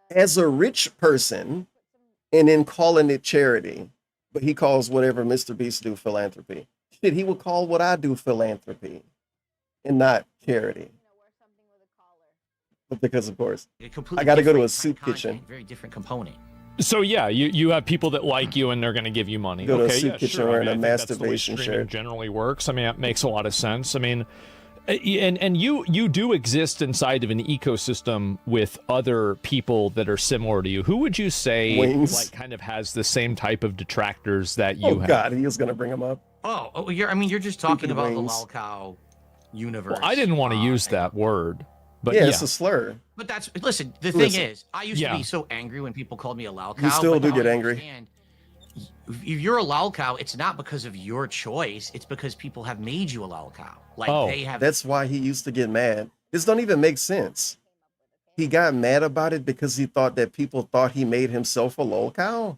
as a rich person and then calling it charity. But he calls whatever Mr. Beast do philanthropy. Shit, he would call what I do philanthropy and not charity. But because, of course, I got to go to a soup kitchen. very different component. So yeah, you have people that like you and they're going to give you money. Go to a Okay, soup yeah, kitchen sure. wearing I a mean, I think that's the way masturbation streaming shirt. generally works. I mean, it makes a lot of sense. I mean, and you do exist inside of an ecosystem with other people that are similar to you. Who would you say Wings. like kind of has the same type of detractors that you Oh have? God, he is going to bring him up. Oh, you're just talking Stupid about wings. the lolcow universe. Well, I didn't want to use that word, but yeah, yeah, it's a slur. But that's listen. The Listen. thing is, I used Yeah. to be so angry when people called me a lolcow. You still but do now get I angry. understand, if you're a lolcow, it's not because of your choice. It's because people have made you a lolcow. Like they have. That's why he used to get mad. This don't even make sense. He got mad about it because he thought that people thought he made himself a lolcow.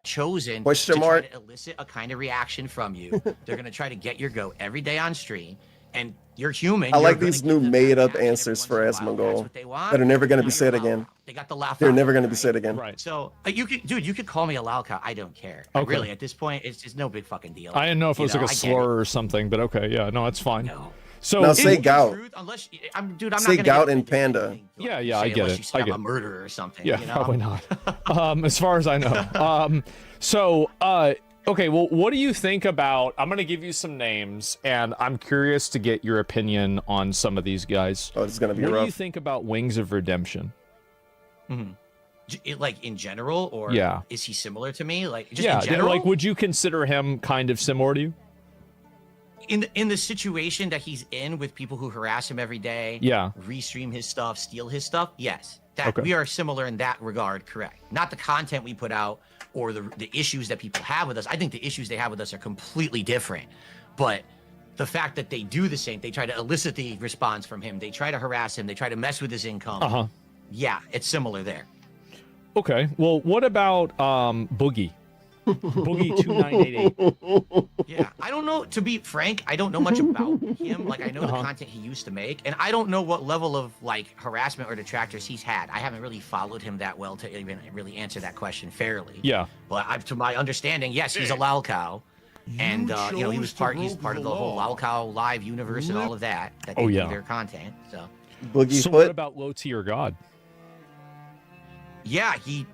chosen Question to mark? try to elicit a kind of reaction from you. They're going to try to get your goat every day on stream, and you're human. I you're like gonna these give new them made-up reaction every answers once for in a while. That's Asmongold what they want. that are never going to Now be you're said a again. lolcow. They got the laugh. They're out never of going it, to be right? said again. right. So you could, dude, you could call me a lolcow. I don't care. Okay. Really, at this point, it's no big fucking deal. I didn't know if it was like a I get slur or something, but okay, yeah, no, it's fine. No. So Now It say is gout. truth, unless I'm not Say gonna gout get and panda. Yeah, I say get unless it. You say I I'm get a it. murderer or something. Yeah, you know? probably not. As far as I know. Okay, well, what do you think about? I'm gonna give you some names, and I'm curious to get your opinion on some of these guys. Oh, it's gonna be What do rough. you think about Wings of Redemption? Like in general, or Yeah. is he similar to me? Like just Yeah, in general, like, would you consider him kind of similar to you? in the situation that he's in with people who harass him every day, Yeah. restream his stuff, steal his stuff, yes, that Okay. we are similar in that regard, correct? Not the content we put out or the issues that people have with us. I think the issues they have with us are completely different, but the fact that they do the same, they try to elicit the response from him, they try to harass him, they try to mess with his income. Uh huh. Yeah, it's similar there. Okay. Well, what about Boogie? Boogie 2988. Yeah, I don't know. To be frank, I don't know much about him. Like, I know the content he used to make, and I don't know what level of like harassment or detractors he's had. I haven't really followed him that well to even really answer that question fairly. Yeah. But to my understanding, yes, he's a lolcow, and he's part of the whole lolcow live universe and all of that. That they Oh, do yeah. their content. So Boogie So what Foot. about Low Tier God? yeah, he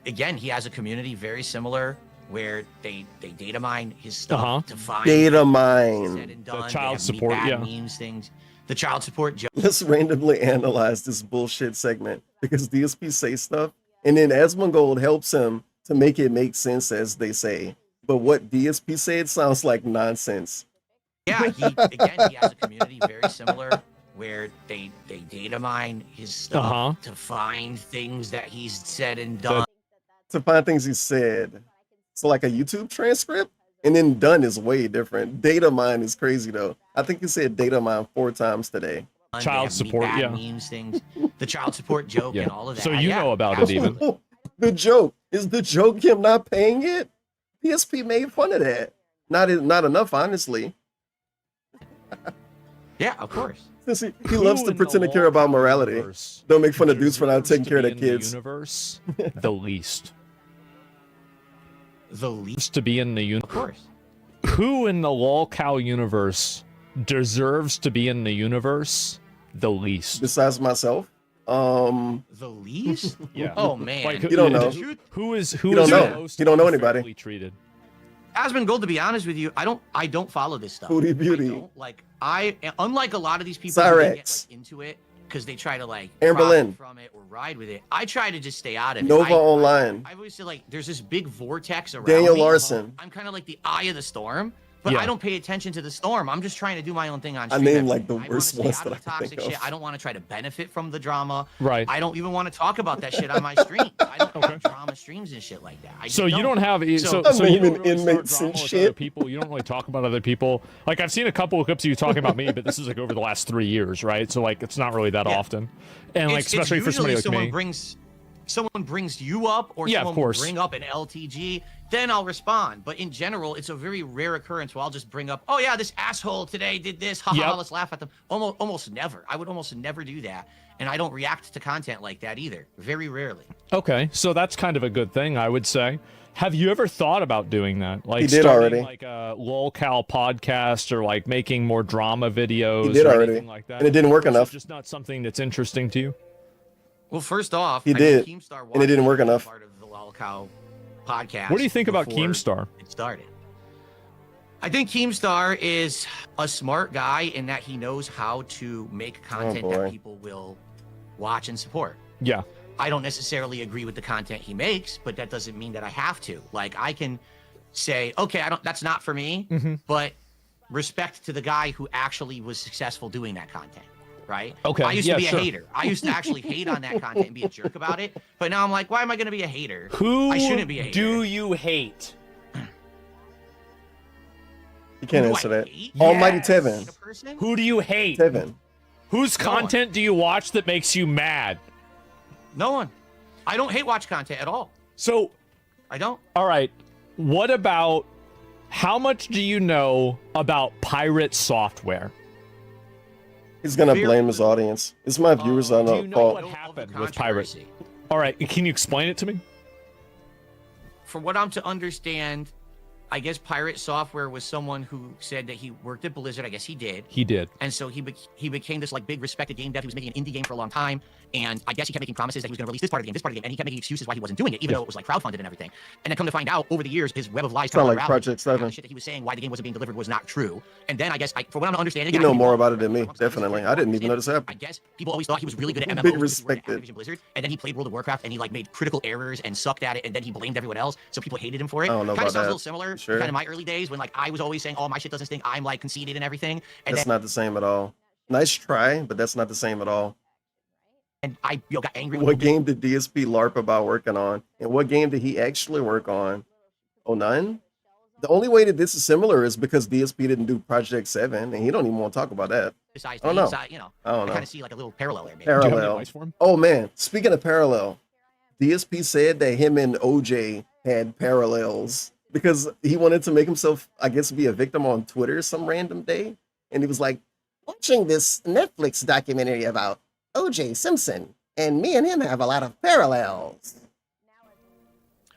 has a community very similar where they data mine his stuff Uh-huh. to find Data said mine. and done. They child have support, bad yeah. memes, things. The child support joke. Let's randomly analyze this bullshit segment because DSP say stuff and then Asmongold helps him to make it make sense as they say. But what DSP said sounds like nonsense. Yeah, he has a community very similar where they data mine his stuff Uh-huh. to find things that he's said and done. To find things he said. So like a YouTube transcript? And then done is way different. Data mine is crazy though. I think he said data mine 4 times today. They Child have support, bad yeah. memes, things. The child support joke Yeah. and all of that. So you Yeah, know about it even. absolutely. The joke. Is the joke him not paying it? DSP made fun of that. Not enough, honestly. Yeah, of course. Since he Who loves to in pretend the to care about Lolcow morality. universe Don't make fun of dudes for not deserves taking to care of be their in the kids. universe the least. The least, To be in the of universe. course. Who in the Lolcow universe deserves to be in the universe the least? Besides myself. The least? Yeah. Oh man. Like, You don't know. Who is You don't know. most You don't know anybody. unfairly treated? Asmongold, to be honest with you, I don't follow this stuff. Booty beauty. I don't. Like unlike a lot of these people who get Cyrex. like, into it because they try to like Amber profit Lynn. from it or ride with it. I try to just stay out of it. Nova Online. I always say like there's this big vortex around Daniel me. Larson. I'm kind of like the eye of the storm. But Yeah. I don't pay attention to the storm. I'm just trying to do my own thing on I stream. named every like day. the I wanna worst stay ones out that of I the can toxic think shit. of. I don't want to try to benefit from the drama. Right. I don't even want to talk about that shit on my stream. I don't have drama streams and shit like that. I just So you don't have so I'm you don't naming really start inmates drama and with shit. other people. You don't really talk about other people. Like I've seen a couple of clips of you talking about me, but this is like over the last 3 years, right? So like it's not really that often, and like especially for somebody like someone me. someone brings you up or Yeah, of someone will course. bring up an LTG, then I'll respond. But in general, it's a very rare occurrence where I'll just bring up, oh yeah, this asshole today did this. Ha ha, Yep. let's laugh at them. Almost never. I would almost never do that. And I don't react to content like that either. Very rarely. Okay, so that's kind of a good thing, I would say. Have you ever thought about doing that? Like He did starting, already. like a lolcow podcast or like making more drama videos He did or already, anything like that? and it didn't work Or is enough. Just not something that's interesting to you. Well, first off, He I mean, did, Keemstar and it didn't work was enough. part of the Lolcow podcast. What do you think about before Keemstar? It started. I think Keemstar is a smart guy in that he knows how to make content boy. that people will watch and support. Yeah. I don't necessarily agree with the content he makes, but that doesn't mean that I have to. Like I can say, okay, that's not for me, but respect to the guy who actually was successful doing that content, right? Okay, I used yeah, to be sure. a hater. I used to actually hate on that content and be a jerk about it, but now I'm like, why am I going to be a hater? Who I shouldn't be a hater. do you hate? You can't Who do answer I that. hate? Almighty Yes. Tevin. A person? Who do you hate? Tevin. Whose No one. content do you watch that makes you mad? No one. I don't hate watch content at all. So, I don't. all right, what about how much do you know about pirate software? He's gonna blame his audience. It's my viewers on Do the you know fault. what happened with pirates? All right, can you explain it to me? From what I'm to understand, I guess Pirate Software was someone who said that he worked at Blizzard. I guess he did. He did. And so he became this like big respected game dev. He was making an indie game for a long time. And I guess he kept making promises that he was going to release this part of the game, and he kept making excuses why he wasn't doing it, even though it was like crowdfunded and everything. And then come to find out over the years, his web of lies Sound like unraveled. Project 7. And the shit that he was saying why the game wasn't being delivered was not true. And then I guess, for what I'm understanding, You know more about it than me, definitely. I didn't even know this I happened. guess people always thought he was really good at MMOs. Big because he worked at respected. Activision Blizzard, and then he played World of Warcraft, and he like made critical errors and sucked at it, and then he blamed everyone else, so people hated him for it. I don't know Kind about of sounds a that. little similar, Sure. kind of my early days when like I was always saying, "Oh, my shit doesn't stink." I'm like conceited and everything, and That's then not the same at all. Nice try, but that's not the same at all. I got angry. When What people game did DSP LARP about working on? And what game did he actually work on? Oh, none? The only way that this is similar is because DSP didn't do Project 7, and he don't even want to talk about that. Besides, I don't know. you know, I don't I know. kind of see like a little parallel there. Maybe. Parallel. Oh, man. Speaking of parallel, DSP said that him and OJ had parallels because he wanted to make himself, I guess, be a victim on Twitter some random day. And he was like, Watching this Netflix documentary about O.J. Simpson, and me and him have a lot of parallels.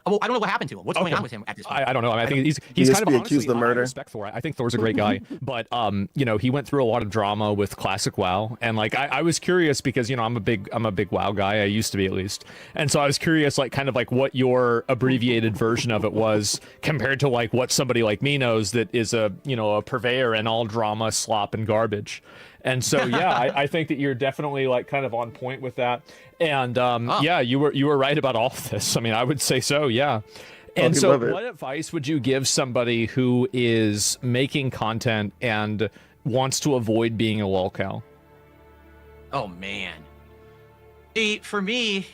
Well, I don't know what happened to him. What's going on with him at this point? I don't know. I think he's kind of DSP accused honestly, of I murder. respect Thor. I think Thor's a great guy, but you know, he went through a lot of drama with classic WoW, and like I was curious because you know I'm a big WoW guy. I used to be at least, and so I was curious like kind of like what your abbreviated version of it was compared to like what somebody like me knows that is a a purveyor in all drama, slop, and garbage. And so yeah, I think that you're definitely like kind of on point with that. And yeah, you were right about all of this. I mean, I would say so, yeah. And you so love it. what advice would you give somebody who is making content and wants to avoid being a lolcow? Oh man. See, for me,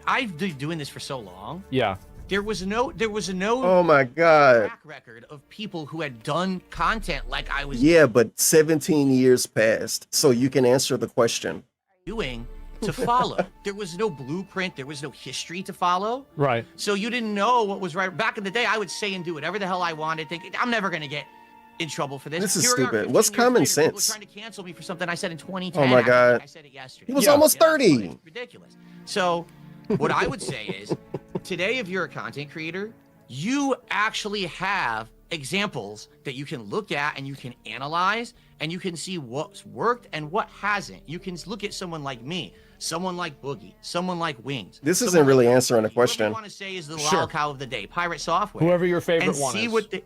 I've been doing this for so long. Yeah. There was no oh my God. track record of people who had done content like I was Yeah, but 17 years passed, so you can answer the question. doing to follow. There was no blueprint. There was no history to follow. Right. So you didn't know what was right. Back in the day, I would say and do whatever the hell I wanted, thinking I'm never gonna get in trouble for this. This is Here we are, stupid. 15 What's years common later, sense? People are trying to cancel me for something I said in 2010. Oh my God. I said it yesterday. He was almost 30. It's ridiculous. So what I would say is today, if you're a content creator, you actually have examples that you can look at and you can analyze and you can see what's worked and what hasn't. You can look at someone like me, someone like Boogie, someone like Wings. This isn't really answering a question. I want to say is the Sure. lolcow of the day, Pirate Software. Whoever your favorite and one see is. what they,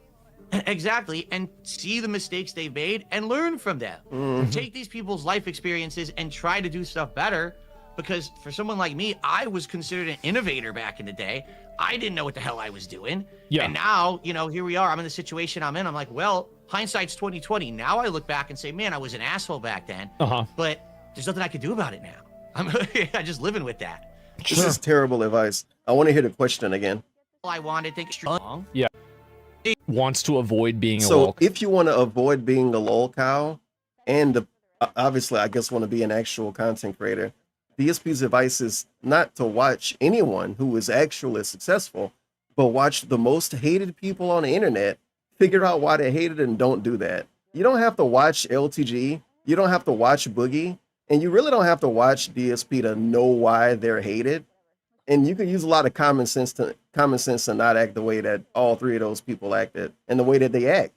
exactly, and see the mistakes they've made and learn from them. Mhm. Take these people's life experiences and try to do stuff better, because for someone like me, I was considered an innovator back in the day. I didn't know what the hell I was doing. Yeah. And now, you know, here we are. I'm in the situation I'm in. I'm like, well, hindsight's 2020. Now I look back and say, man, I was an asshole back then. But there's nothing I could do about it now. I'm just living with that. This is terrible advice. I want to hear the question again. All I wanted to think strong. Yeah. Wants to avoid being a So lol. if you want to avoid being a lol cow, and obviously I guess want to be an actual content creator, DSP's advice is not to watch anyone who is actually successful, but watch the most hated people on the internet, figure out why they hated and don't do that. You don't have to watch LTG, you don't have to watch Boogie, and you really don't have to watch DSP to know why they're hated. And you can use a lot of common sense to not act the way that all three of those people acted and the way that they act.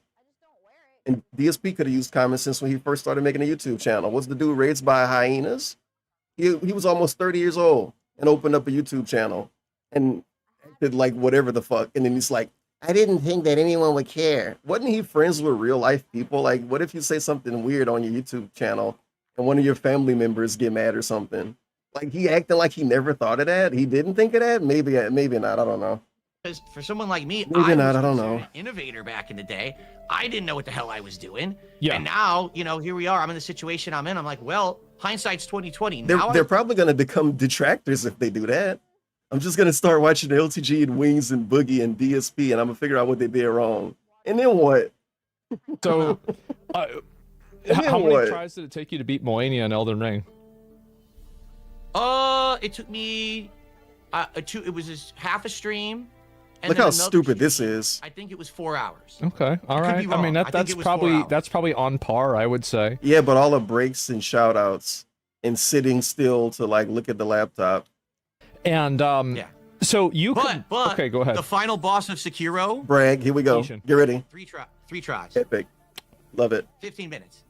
And DSP could have used common sense when he first started making a YouTube channel. Was the dude raised by hyenas? He was almost 30 years old and opened up a YouTube channel and acted like whatever the fuck. And then he's like, I didn't think that anyone would care. wasn't he friends with real life people? Like, what if you say something weird on your YouTube channel and one of your family members get mad or something? Like, he acting like he never thought of that. He didn't think of that. Maybe not. I don't know. Because for someone like me, Maybe I not. was I don't considered know. an innovator back in the day. I didn't know what the hell I was doing. Yeah. And now, you know, here we are. I'm in the situation I'm in. I'm like, well, hindsight's 2020. They're probably going to become detractors if they do that. I'm just going to start watching LTG and Wings and Boogie and DSP, and I'm going to figure out what they did wrong. And then what? So, And how then many what? tries did it take you to beat Moania in Elden Ring? It took me it was half a stream. And Look then how another stupid this stream. is. I think it was 4 hours. Okay, all I could right. be I mean, wrong. I think that's it was 4 probably hours. on par, I would say. Yeah, but all the breaks and shout outs and sitting still to like look at the laptop. And so you But okay, go ahead. The final boss of Sekiro, Brag, here we go. Asian. Get ready. three tries, Epic. Love it. 15 minutes.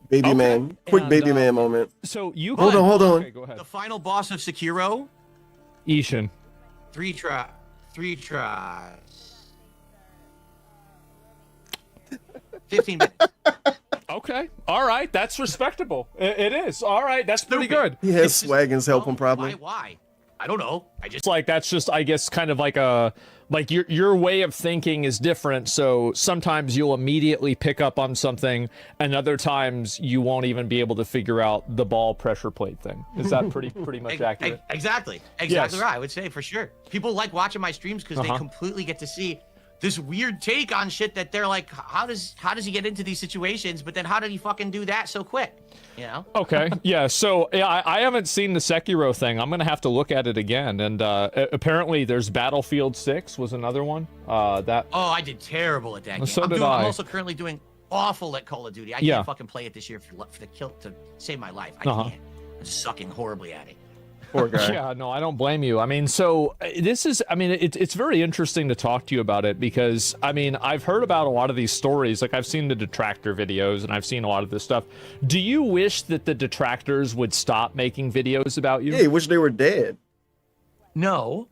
Baby Okay. man. Quick And, baby man moment. So you Hold on. Okay, go ahead. The final boss of Sekiro, Ishin. 3 tries. 15 minutes. Okay, all right, that's respectable. It is. All right, that's pretty good. He has Swaggins help him probably. Why? I don't know. It's like that's just, I guess, kind of like your way of thinking is different. So sometimes you'll immediately pick up on something, and other times you won't even be able to figure out the ball pressure plate thing. Is that pretty much accurate? Exactly Yes. right. I would say for sure. People like watching my streams because they completely get to see this weird take on shit that they're like, how does he get into these situations? But then how did he fucking do that so quick? You know? Okay, yeah. So yeah, I haven't seen the Sekiro thing. I'm gonna have to look at it again. And apparently, there's Battlefield 6 was another one. Oh, I did terrible at that game. So I'm did I. I'm also currently doing awful at Call of Duty. I Yeah. can't fucking play it this year for the kill to save my life. I can't. I'm sucking horribly at it. Poor guy. Yeah, no, I don't blame you. I mean, so this is, I mean, it's very interesting to talk to you about it because, I mean, I've heard about a lot of these stories. Like, I've seen the detractor videos and I've seen a lot of this stuff. Do you wish that the detractors would stop making videos about you? Yeah, he wish they were dead. No,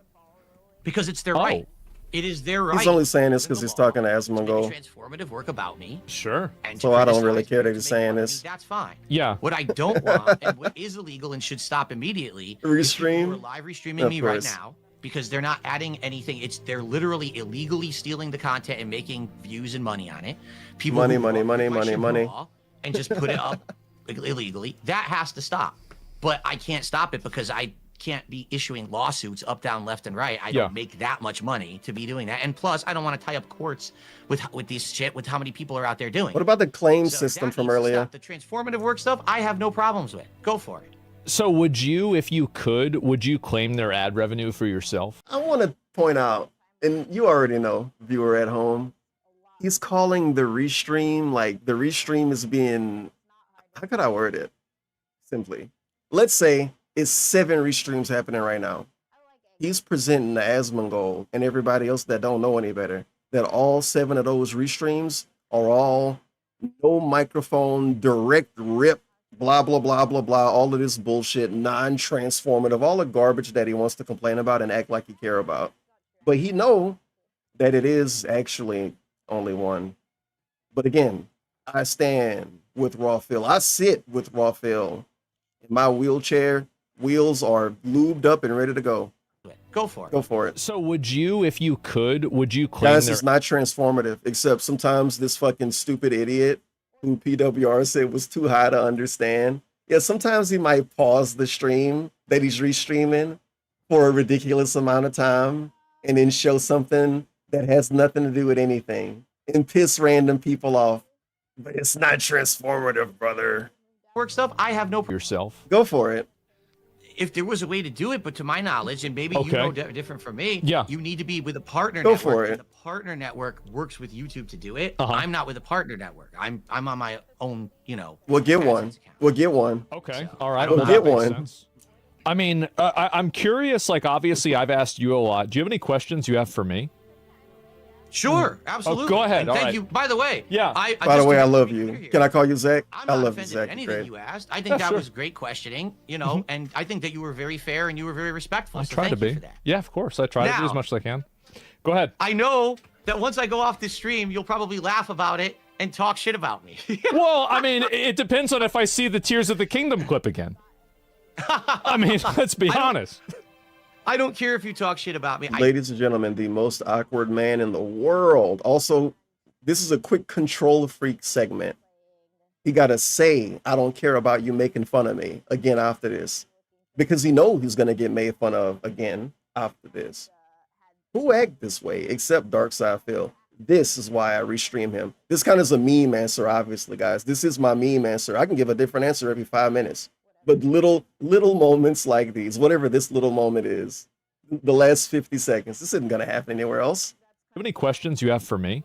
because it's their right. It is their right. He's only saying this because he's talking to Asmongold. Transformative work about me. Sure. And So to I don't really criticize care me that to he's make saying fun of me, this. That's fine. Yeah. What I don't want and what is illegal and should stop immediately is people who are Restream? live restreaming Of me right course. now because they're not adding anything. They're literally illegally stealing the content and making views and money on it. People Money, who money, upload money, my money, shit money. raw and just put it up illegally. That has to stop. But I can't stop it because I can't be issuing lawsuits up, down, left, and right. I don't make that much money to be doing that. And plus, I don't want to tie up courts with this shit with how many people are out there doing. What about the claim So system that from needs to earlier? stop. The transformative work stuff, I have no problems with. Go for it. So would you, if you could, would you claim their ad revenue for yourself? I want to point out, and you already know, viewer at home, he's calling the restream, like the restream is being, how could I word it? Simply. Let's say it's 7 restreams happening right now. He's presenting to Asmongold and everybody else that don't know any better that all 7 of those restreams are all no microphone, direct rip, blah, blah, blah, blah, blah, all of this bullshit, non-transformative, all the garbage that he wants to complain about and act like he care about. But he know that it is actually only one. But again, I stand with Raw Phil. I sit with Raw Phil in my wheelchair Wheels are lubed up and ready to go. Go for it. Go for it. So would you, if you could, would you claim Guys, it's not transformative, except sometimes this fucking stupid idiot who PWR said was too high to understand. Yeah, sometimes he might pause the stream that he's restreaming for a ridiculous amount of time and then show something that has nothing to do with anything and piss random people off. But it's not transformative, brother. Work stuff, I have no yourself. Go for it. If there was a way to do it, but to my knowledge, and maybe you know different from me, yeah, you need to be with a partner Go network. for it. And the partner network works with YouTube to do it. Uh-huh. I'm not with a partner network. I'm on my own, you know. We'll get one. We'll get one. Okay. All right. We'll get one. I mean, I'm curious, like, obviously I've asked you a lot. Do you have any questions you have for me? Sure, absolutely. Oh, go ahead. And All thank right. you. By the way, yeah. By the way, I love you. Can I call you Zach? I love you, offended Zach. at anything you asked. I think that was great questioning, you know, and I think that you were very fair and you were very respectful. I so try thank to you be. for that. Yeah, of course. I try to do as Now- much as I can. Go ahead. I know that once I go off this stream, you'll probably laugh about it and talk shit about me. Well, I mean, it depends on if I see the Tears of the Kingdom clip again. I mean, let's be honest. I don't care if you talk shit about me. Ladies and gentlemen, the most awkward man in the world. Also, this is a quick control freak segment. He got to say, I don't care about you making fun of me again after this. Because he knows he's going to get made fun of again after this. Who act this way except Darkside Phil? This is why I restream him. This kind of is a meme answer, obviously, guys. This is my meme answer. I can give a different answer every 5 minutes. But little moments like these, whatever this little moment is, the last 50 seconds, this isn't going to happen anywhere else. Do you have any questions you have for me?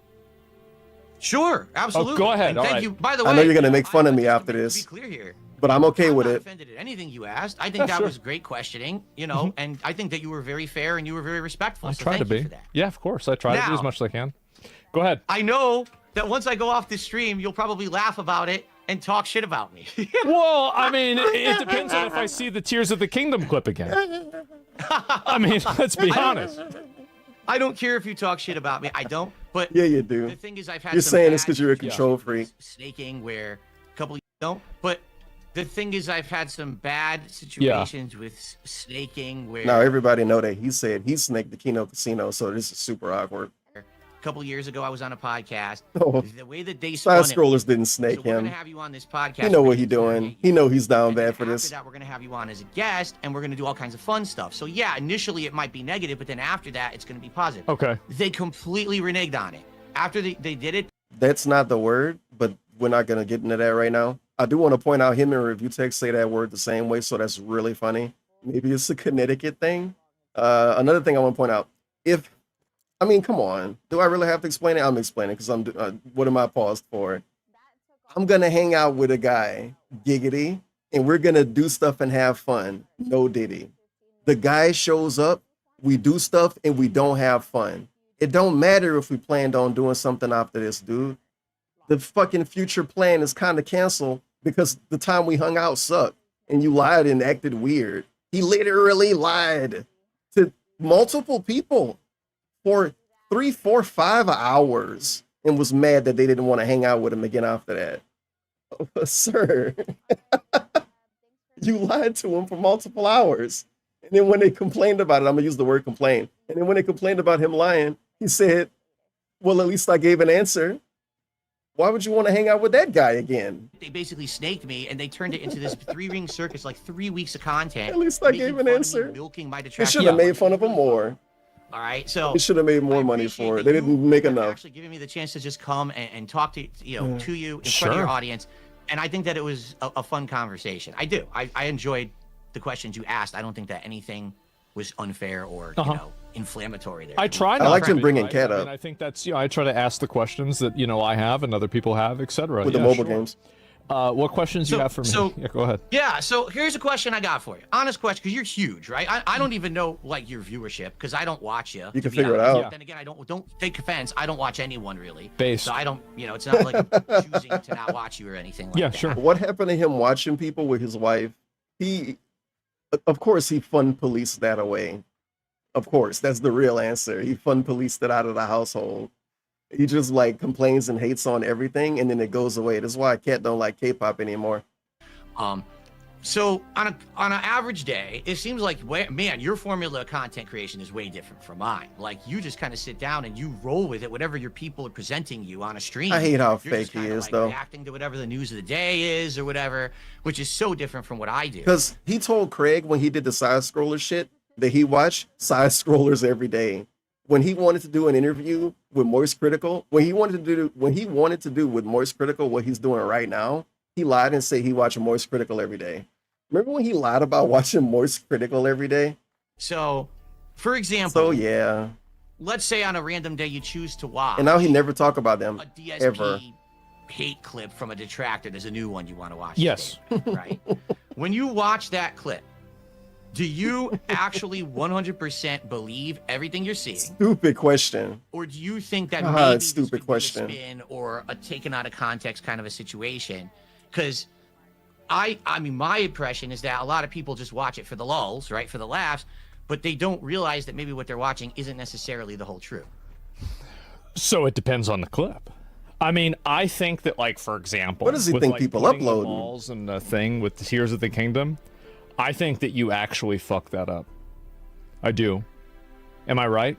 Sure, absolutely. Oh, go ahead. And All thank right. you. By the way, I know you're going to make fun of me after this, be clear here. but I'm okay with it. Offended at anything you asked. I think that was great questioning, you know, and I think that you were very fair and you were very respectful. I so try to thank you be. for that. Yeah, of course. I try to do as Now- much as I can. Go ahead. I know that once I go off this stream, you'll probably laugh about it and talk shit about me. Well, I mean, it depends on if I see the Tears of the Kingdom clip again. I mean, let's be honest. I don't care if you talk shit about me. I don't. But Yeah, you do. the thing is, I've had You're some saying this bad because you're a control freak. snaking where a couple don't. But the thing is, I've had some bad situations with snaking where Now everybody know that he said he snaked the Kino Casino, so this is super awkward. a couple years ago I was on a podcast. Oh, The way that they spun side it, scrollers didn't snake so we're him. gonna have you on this podcast. He know We're what gonna he doing. interrogate He know he's down and then bad for after this. that, we're gonna have you on as a guest, and we're gonna do all kinds of fun stuff. So yeah, initially it might be negative, but then after that, it's gonna be positive. Okay. They completely reneged on it. After they did it, That's not the word, but we're not gonna get into that right now. I do want to point out him and Review Text say that word the same way, so that's really funny. Maybe it's a Connecticut thing. Another thing I want to point out, I mean, come on, do I really have to explain it? I'm explaining because I'm. What am I paused for? I'm gonna hang out with a guy, Giggity, and we're gonna do stuff and have fun. No Diddy. The guy shows up, we do stuff, and we don't have fun. It don't matter if we planned on doing something after this, dude. The fucking future plan is kind of canceled because the time we hung out sucked and you lied and acted weird. He literally lied to multiple people for 3, 4, 5 hours and was mad that they didn't want to hang out with him again after that. Sir, you lied to him for multiple hours. And then when they complained about it, I'm gonna use the word complain. And then when they complained about him lying, he said, well, at least I gave an answer. Why would you want to hang out with that guy again? they basically snaked me, and they turned it into this 3-ring circus, like 3 weeks of content. At least I making gave an fun of me, answer. milking my They detractors. should have made fun of him more. All right, so They should have made more money for it. They didn't make enough. actually giving me the chance to just come and talk to you know to you in front of Sure. your audience, and I think that it was a fun conversation. I do. I enjoyed the questions you asked. I don't think that anything was unfair or you know inflammatory there. I try I not liked to him be, bringing right? Cat I up. mean, I think that's, I try to ask the questions that, I have and other people have, etc. With the mobile games. What questions you have for me? so- Yeah, go ahead. Yeah, so here's a question I got for you. Honest question, because you're huge, right? I don't even know like your viewership because I don't watch you. You to can be figure it honest. out. Then again, I don't take offense. I don't watch anyone really. Based. So I don't, it's not like I'm choosing to not watch you or anything like that. What happened to him watching people with his wife? Of course, he fun policed that away. Of course, that's the real answer. He fun policed it out of the household. He just like complains and hates on everything, and then it goes away. That's why Cat don't like K-pop anymore. So on an average day, it seems like, man, your formula of content creation is way different from mine. Like you just kind of sit down and you roll with it, whatever your people are presenting you on a stream. I hate how You're fake just he kinda, is, like, though. reacting to whatever the news of the day is or whatever, which is so different from what I do. Because he told Craig when he did the side scroller shit that he watched side scrollers every day. When he wanted to do an interview with Moist Critical, when he wanted to do with Moist Critical what he's doing right now, he lied and said he watched Moist Critical every day. Remember when he lied about watching Moist Critical every day? So, for example, yeah. Let's say on a random day you choose to watch, And now he never talk about them a DSP ever. hate clip from a detractor. There's a new one you want to watch. Yes. Today, right? When you watch that clip, do you actually 100% believe everything you're seeing? Stupid question. Or do you think that Ah, maybe it's stupid this could question. be a spin or a taken out of context kind of a situation? Because I mean, my impression is that a lot of people just watch it for the lulls, right, for the laughs, but they don't realize that maybe what they're watching isn't necessarily the whole truth. So it depends on the clip. I mean, I think that, like, for example, What does he with, think like, people putting the upload? balls and the thing with the Tears of the Kingdom, I think that you actually fucked that up. I do. Am I right?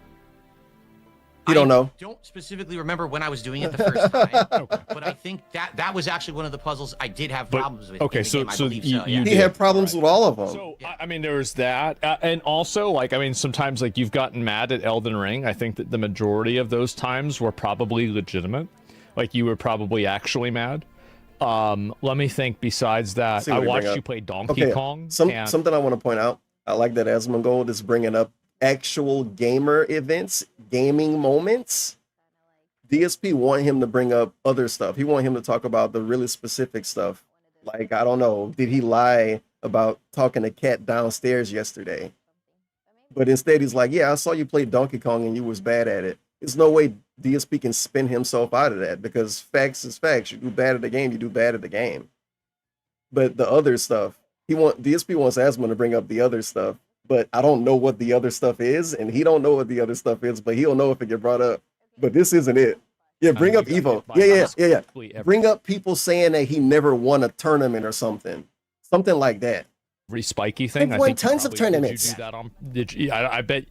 You don't know. I don't specifically remember when I was doing it the first time, but I think that was actually one of the puzzles I did have problems with. Okay, in the so game, I so believe you, so, you yeah. He did. had problems with all of them. So I mean, there's that, and also, like, I mean, sometimes, like, you've gotten mad at Elden Ring. I think that the majority of those times were probably legitimate. Like, you were probably actually mad. Let me think. Besides that, See I what he watched bring you up. play Donkey Okay, Kong. and Something I want to point out. I like that Asmongold is bringing up actual gamer events, gaming moments. DSP want him to bring up other stuff. He want him to talk about the really specific stuff. Like, I don't know, did he lie about talking to Cat downstairs yesterday? But instead he's like, yeah, I saw you play Donkey Kong and you was bad at it. There's no way DSP can spin himself out of that, because facts is facts. You do bad at the game, you do bad at the game. But the other stuff, DSP wants Asmon to bring up the other stuff, but I don't know what the other stuff is, and he don't know what the other stuff is, but he'll know if it get brought up. But this isn't it. Yeah, bring up Evo. Yeah. Bring up people saying that he never won a tournament or something. Something like that. every spiky thing. I've I won think you tons of probably- tournaments. Did you do that on? Did you? I bet.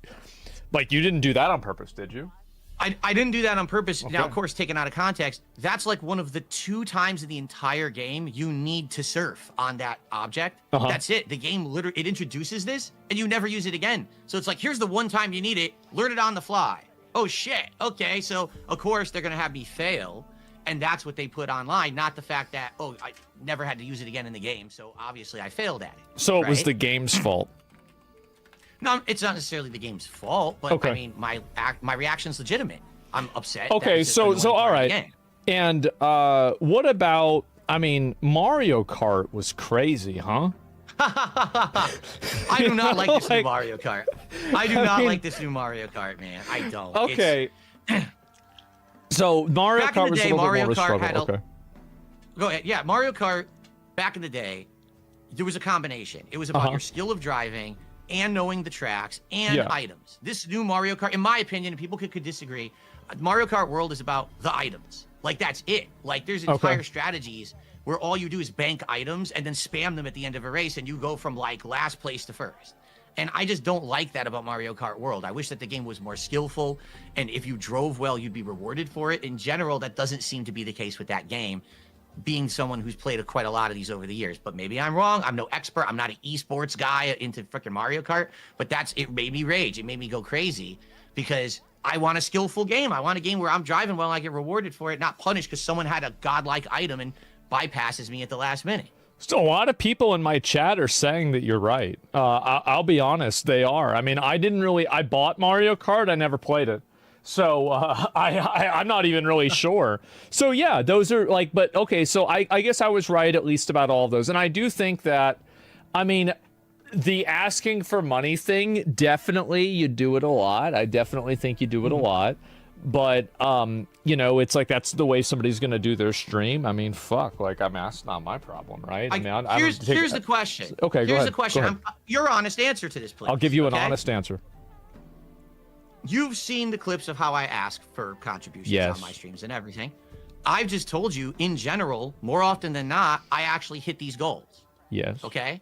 Like, you didn't do that on purpose, did you? I didn't do that on purpose. Okay. Now, of course, taken out of context, that's like one of the 2 times in the entire game you need to surf on that object. Uh-huh. That's it. The game literally, it introduces this and you never use it again. So it's like, here's the one time you need it, learn it on the fly. Oh shit, okay, so of course they're gonna have me fail, and that's what they put online, not the fact that, oh, I never had to use it again in the game, so obviously I failed at it. So it was right? the game's fault. No, it's not necessarily the game's fault, but Okay. I mean, my reaction's legitimate. I'm upset. Okay, That's just so annoying all part of the right. game. And what about? I mean, Mario Kart was crazy, huh? I do not like this new Mario Kart. I do not like this new Mario Kart, man. I don't. Okay. So Mario Back in Kart the was day, a little Mario bit more Kart of a had a- struggle. Okay. Go ahead. Yeah, Mario Kart, back in the day, there was a combination. It was about Uh-huh. your skill of driving and knowing the tracks and Yeah. items. This new Mario Kart, in my opinion, and people could disagree, Mario Kart World is about the items. Like, that's it. Like, there's entire strategies where all you do is bank items and then spam them at the end of a race, and you go from, like, last place to first. And I just don't like that about Mario Kart World. I wish that the game was more skillful, and if you drove well, you'd be rewarded for it. In general, that doesn't seem to be the case with that game, being someone who's played quite a lot of these over the years. But maybe I'm wrong. I'm no expert. I'm not an esports guy into freaking Mario Kart, but it made me rage. It made me go crazy because I want a skillful game. I want a game where I'm driving well and I get rewarded for it, not punished because someone had a godlike item and bypasses me at the last minute. So a lot of people in my chat are saying that you're right. I'll be honest, they are. I mean, I bought Mario Kart, I never played it. So I'm not even really sure. So yeah, those are like, but okay, so I guess I was right at least about all of those. And I do think that, I mean, the asking for money thing, definitely you do it a lot. I definitely think you do it a lot. But, you know, it's like that's the way somebody's going to do their stream. I mean, fuck, like, I mean, that's not my problem, right? I mean, here's the question. Okay, go Here's ahead. the question. Go ahead. Your honest answer to this, please. I'll give you an okay? honest answer. You've seen the clips of how I ask for contributions Yes. on my streams and everything. I've just told you, in general, more often than not, I actually hit these goals. Yes. Okay?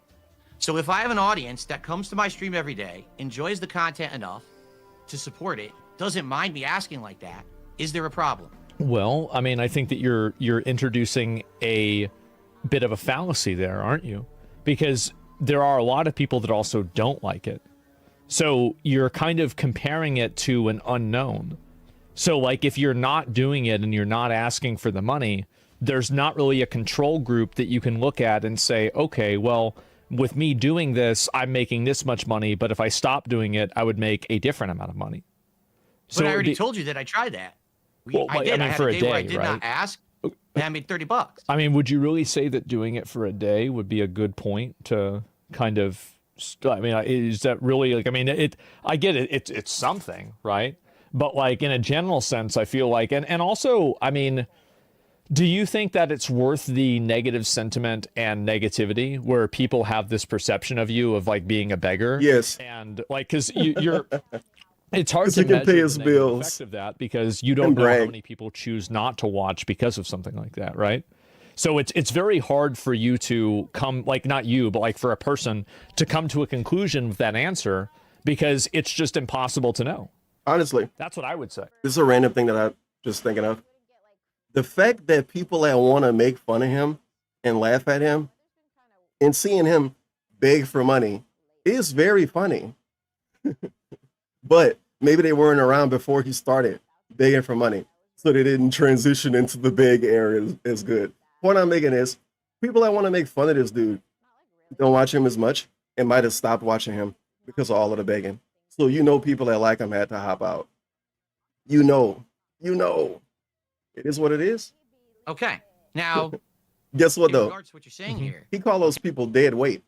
So if I have an audience that comes to my stream every day, enjoys the content enough to support it, doesn't mind me asking like that, is there a problem? Well, I mean, I think that you're introducing a bit of a fallacy there, aren't you? Because there are a lot of people that also don't like it. So you're kind of comparing it to an unknown. So like if you're not doing it and you're not asking for the money, there's not really a control group that you can look at and say, okay, well, with me doing this, I'm making this much money, but if I stop doing it, I would make a different amount of money. But I already told you that I tried that. I did. I had for a day where I day, did right? not ask, and I made $30. I mean, would you really say that doing it for a day would be a good point to kind of? I mean, is that really like? I mean, I get it. It's something, right? But like in a general sense, I feel like, and also, I mean, do you think that it's worth the negative sentiment and negativity where people have this perception of you of like being a beggar? Yes. And like, because you're. It's hard to he can measure pay his the negative bills effect of that because you don't know brag. how many people choose not to watch because of something like that, right? So it's very hard for you to come, like not you, but like for a person to come to a conclusion with that answer because it's just impossible to know. Honestly, that's what I would say. This is a random thing that I'm just thinking of. The fact that people that want to make fun of him and laugh at him and seeing him beg for money is very funny. But maybe they weren't around before he started begging for money, so they didn't transition into the beg area as good. Point I'm making is, people that want to make fun of this dude don't watch him as much and might have stopped watching him because of all of the begging. So people that like him had to hop out. You know, it is what it is. Okay, now guess what in though? regards to what you're saying here, He called those people dead weight.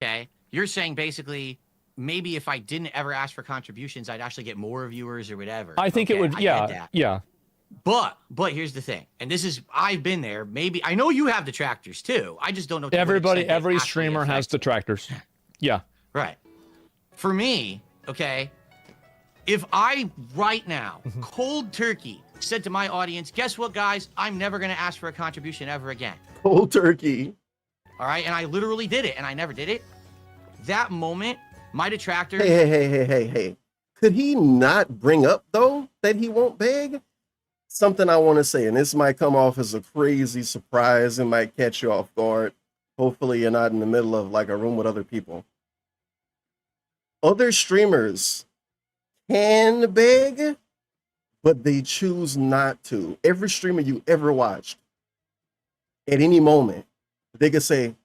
okay, you're saying basically maybe if I didn't ever ask for contributions, I'd actually get more viewers or whatever. I think it would, I get yeah, that. yeah. But here's the thing, and this is, I've been there. Maybe I know you have detractors too. I just don't know. to what Everybody, extent they every actually streamer has affect- detractors. Yeah. Right. For me, okay, if I right now, cold turkey, said to my audience, guess what, guys? I'm never going to ask for a contribution ever again. Cold turkey. All right, and I literally did it, and I never did it. That moment, my detractors. Hey. Could he not bring up, though, that he won't beg? Something I want to say, and this might come off as a crazy surprise and might catch you off guard. Hopefully you're not in the middle of like a room with other people. Other streamers can beg, but they choose not to. Every streamer you ever watched, at any moment, they could say,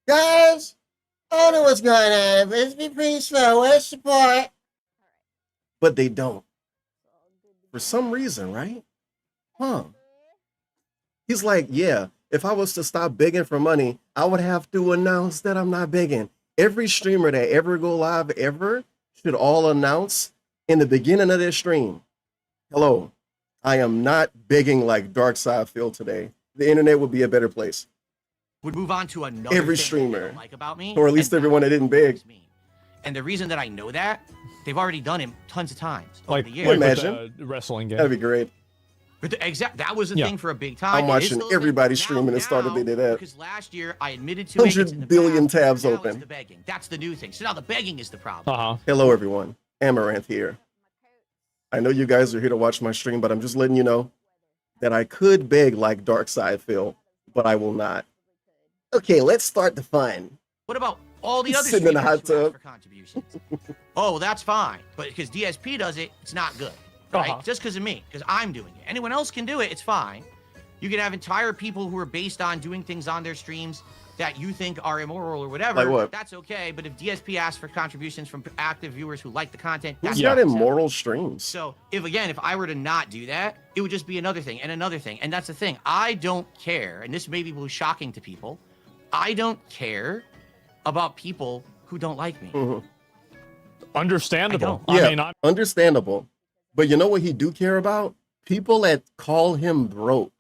guys, I don't know what's going on, but it's been pretty slow. Where's support? But they don't. For some reason, right? Huh. He's like, yeah, if I was to stop begging for money, I would have to announce that I'm not begging. Every streamer that ever go live ever should all announce in the beginning of their stream, hello, I am not begging like Darkside Phil today. The internet would be a better place. Would move on to another Every thing streamer, they don't like about me, or at least everyone that didn't beg. and the reason that I know that, they've already done it tons of times over Like, the years. like Imagine. with the wrestling game. That'd be great. But that was a thing for a big time. I'm It is watching still a thing. everybody Now- streaming and started to do that. Because last year I admitted to it. It's in 100 the billion past, tabs now it's open. the begging. That's the new thing. So now the begging is the problem. Hello, everyone. Amaranth here. I know you guys are here to watch my stream, but I'm just letting you know that I could beg like Darkside Phil, but I will not. Okay, let's start the fun. What about all the other Sitting in a hot streamers who ask tub. for contributions? Oh, well, that's fine. But because DSP does it, it's not good. Right? Just because of me, because I'm doing it. Anyone else can do it, it's fine. You can have entire people who are based on doing things on their streams that you think are immoral or whatever. Like what? That's okay. But if DSP asks for contributions from active viewers who like the content, Who's that's got acceptable. immoral streams? So if I were to not do that, it would just be another thing and another thing. And that's the thing. I don't care. And this may be shocking to people. I don't care about people who don't like me. Understandable. Yeah, I mean, I'm understandable. But you know what he do care about? People that call him broke.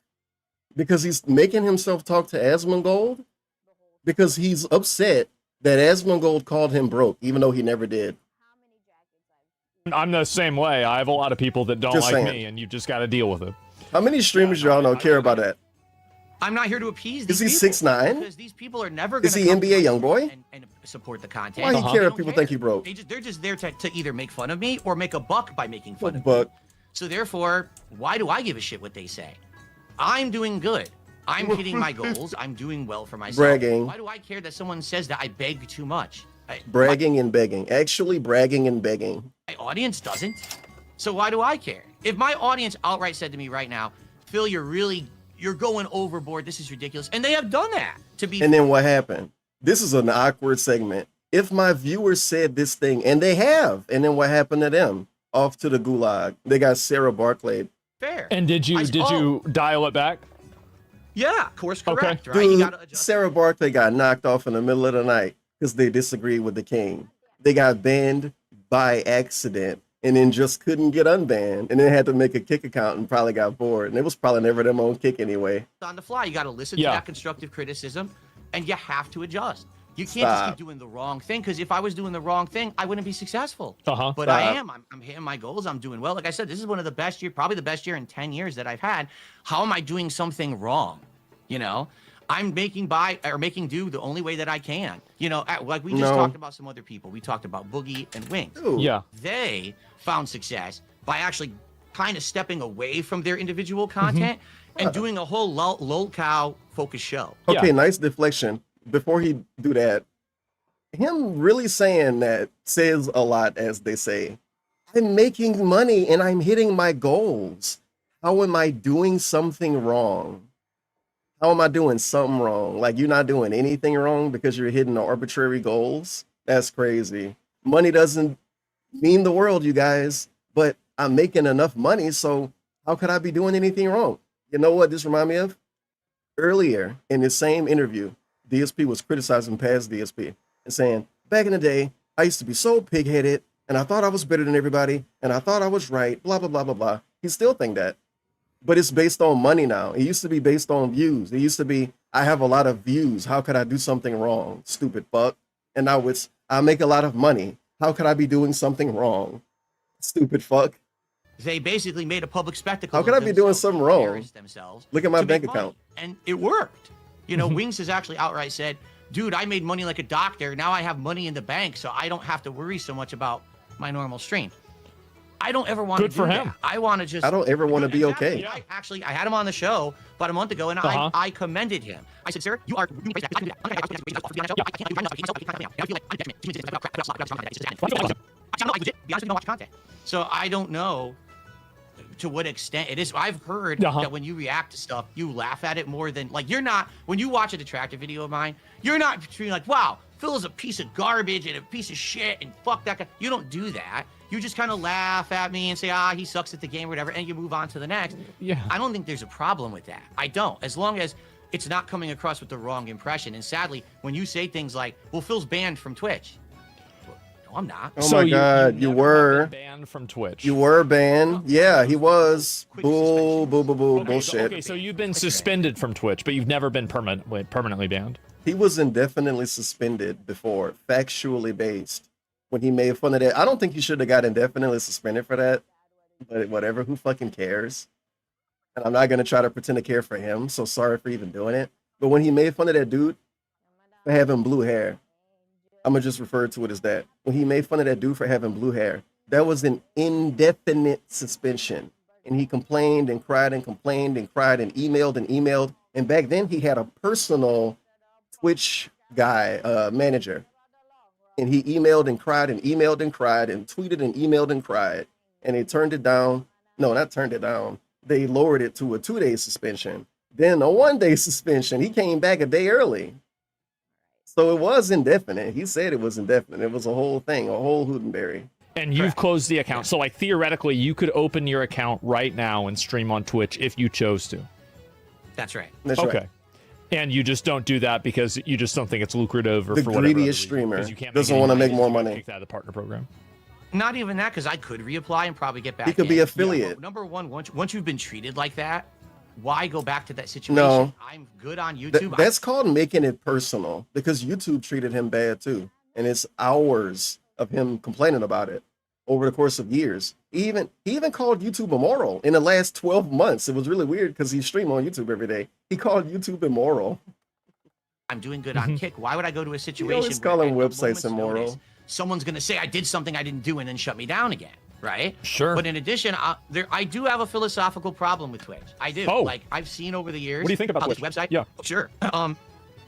Because he's making himself talk to Asmongold. Because he's upset that Asmongold called him broke, even though he never did. I'm the same way. I have a lot of people that don't Just like saying. me, and you just got to deal with it. How many streamers y'all know care about that? I'm not here to appease these Is he people 6'9"? because these people are never going Is to he NBA young boy? and support the content. Why he They care if don't people think he broke? They're just there to either make fun of me or make a buck by making fun of me. But So therefore, why do I give a shit what they say? I'm doing good. I'm hitting my goals. I'm doing well for myself. Bragging. Why do I care that someone says that I beg too much? bragging and begging. Actually bragging and begging. My audience doesn't. So why do I care? If my audience outright said to me right now, Phil, you're going overboard. This is ridiculous. And they have done that to be. And then what happened? This is an awkward segment. If my viewers said this thing, and they have, and then what happened to them? Off to the gulag. They got Sarah Barclay. Fair. And did you dial it back? Yeah, course correct. Okay. Right? You Dude, gotta adjust. Sarah Barclay got knocked off in the middle of the night because they disagreed with the king. They got banned by accident and then just couldn't get unbanned and then had to make a Kick account and probably got bored. And it was probably never them on Kick anyway. On the fly, you got to listen to that constructive criticism and you have to adjust. You can't just keep doing the wrong thing, because if I was doing the wrong thing, I wouldn't be successful. But I am. I'm hitting my goals. I'm doing well. Like I said, this is one of the best years, probably the best year in 10 years that I've had. How am I doing something wrong? You know, I'm making do the only way that I can. You know, like we just talked about some other people. We talked about Boogie and Wings. Ooh. Yeah. They found success by actually kind of stepping away from their individual content and doing a whole lolcow focused show. Okay, nice deflection. Before he do that, him really saying that says a lot, as they say. I'm making money and I'm hitting my goals. How am I doing something wrong? How am I doing something wrong? Like, you're not doing anything wrong because you're hitting arbitrary goals? That's crazy. Money doesn't mean the world, you guys, but I'm making enough money, so how could I be doing anything wrong? You know what this remind me of? Earlier in the same interview, DSP was criticizing past DSP and saying, back in the day, I used to be so pig-headed and I thought I was better than everybody and I thought I was right, blah, blah, blah, blah, blah. He still think that. But it's based on money now. It used to be based on views. It used to be, I have a lot of views. How could I do something wrong? Stupid fuck. And now it's, I make a lot of money. How could I be doing something wrong? Stupid fuck. They basically made a public spectacle. How could I be doing something wrong? Look at my bank make money. account. And it worked. You know, Wings has actually outright said, dude, I made money like a doctor. Now I have money in the bank, so I don't have to worry so much about my normal stream. I don't ever want to do that. I want to just... I don't ever want to be okay. I had him on the show about a month ago, and I commended him. I said, sir, you are... So I don't know to what extent it is. I've heard that when you react to stuff, you laugh at it more than, like, you're not, when you watch a detractor video of mine, you're not treating like, wow, Phil is a piece of garbage and a piece of shit and fuck that guy. You don't do that. You just kind of laugh at me and say, he sucks at the game or whatever, and you move on to the next. Yeah. I don't think there's a problem with that. I don't. As long as it's not coming across with the wrong impression. And sadly, when you say things like, well, Phil's banned from Twitch. Well, no, I'm not. Oh my God, you were banned from Twitch. You were banned. Yeah, he was. Boo, boo, boo, boo, bullshit. Okay, so you've been suspended from Twitch, but you've never been permanently banned. He was indefinitely suspended before, factually based. When he made fun of that, I don't think he should have got indefinitely suspended for that. But whatever, who fucking cares? And I'm not gonna try to pretend to care for him. So sorry for even doing it. But when he made fun of that dude for having blue hair, I'm gonna just refer to it as that. When he made fun of that dude for having blue hair, that was an indefinite suspension. And he complained and cried and complained and cried and emailed and emailed. And back then he had a personal Twitch guy, manager. And he emailed and cried and emailed and cried and tweeted and emailed and cried. And they turned it down. No, not turned it down. They lowered it to a 2-day suspension. Then a 1-day suspension. He came back a day early. So it was indefinite. He said it was indefinite. It was a whole thing, a whole hootenberry. And you've closed the account. So, like, theoretically, you could open your account right now and stream on Twitch if you chose to. That's right. That's okay. right. And you just don't do that because you just don't think it's lucrative, or the for whatever greediest streamer you can't doesn't want to make more money. Kicked out of the partner program. Not even that, because I could reapply and probably get back. He could be in. affiliate. Yeah, number one, once you've been treated like that, why go back to that situation? No. I'm good on YouTube. That's called making it personal, because YouTube treated him bad too. And it's hours of him complaining about it. over the course of years. He even called YouTube immoral in the last 12 months. It was really weird because he streamed on YouTube every day. He called YouTube immoral. I'm doing good on Kick. Why would I go to a He situation always where calling at a websites moment's immoral. notice, someone's going to say I did something I didn't do and then shut me down again, right? Sure. But in addition, I do have a philosophical problem with Twitch. I do. Oh. Like, I've seen over the years. What do you think about how Twitch? this website? Yeah. Oh, sure.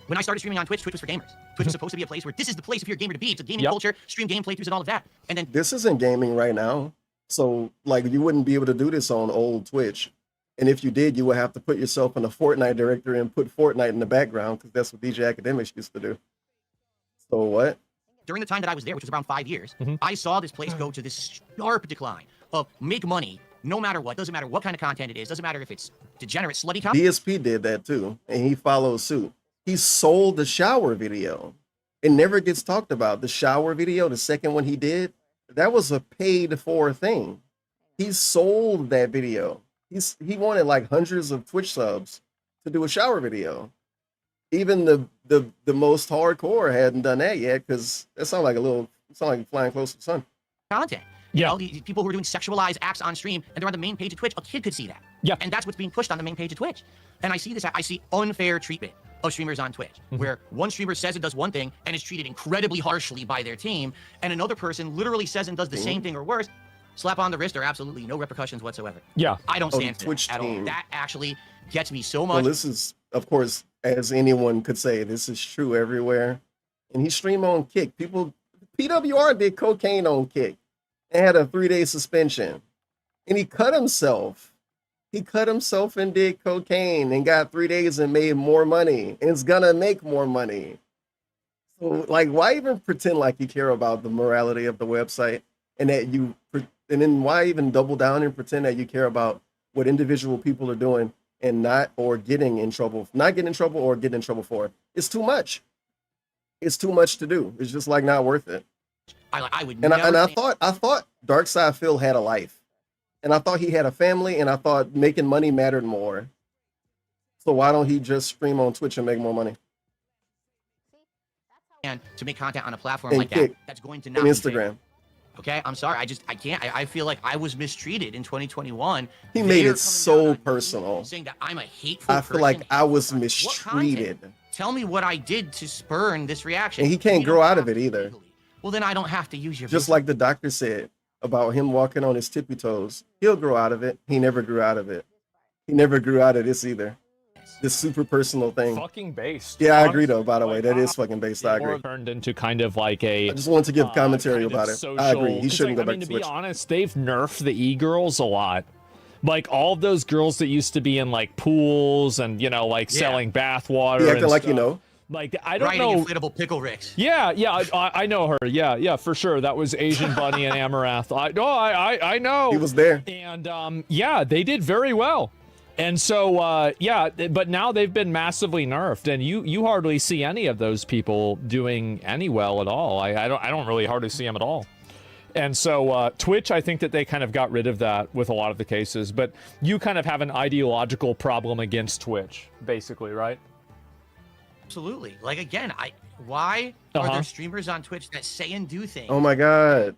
When I started streaming on Twitch, Twitch was for gamers. Twitch was supposed to be a place where this is the place if you're a gamer to be. It's a gaming culture, stream game playthroughs and all of that. And then This isn't gaming right now. So like you wouldn't be able to do this on old Twitch. And if you did, you would have to put yourself in a Fortnite directory and put Fortnite in the background because that's what DJ Academics used to do. So what? during the time that I was there, which was around 5 years, I saw this place go to this sharp decline of make money no matter what. Doesn't matter what kind of content it is. Doesn't matter if it's degenerate, slutty content. DSP did that too, and he followed suit. He sold the shower video. It never gets talked about. The shower video, the second one he did, that was a paid for thing. He sold that video. He wanted like hundreds of Twitch subs to do a shower video. Even the most hardcore hadn't done that yet because that sounds like flying close to the sun. Content. Yeah. All these people who are doing sexualized acts on stream and they're on the main page of Twitch, a kid could see that. Yeah. And that's what's being pushed on the main page of Twitch. And I see this, I see unfair treatment of streamers on Twitch, where one streamer says it does one thing and is treated incredibly harshly by their team, and another person literally says and does the same thing or worse, slap on the wrist, or absolutely no repercussions whatsoever. Yeah. I don't stand for Twitch that at all. team. That actually gets me so much. Well, this is, of course, as anyone could say, this is true everywhere. And he streamed on Kick. PWR did cocaine on Kick and had a 3-day suspension. And he cut himself. He cut himself and did cocaine and got 3 days and made more money and is gonna make more money. So, like, why even pretend like you care about the morality of the website and then why even double down and pretend that you care about what individual people are doing and not getting in trouble for it? It's too much. It's too much to do. It's just like not worth it. I would And never I think- thought Darkside Phil had a life. And I thought he had a family, and I thought making money mattered more. So why don't he just stream on Twitch and make more money? and to make content on a platform And like Kick, that, that's going to and not be Instagram. fair. Okay, I'm sorry. I can't. I feel like I was mistreated in 2021. He made They're it so personal. saying that I'm a hateful I feel like person. I was What mistreated. content? Tell me what I did to spurn this reaction. And he can't grow out of it either. Well, then I don't have to use your Just video. like the doctor said about him walking on his tippy toes. He'll grow out of it. He never grew out of it. He never grew out of this either. This super personal thing. Fucking based. Yeah, I agree though, by the way. That is fucking based. I agree. Turned into kind of like a. I just wanted to give commentary kind of about it. social- I agree. He 'cause, shouldn't like, go I back mean, to to be Twitch. honest, they've nerfed the e-girls a lot. Like all of those girls that used to be in like pools and like selling bathwater. He acting and like you stuff. know. Like I don't Riding know. inflatable pickle ricks. Yeah, I know her. Yeah, for sure. That was Asian Bunny and Amaranth. I know. He was there. And yeah, they did very well. And so but now they've been massively nerfed, and you hardly see any of those people doing any well at all. I don't really hardly see them at all. And so Twitch, I think that they kind of got rid of that with a lot of the cases, but you kind of have an ideological problem against Twitch, basically, right? Absolutely. Like again, why are there streamers on Twitch that say and do things? Oh my God.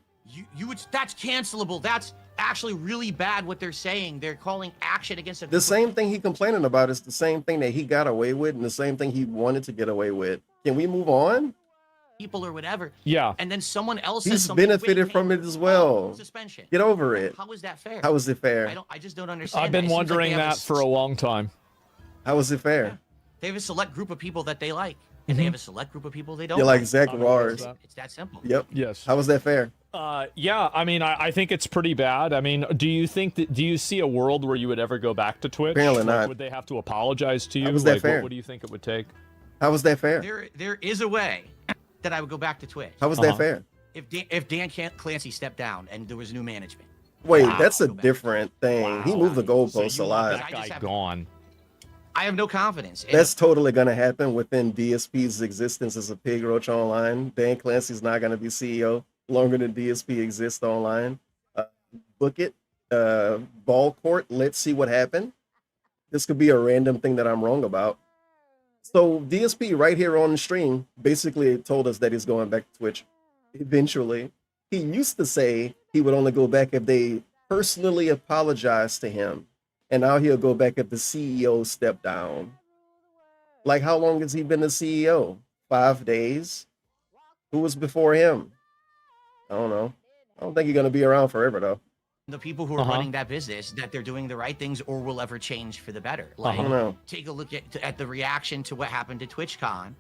You would, that's cancelable. That's actually really bad what they're saying. They're calling action against a The same thing he complaining about is the same thing that he got away with and the same thing he wanted to get away with. Can we move on? people or whatever. Yeah. And then someone else says He's something. benefited from it as well. Suspension. Get over it. How is that fair? How is it fair? I just don't understand. I've been It seems like wondering they have that for a long time. How is it fair? They have a select group of people that they like, and they have a select group of people they don't. You're like like. ZackRawrr. It's that simple. Yep. Yes. How is that fair? Yeah, I mean, I think it's pretty bad. I mean, do you see a world where you would ever go back to Twitch? Apparently Like, not. Would they have to apologize to you? How was that Like, fair? What do you think it would take? How was that fair? There is a way that I would go back to Twitch. How was that fair? If Dan Clancy stepped down and there was new management. Wait, Wow. that's a different thing. He moved the goalposts a lot. I just have, Gone. I have no confidence. And That's totally going to happen within DSP's existence as a pig roach online. Dan Clancy's not going to be CEO longer than DSP exists online. Book it. Ball court. Let's see what happened. This could be a random thing that I'm wrong about. So DSP right here on the stream basically told us that he's going back to Twitch eventually. He used to say he would only go back if they personally apologized to him. And now he'll go back if the CEO stepped down. Like, how long has he been the CEO? 5 days? Who was before him? I don't know. I don't think he's going to be around forever, though. The people who are running that business, that they're doing the right things or will ever change for the better. Like, I don't know. take a look at the reaction to what happened to TwitchCon,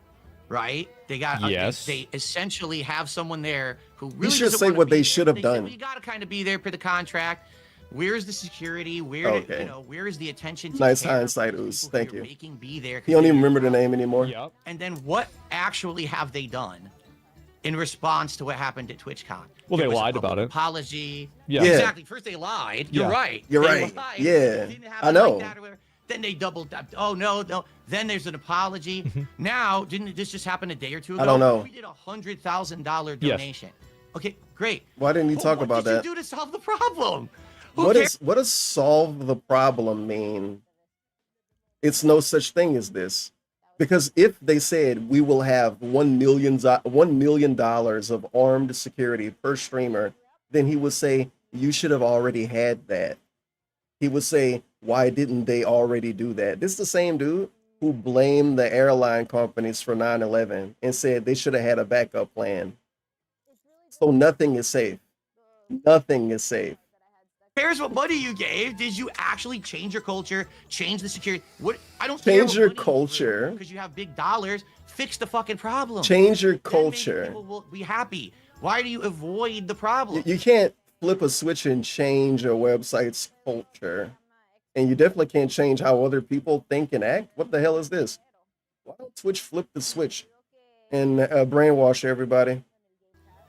right? They got they essentially have someone there who really You should doesn't say wanna what be they there. should have They done. Said, well, you got to kind of be there for the contract. Where's the security? Where Okay. where is the attention to Nice care hindsight, for the Oos. people Thank who you're you. making be there? He don't even remember the name anymore. Yep. And then what actually have they done in response to what happened at TwitchCon? Well, There they was a lied about public it. Apology. Yeah. Exactly. First they lied. You're Yeah. right. You're They right. lied. Yeah. They didn't have I it know. like that or whatever. Then they doubled up. Oh no. Then there's an apology. Now, didn't this just happen a day or two ago? I don't know. We did $100,000 Yes. donation. Okay, great. Why didn't you talk What about did that? you do to solve the problem? Who What cares? does solve the problem mean? It's no such thing as this. Because if they said we will have $1 million of armed security per streamer, then he would say, you should have already had that. He would say, why didn't they already do that? This is the same dude who blamed the airline companies for 9/11 and said they should have had a backup plan. So nothing is safe. Nothing is safe. Who cares what money you gave? Did you actually change your culture? Change the security? What? I don't Change your culture. because you have big dollars. Fix the fucking problem. Change your Then maybe culture. People will be happy. Why do you avoid the problem? You can't flip a switch and change a website's culture. And you definitely can't change how other people think and act. What the hell is this? Why don't Twitch flip the switch and brainwash everybody?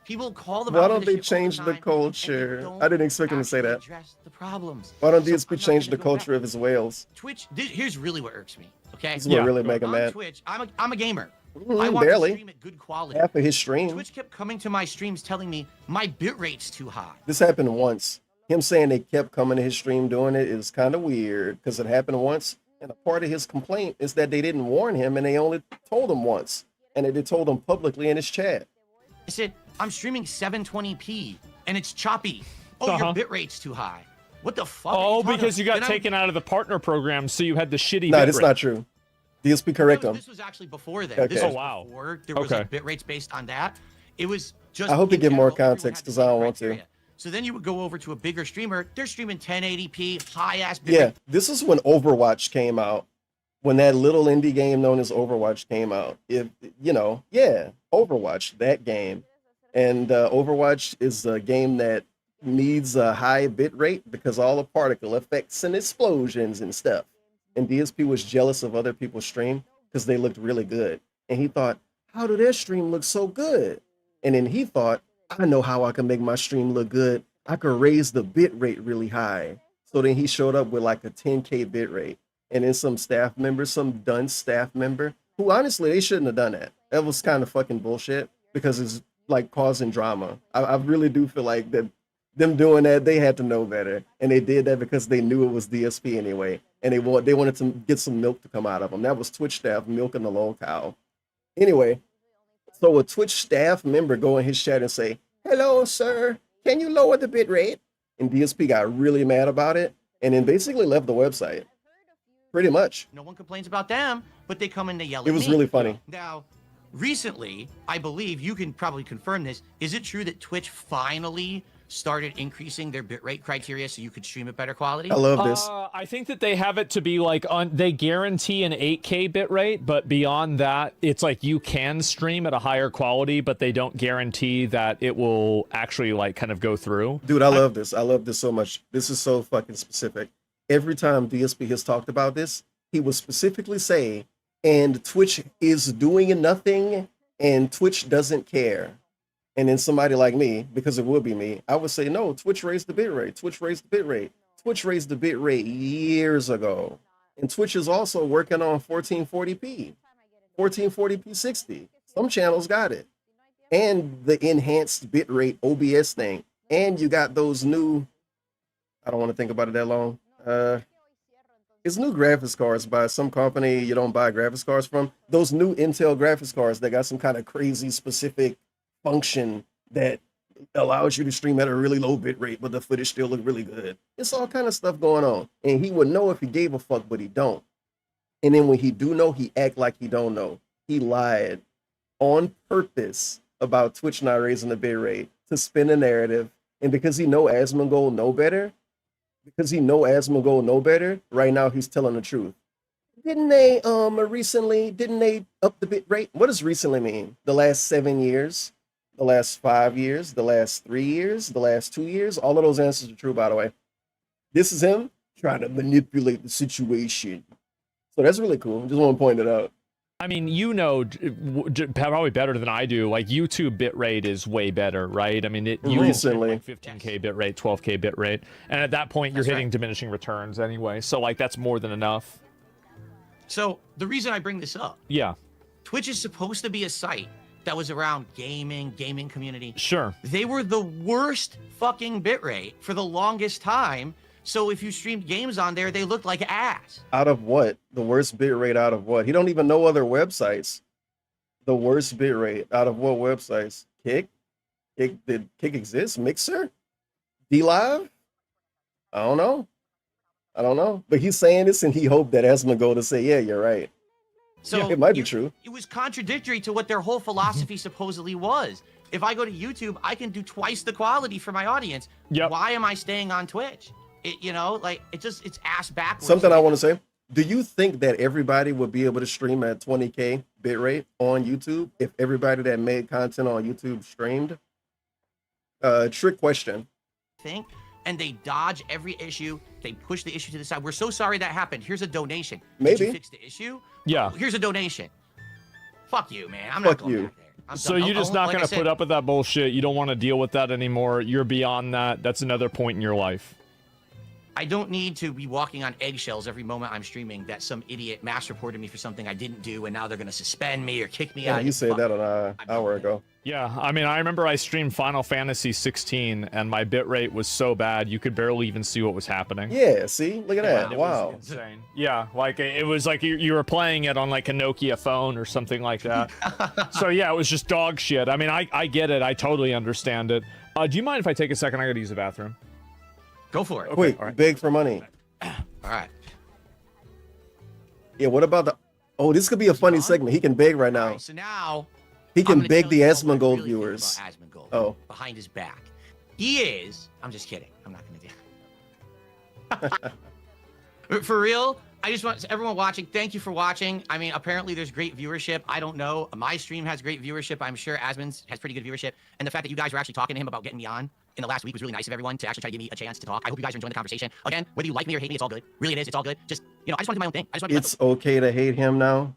People call them Why out for don't this they shit all the change the time, and they culture? don't I didn't expect him to say actually that. Address the problems. Why don't So DSP I'm not change gonna the go back. culture of his whales? Twitch. Here's really what irks me. Okay. This is what really make him On mad. Twitch, I'm a gamer. I want Barely. to stream at good quality. Half of his stream. Twitch kept coming to my streams telling me my bit rate's too high. This happened once. Him saying they kept coming to his stream doing it is kind of weird because it happened once. And a part of his complaint is that they didn't warn him and they only told him once. And they told him publicly in his chat. I said, I'm streaming 720p and it's choppy. Oh, your bit rate's too high. What the fuck? Oh, because you got taken out of the partner program, so you had the shitty No, bit that's rate. not true. DSP correct him. This was actually before then. Okay. This was Oh, wow. before there was like bit rates based on that. It was just. I hope you in give more general, everyone context had the because I same don't want to. criteria. So then you would go over to a bigger streamer. They're streaming 1080p, high ass bit Yeah, rate. this is when Overwatch came out. When that little indie game known as Overwatch came out. If you know, yeah, Overwatch, that game. And Overwatch is a game that needs a high bit rate because all the particle effects and explosions and stuff. And DSP was jealous of other people's stream because they looked really good. And he thought, how do their stream look so good? And then he thought, I know how I can make my stream look good. I could raise the bit rate really high. So then he showed up with like a 10K bit rate. And then some staff member, some dunce staff member, who honestly, they shouldn't have done that. That was kind of fucking bullshit because it's like causing drama. I really do feel like that them doing that, they had to know better. And they did that because they knew it was DSP anyway. And they wanted to get some milk to come out of them. That was Twitch staff milking the low cow. Anyway, so a Twitch staff member go in his chat and say, hello, sir, can you lower the bit rate? And DSP got really mad about it and then basically left the website. Pretty much. No one complains about them, but they come and they yell at It me. was really funny. Now, recently, I believe you can probably confirm this. Is it true that Twitch finally started increasing their bitrate criteria so you could stream at better quality? I love this. I think that they have it to be like they guarantee an 8K bitrate, but beyond that, it's like you can stream at a higher quality, but they don't guarantee that it will actually like kind of go through. Dude, I love this. I love this so much. This is so fucking specific. Every time DSP has talked about this, he will specifically say, and Twitch is doing nothing and Twitch doesn't care. And then somebody like me, because it would be me, I would say, no, Twitch raised the bitrate. Twitch raised the bitrate. Twitch raised the bitrate years ago. And Twitch is also working on 1440p, 1440p 60. Some channels got it. And the enhanced bitrate OBS thing. And you got those new, I don't want to think about it that long. It's new graphics cards by some company you don't buy graphics cards from. Those new Intel graphics cards that got some kind of crazy specific function that allows you to stream at a really low bit rate, but the footage still look really good. It's all kind of stuff going on. And he would know if he gave a fuck, but he don't. And then when he do know, he act like he don't know. He lied on purpose about Twitch not raising the bit rate to spin a narrative. And because he know Asmongold know better, right now he's telling the truth. Didn't they up the bit rate? What does recently mean? The last 7 years, the last 5 years, the last 3 years, the last 2 years? All of those answers are true, by the way. This is him trying to manipulate the situation. So that's really cool. Just want to point it out. I mean, you know, probably better than I do. Like YouTube bitrate is way better, right? I mean, recently like 15K bitrate, 12K bitrate, and at that point you're hitting diminishing returns anyway. So like that's more than enough. So the reason I bring this up, yeah, Twitch is supposed to be a site that was around gaming community. Sure. They were the worst fucking bitrate for the longest time. So if you streamed games on there, they looked like ass. Out of what? The worst bit rate out of what? He don't even know other websites. The worst bit rate out of what websites? Kick? Did Kick exist? Mixer? DLive? I don't know. But he's saying this and he hoped that Asmongold to say, yeah, you're right. So yeah, it might be true. It was contradictory to what their whole philosophy supposedly was. If I go to YouTube, I can do twice the quality for my audience. Yep. Why am I staying on Twitch? It's ass backwards. Something I want to say. Do you think that everybody would be able to stream at 20K bitrate on YouTube if everybody that made content on YouTube streamed? Trick question. And they dodge every issue. They push the issue to the side. We're so sorry that happened. Here's a donation. Maybe. Did you fix the issue? Yeah. Oh, here's a donation. Fuck you, man. I'm Fuck not going you. back there. I'm So done. you're just not going to put up with that bullshit. You don't want to deal with that anymore. You're beyond that. That's another point in your life. I don't need to be walking on eggshells every moment I'm streaming that some idiot mass reported me for something I didn't do and now they're going to suspend me or kick me Yeah, out. you said that an hour ago. Yeah, I mean, I remember I streamed Final Fantasy 16 and my bitrate was so bad you could barely even see what was happening. Yeah, see? Look at that. It Wow. was insane. Yeah, like it was like you were playing it on like a Nokia phone or something like that. So yeah, it was just dog shit. I mean, I get it. I totally understand it. Do you mind if I take a second? I gotta use the bathroom. Go for it. Okay, wait, beg for money. All right. Yeah, what about the... Oh, this could be a funny segment. He can beg right now. So now... He can beg the Asmongold viewers. Oh. Behind his back. He is... I'm just kidding. I'm not going to do For real, I just want everyone watching, thank you for watching. I mean, apparently there's great viewership. I don't know. My stream has great viewership. I'm sure Asmon's has pretty good viewership. And the fact that you guys were actually talking to him about getting me on in the last week was really nice of everyone to actually try to give me a chance to talk. I hope you guys are enjoying the conversation. Again, whether you like me or hate me, it's all good. Really, it is. It's all good. Just, I just want to do my own thing. I just want to It's okay to hate him now?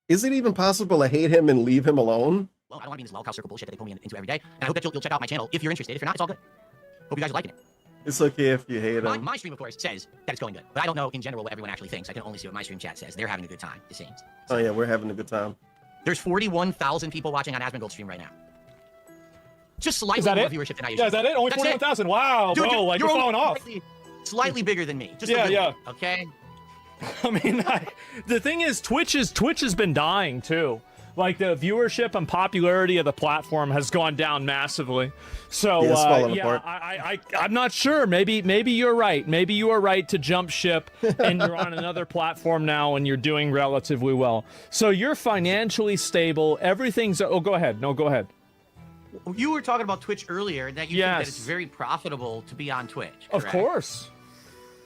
Is it even possible to hate him and leave him alone? Well, I don't want to be in this lolcow circle bullshit that they pull me into every day. And I hope that you'll check out my channel if you're interested. If you're not, it's all good. Hope you guys are liking it. It's okay if you hate him. My stream, of course, says that it's going good. But I don't know in general what everyone actually thinks. I can only see what my stream chat says. They're having a good time, it seems. Oh, yeah, we're having a good time. There's 41,000 people watching on Asmongold's stream right now. Just slightly more viewership than I usually. Yeah, is that it? Only 41,000. Wow, dude, bro, like you're falling off. Slightly bigger than me. Just yeah, a little yeah. bit, okay? I mean, the thing is, Twitch has been dying too. Like the viewership and popularity of the platform has gone down massively. So I'm not sure. Maybe you're right. Maybe you are right to jump ship, and you're on another platform now, and you're doing relatively well. So you're financially stable. Everything's. Oh, go ahead. No, go ahead. You were talking about Twitch earlier, that you think that it's very profitable to be on Twitch. Correct? Of course.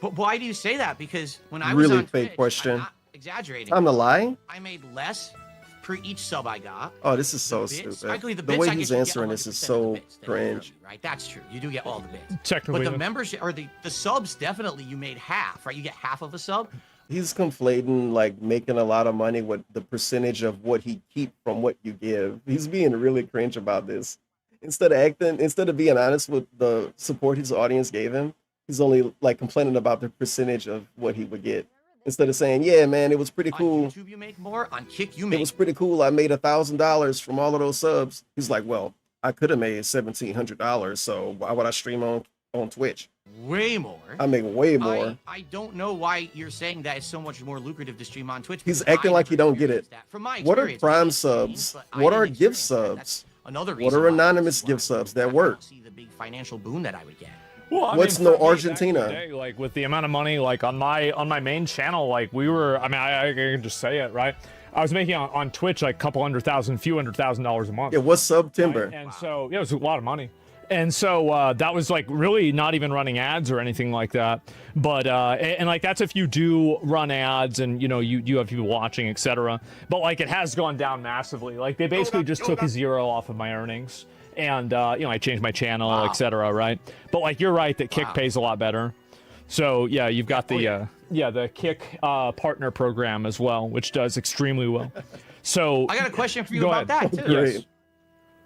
But why do you say that? Because when I was on fake Twitch, question. I'm not exaggerating. I'm the lie? I made less per each sub I got. Oh, this is so stupid. The way he's answering this is so cringe. Right, that's true. You do get all the bits. Technically. But the membership, or the subs, definitely you made half, right? You get half of a sub. He's conflating like making a lot of money with the percentage of what he keep from what you give. He's being really cringe about this. Instead of being honest with the support his audience gave him, he's only like complaining about the percentage of what he would get. Instead of saying, yeah, man, it was pretty cool. On YouTube you make more, on Kick you make. It was pretty cool. I made $1,000 from all of those subs. He's like, well, I could have made $1,700, so why would I stream on Twitch? Way more. I make way more. I don't know why you're saying that it's so much more lucrative to stream on Twitch. He's acting like he don't get it. From my What are experience, Prime subs? What are gift subs? another What reason. are anonymous gift subs that work? See the big financial boon that I would get. Well, I What's mean, no for me, back in Argentina? the day, like with the amount of money, like on my main channel, like we were. I mean, I can just say it, right? I was making on Twitch like a couple few $100,000 a month. Yeah, what's September? Right? And so yeah, it was a lot of money. And so that was like really not even running ads or anything like that. But and like that's if you do run ads and you know you have people watching, etc. But like it has gone down massively. Like they basically just took a zero off of my earnings. And you know, I changed my channel, etc. Right? But like you're right that Kick pays a lot better. So yeah, you've got the the Kick partner program as well, which does extremely well. So I got a question for you go about ahead. that too. Yes.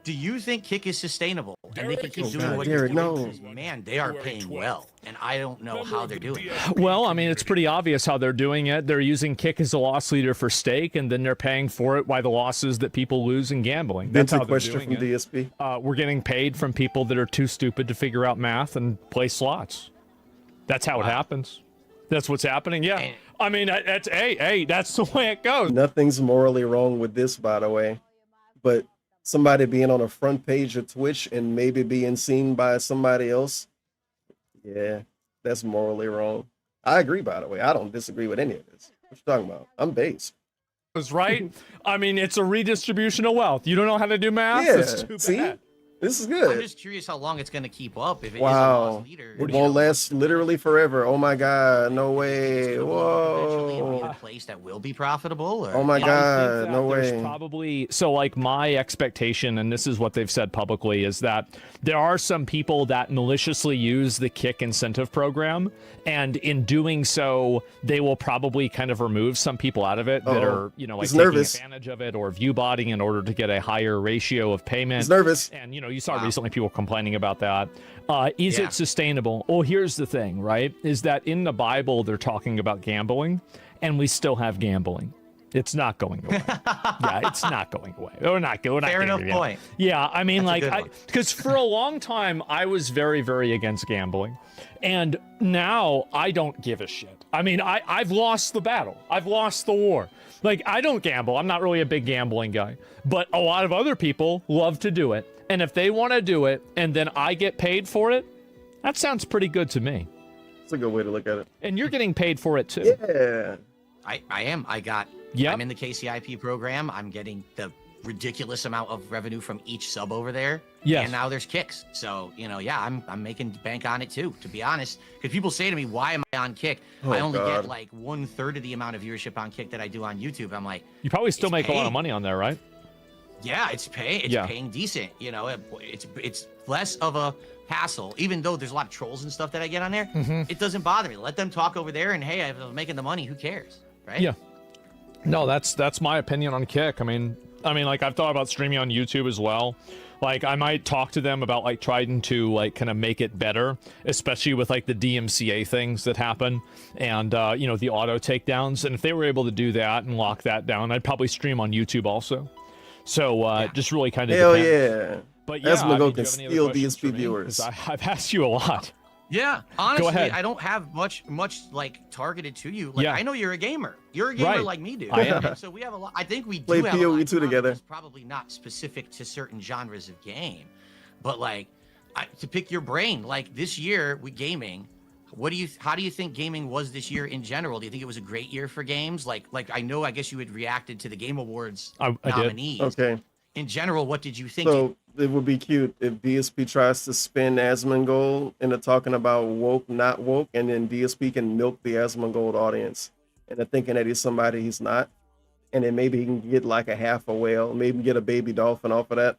Do you think Kick is sustainable and they can keep doing God, what Derek, they're doing? no. Because, man, they are paying well, and I don't know how they're doing it. Well, I mean, it's pretty obvious how they're doing it. They're using Kick as a loss leader for stake, and then they're paying for it by the losses that people lose in gambling. That's how they're question doing from it. DSP. We're getting paid from people that are too stupid to figure out math and play slots. That's how it happens. That's what's happening. Yeah. I mean, that's that's the way it goes. Nothing's morally wrong with this, by the way, but somebody being on a front page of Twitch and maybe being seen by somebody else, yeah, that's morally wrong. I agree, by the way. I don't disagree with any of this. What you talking about? I'm based. Right? I mean, it's a redistribution of wealth. You don't know how to do math? Yeah, It's too see? bad. This is I'm good. just curious how long it's going to keep up. If it is a Wow. loss leader, It won't last literally forever. Oh my God. No way. Whoa. a place that will be profitable. Or? Oh my I think God. that No there's way. probably so like my expectation, and this is what they've said publicly, is that there are some people that maliciously use the Kick incentive program, and in doing so, they will probably kind of remove some people out of it that are, you know, like He's taking nervous. advantage of it or view botting in order to get a higher ratio of payment. He's nervous. And you know, you saw recently people complaining about that. Is Yeah. it sustainable? Well, here's the thing, right? Is that in the Bible they're talking about gambling, and we still have gambling. It's not going away. Yeah, it's not going away. We're not going. Fair enough point. Yeah, I mean, That's a like, good one. because for a long time I was very, very against gambling, and now I don't give a shit. I mean, I've lost the battle. I've lost the war. Like, I don't gamble. I'm not really a big gambling guy, but a lot of other people love to do it, and if they want to do it, and then I get paid for it, that sounds pretty good to me. It's a good way to look at it. And you're getting paid for it too. Yeah. I am. Yep. I'm in the KCIP program. I'm getting the ridiculous amount of revenue from each sub over there. Yes. And now there's Kicks. So, you know, yeah, I'm making bank on it too, to be honest. Because people say to me, why am I on Kick? Oh, I only God. get like 1/3 of the amount of viewership on Kick that I do on YouTube. I'm like, You probably still It's make a lot of paid. money on there, right? yeah, it's paying decent. You know, it's less of a hassle, even though there's a lot of trolls and stuff that I get on there. Mm-hmm. It doesn't bother me. Let them talk over there, and hey, I'm making the money. Who cares, right? Yeah. No, that's my opinion on Kick. I mean, like I've thought about streaming on YouTube as well. Like I might talk to them about like trying to like kind of make it better, especially with like the DMCA things that happen and you know, the auto takedowns. And if they were able to do that and lock that down, I'd probably stream on YouTube also. So just really kind of Hell depends. yeah. But That's yeah, what I go mean, do can you have any other steal questions for DSP me? viewers. 'Cause I've asked you a lot. Yeah, honestly, ahead. I don't have much like targeted to you. Like Yeah. I know you're a gamer. You're a gamer Right. like me, dude. I am. And so we have a lot. I think we do Play have a PoE lot in 2 common, together. which is probably not specific to certain genres of game, but like to pick your brain. Like this year with gaming, how do you think gaming was this year in general? Do you think it was a great year for games? Like I know, I guess you had reacted to the Game Awards I did. nominees. Okay. In general, what did you think? So it would be cute if DSP tries to spin Asmongold into talking about woke, not woke, and then DSP can milk the Asmongold audience into thinking that he's somebody he's not. And then maybe he can get like a half a whale, maybe get a baby dolphin off of that.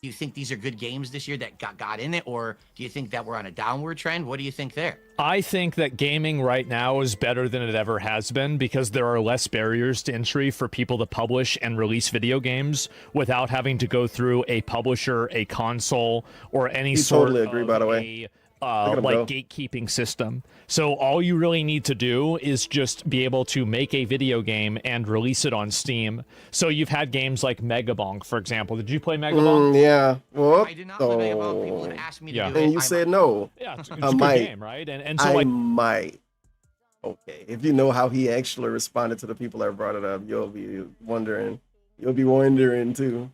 Do you think these are good games this year that got in it, or do you think that we're on a downward trend? What do you think there? I think that gaming right now is better than it ever has been because there are less barriers to entry for people to publish and release video games without having to go through a publisher, a console, or any sort totally agree, of by the way. Look at him like go. gatekeeping system. So all you really need to do is just be able to make a video game and release it on Steam. So you've had games like Megabonk, for example. Did you play Megabonk? Yeah. Well, I did not play Megabonk. People have asked me to Yeah. do it. and you I said might. no. Yeah, it's I a good might. game, right? And so I like might. Okay. If you know how he actually responded to the people that brought it up, you'll be wondering. You'll be wondering too.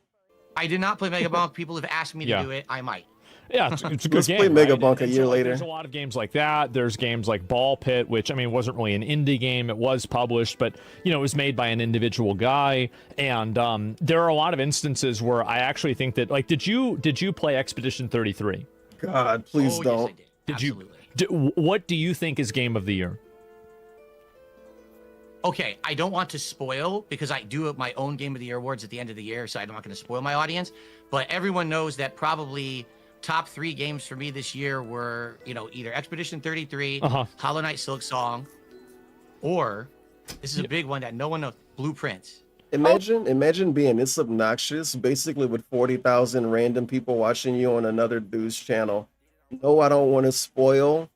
I did not play Mega Bunk. People have asked me to do it. I might. Yeah, it's a good Let's game. play Mega right? Bunk a And year so, like, later. There's a lot of games like that. There's games like Ball Pit, which I mean wasn't really an indie game. It was published, but you know it was made by an individual guy. And there are a lot of instances where I actually think that like, did you play Expedition 33? God, please don't. Yes, I did. What do you think is Game of the Year? Okay, I don't want to spoil because I do my own Game of the Year awards at the end of the year, so I'm not going to spoil my audience. But everyone knows that probably top 3 games for me this year were, you know, either Expedition 33, Hollow Knight Silk Song, or this is a big one that no one knows, Blueprints. Imagine being this obnoxious, basically with 40,000 random people watching you on another dude's channel. No, I don't want to spoil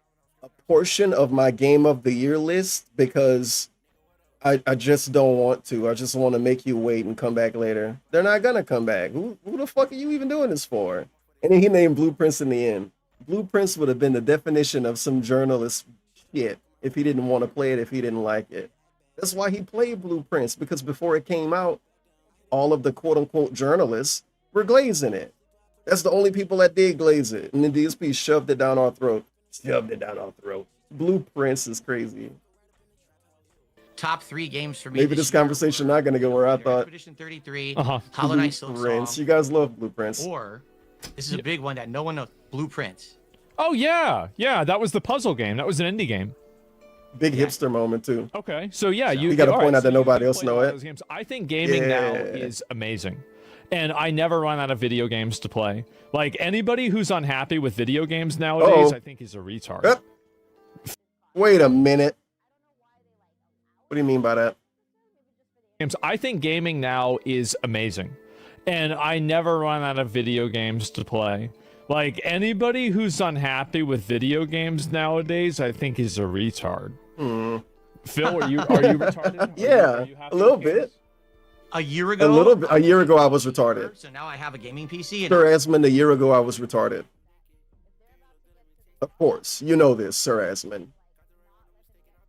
a portion of my Game of the Year list because I just don't want to. I just want to make you wait and come back later. They're not gonna come back. Who the fuck are you even doing this for? And then he named Blueprints in the end. Blueprints would have been the definition of some journalist shit if he didn't want to play it, if he didn't like it. That's why he played Blueprints, because before it came out, all of the quote-unquote journalists were glazing it. That's the only people that did glaze it. And then DSP shoved it down our throat. Blueprints is crazy. Top 3 games for me. Maybe this conversation not gonna go where I thought. Expedition 33, Hollow Knight Silk Song, You guys love Blueprints. or this is a big one that no one knows, Blueprints. Oh yeah, that was the puzzle game. That was an indie game. Big hipster moment too. Okay, so yeah, you got to all point right, out that so nobody you else played know all it. those games. I think gaming now is amazing, and I never run out of video games to play. Like anybody who's unhappy with video games nowadays, I think is a retard. Wait a minute. What do you mean by that? I think gaming now is amazing, and I never run out of video games to play. Like anybody who's unhappy with video games nowadays, I think is a retard. Phil, are you retarded? Yeah, a little bit. A year ago? A year ago, I was retarded. So now I have a gaming PC. And Sir Asmund, a year ago, I was retarded. Of course, you know this, Sir Asmund.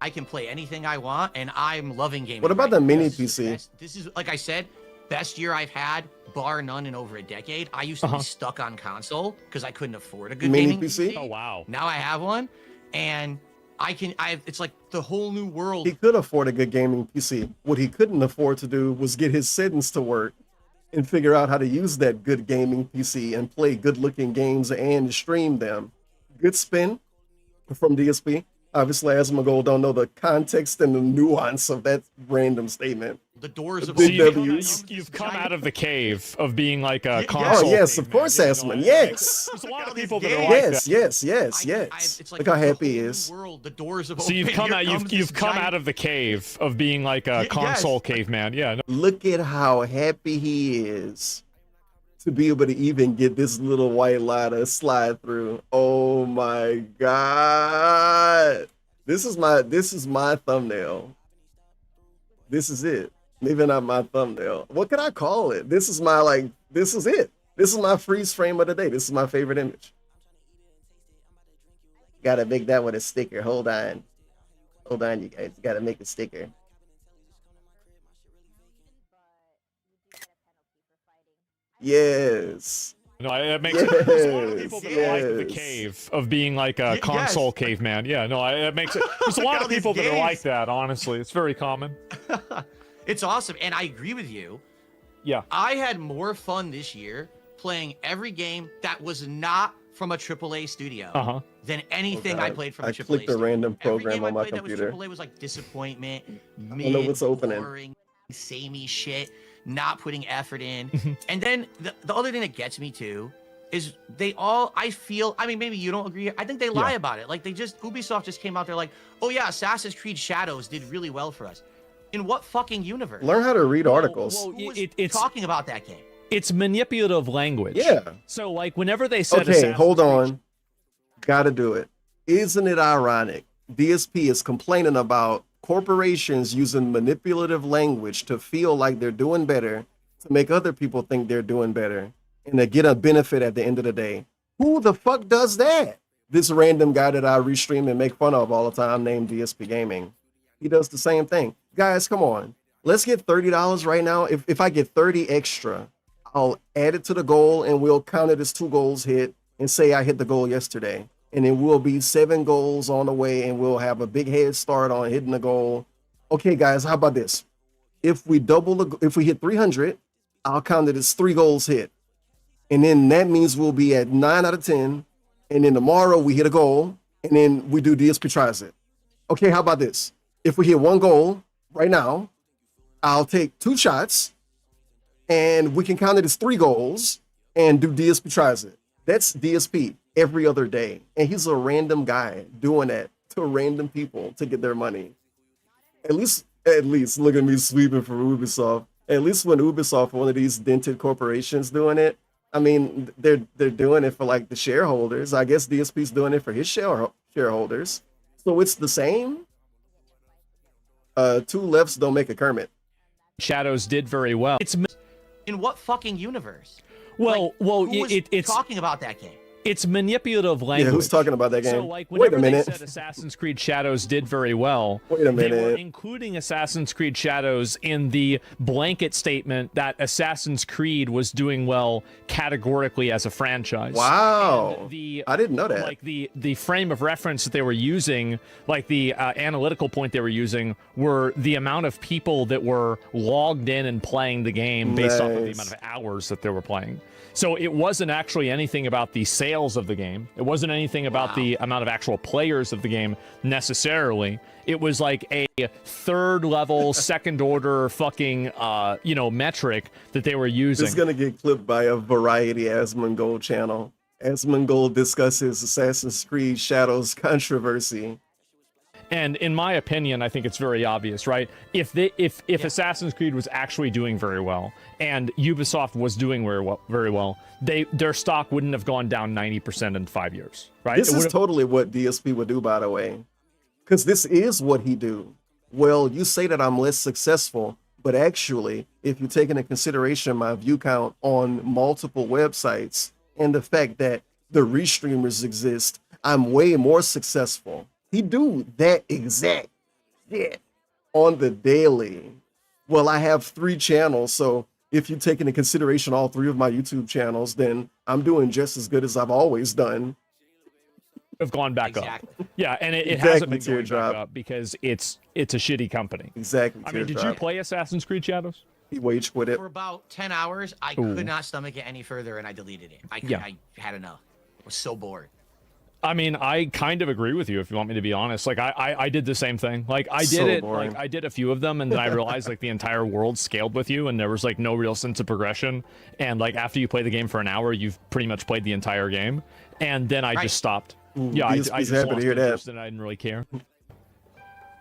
I can play anything I want, and I'm loving gaming. What about right the now. mini This is PC? This is, like I said, best year I've had, bar none, in over a decade. I used to be stuck on console because I couldn't afford a good Mini gaming PC? Oh wow! Now I have one, and it's like the whole new world. He could afford a good gaming PC. What he couldn't afford to do was get his sentence to work and figure out how to use that good gaming PC and play good-looking games and stream them. Good spin from DSP. Obviously, Asmongold don't know the context and the nuance of that random statement. The doors of big W's. You've come out of the cave of being like a console. Oh yes, of course, Asmon. Yes. There's a lot of people that are like that. Yes. It's like Look how happy he is. world, the doors of So you've open. come Here out. comes You've this come giant- out of the cave of being like a console caveman. Yeah. No. Look at how happy he is to be able to even get this little white ladder slide through. Oh my god. This is my thumbnail. This is it. Maybe not my thumbnail. What can I call it? This is my this is it. This is my freeze frame of the day. This is my favorite image. Gotta make that with a sticker. Hold on. Hold on, you guys. Gotta make a sticker. Yes. No, it makes sense. There's a lot of people that are like the cave of being like a console caveman. Yeah, no, it makes it. There's a lot of people that are like that. Honestly, it's very common. It's awesome, and I agree with you. Yeah. I had more fun this year playing every game that was not from a AAA studio than anything I played from a AAA studio. I clicked a random program on my That computer. was AAA was like disappointment, I don't know what's opening. boring, samey shit, not putting effort in. And then the other thing that gets me too is they all, I mean, maybe you don't agree. I think they lie about it. Like Ubisoft just came out there like, oh yeah, Assassin's Creed Shadows did really well for us. In what fucking universe? Learn how to read articles. It's talking about that game. It's manipulative language. Yeah. So like whenever they said, okay, hold on, gotta do it. Isn't it ironic? DSP is complaining about corporations using manipulative language to feel like they're doing better, to make other people think they're doing better, and to get a benefit at the end of the day. Who the fuck does that? This random guy that I restream and make fun of all the time named DSP Gaming. He does the same thing. Guys, come on. Let's get $30 right now. If I get 30 extra, I'll add it to the goal and we'll count it as 2 goals hit and say I hit the goal yesterday. And then we'll be 7 goals on the way and we'll have a big head start on hitting the goal. Okay, guys, how about this? If we hit 300, I'll count it as 3 goals hit. And then that means we'll be at 9 out of 10. And then tomorrow we hit a goal and then we do DSP tries it. Okay, how about this? If we hit 1 goal right now, I'll take 2 shots and we can count it as 3 goals and do DSP tries it. That's DSP every other day. And he's a random guy doing that to random people to get their money. At least, look at me sweeping for Ubisoft. At least when Ubisoft, one of these dented corporations doing it, I mean, they're doing it for like the shareholders. I guess DSP's doing it for his shareholders. So it's the same. 2 lefts don't make a Kermit. Shadows did very well. It's in what fucking universe? Well, who was it's talking about that game. It's manipulative language. Yeah, who's talking about that game? So, like, Wait a whenever they minute. said Assassin's Creed Shadows did very well, Wait a minute. they were including Assassin's Creed Shadows in the blanket statement that Assassin's Creed was doing well categorically as a franchise. Wow. And I didn't know that. Like, the frame of reference that they were using, like the analytical point they were using, were the amount of people that were logged in and playing the game based off of the amount of hours that they were playing. So it wasn't actually anything about the sales of the game. It wasn't anything about the amount of actual players of the game necessarily. It was like a 3rd level, 2nd order fucking, metric that they were using. It's going to get clipped by a Variety Asmongold channel. Asmongold discusses Assassin's Creed Shadows controversy. And in my opinion, I think it's very obvious, right? If Assassin's Creed was actually doing very well and Ubisoft was doing very well, their stock wouldn't have gone down 90% in 5 years, right? This is totally what DSP would do, by the way, because this is what he do. Well, you say that I'm less successful, but actually, if you take into consideration my view count on multiple websites and the fact that the restreamers exist, I'm way more successful. He do that exact shit on the daily. Well, I have 3 channels, so if you take into consideration all 3 of my YouTube channels, then I'm doing just as good as I've always done. Have gone back up. Yeah, and it Exactly, hasn't been going teardrop. back up because it's a shitty company. Exactly. I mean, did you teardrop. play Assassin's Creed Shadows? He wage quit it. For about 10 hours, I Ooh. could not stomach it any further, and I deleted it. I had enough. I was so bored. I mean, I kind of agree with you if you want me to be honest. Like, I did the same thing. Like, I did So it. boring. Like, I did a few of them, and then I realized like the entire world scaled with you, and there was like no real sense of progression. And like after you play the game for an hour, you've pretty much played the entire game. And then I just stopped. Yeah, I just happy lost to hear that. interest and I didn't really care.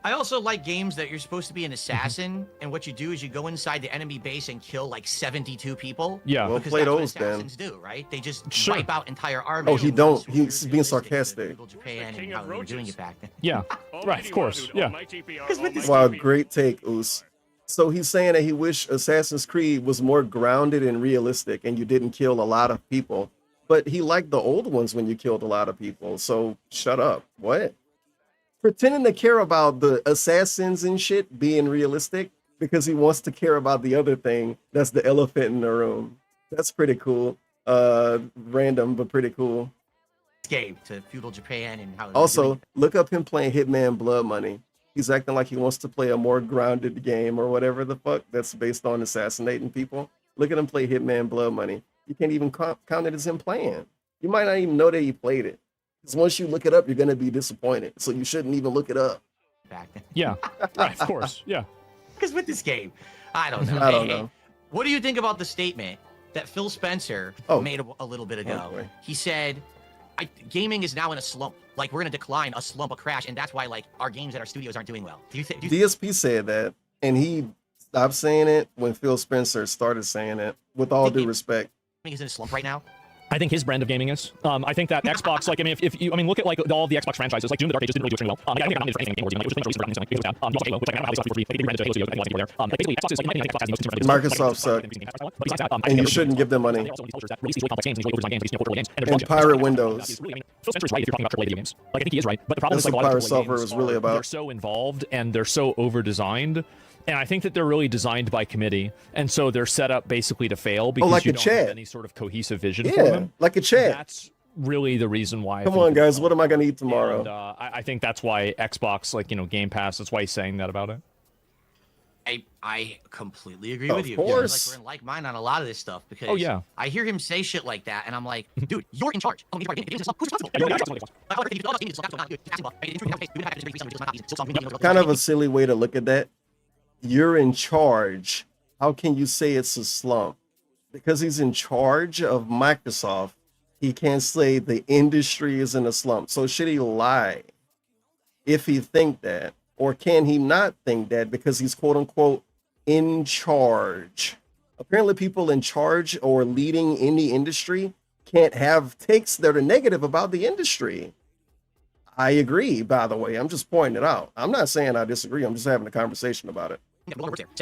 I also like games that you're supposed to be an assassin, and what you do is you go inside the enemy base and kill like 72 people. Yeah. Well, because play that's what those, then. assassins do, right? They just Sure. wipe out entire armies. Oh, he don't. He's being sarcastic. Japan and how they were doing it back then. Yeah, right, of course. Yeah. Wow, great take, Oos. So he's saying that he wish Assassin's Creed was more grounded and realistic and you didn't kill a lot of people. But he liked the old ones when you killed a lot of people. So shut up. What? Pretending to care about the assassins and shit being realistic because he wants to care about the other thing. That's the elephant in the room. That's pretty cool. Random, but pretty cool. Escape to feudal Japan and how. they were doing Also, it. look up him playing Hitman Blood Money. He's acting like he wants to play a more grounded game or whatever the fuck that's based on assassinating people. Look at him play Hitman Blood Money. You can't even count it as him playing. You might not even know that he played it. Because once you look it up, you're going to be disappointed. So you shouldn't even look it up. Back then. Yeah, right, of course. Yeah. Because with this game, I don't know. I don't Hey, know. what do you think about the statement that Phil Spencer made a little bit ago? boy. He said, gaming is now in a slump. Like, we're going to decline, a slump, a crash, and that's why, like, our games at our studios aren't doing well. Do you think? DSP said that, and he stopped saying it when Phil Spencer started saying it, with all due respect. Gaming is in a slump right now? I think his brand of gaming is. I think that Xbox, like, I mean, if you, I mean, look at like all the Xbox franchises, like Doom: The Dark Ages didn't really do extremely well. I think I'm nominated for anything in the awards, even like, it was nominated for anything, which was down. Halo, which I don't know how they got for free. They rebranded to Halo Studios, like, there. Like, basically, Xbox is like, I think Xbox has the most consumer Microsoft sucked. And you shouldn't give them money. And pirate Windows. Phil Spencer's right if you're talking about AAA video games. Like, I think he is right, but the problem That's is like what a lot of pirate AAA software games was really about. they're so involved and they're so over designed And I think that they're really designed by committee, and so they're set up basically to fail because like you a don't chat. have any sort of cohesive vision for Yeah, them. like a chat. That's really the reason why. Come on, guys. What am I going to eat tomorrow? And, I think that's why Xbox, like, Game Pass, that's why he's saying that about it. I completely agree Of with you. course. Like, we're in like mind on a lot of this stuff because Oh, yeah. I hear him say shit like that, and I'm like, dude, you're in charge. Who's responsible? Kind of a silly way to look at that. You're in charge. How can you say it's a slump? Because he's in charge of Microsoft, he can't say the industry is in a slump. So should he lie if he think that? Or can he not think that because he's quote unquote in charge? Apparently people in charge or leading in the industry can't have takes that are negative about the industry. I agree, by the way. I'm just pointing it out. I'm not saying I disagree. I'm just having a conversation about it.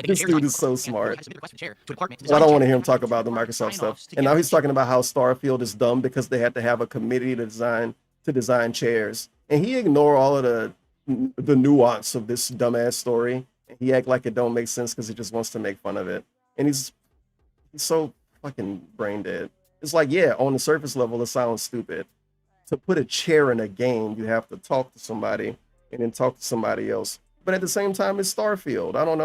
This dude is so smart. Well, I don't want to hear him talk about the Microsoft stuff. And now he's talking about how Starfield is dumb because they had to have a committee to design chairs. And he ignored all of the nuance of this dumbass story. He act like it don't make sense because he just wants to make fun of it. And he's so fucking brain dead. It's like, yeah, on the surface level, it sounds stupid. To put a chair in a game, you have to talk to somebody and then talk to somebody else. But at the same time, it's Starfield. I don't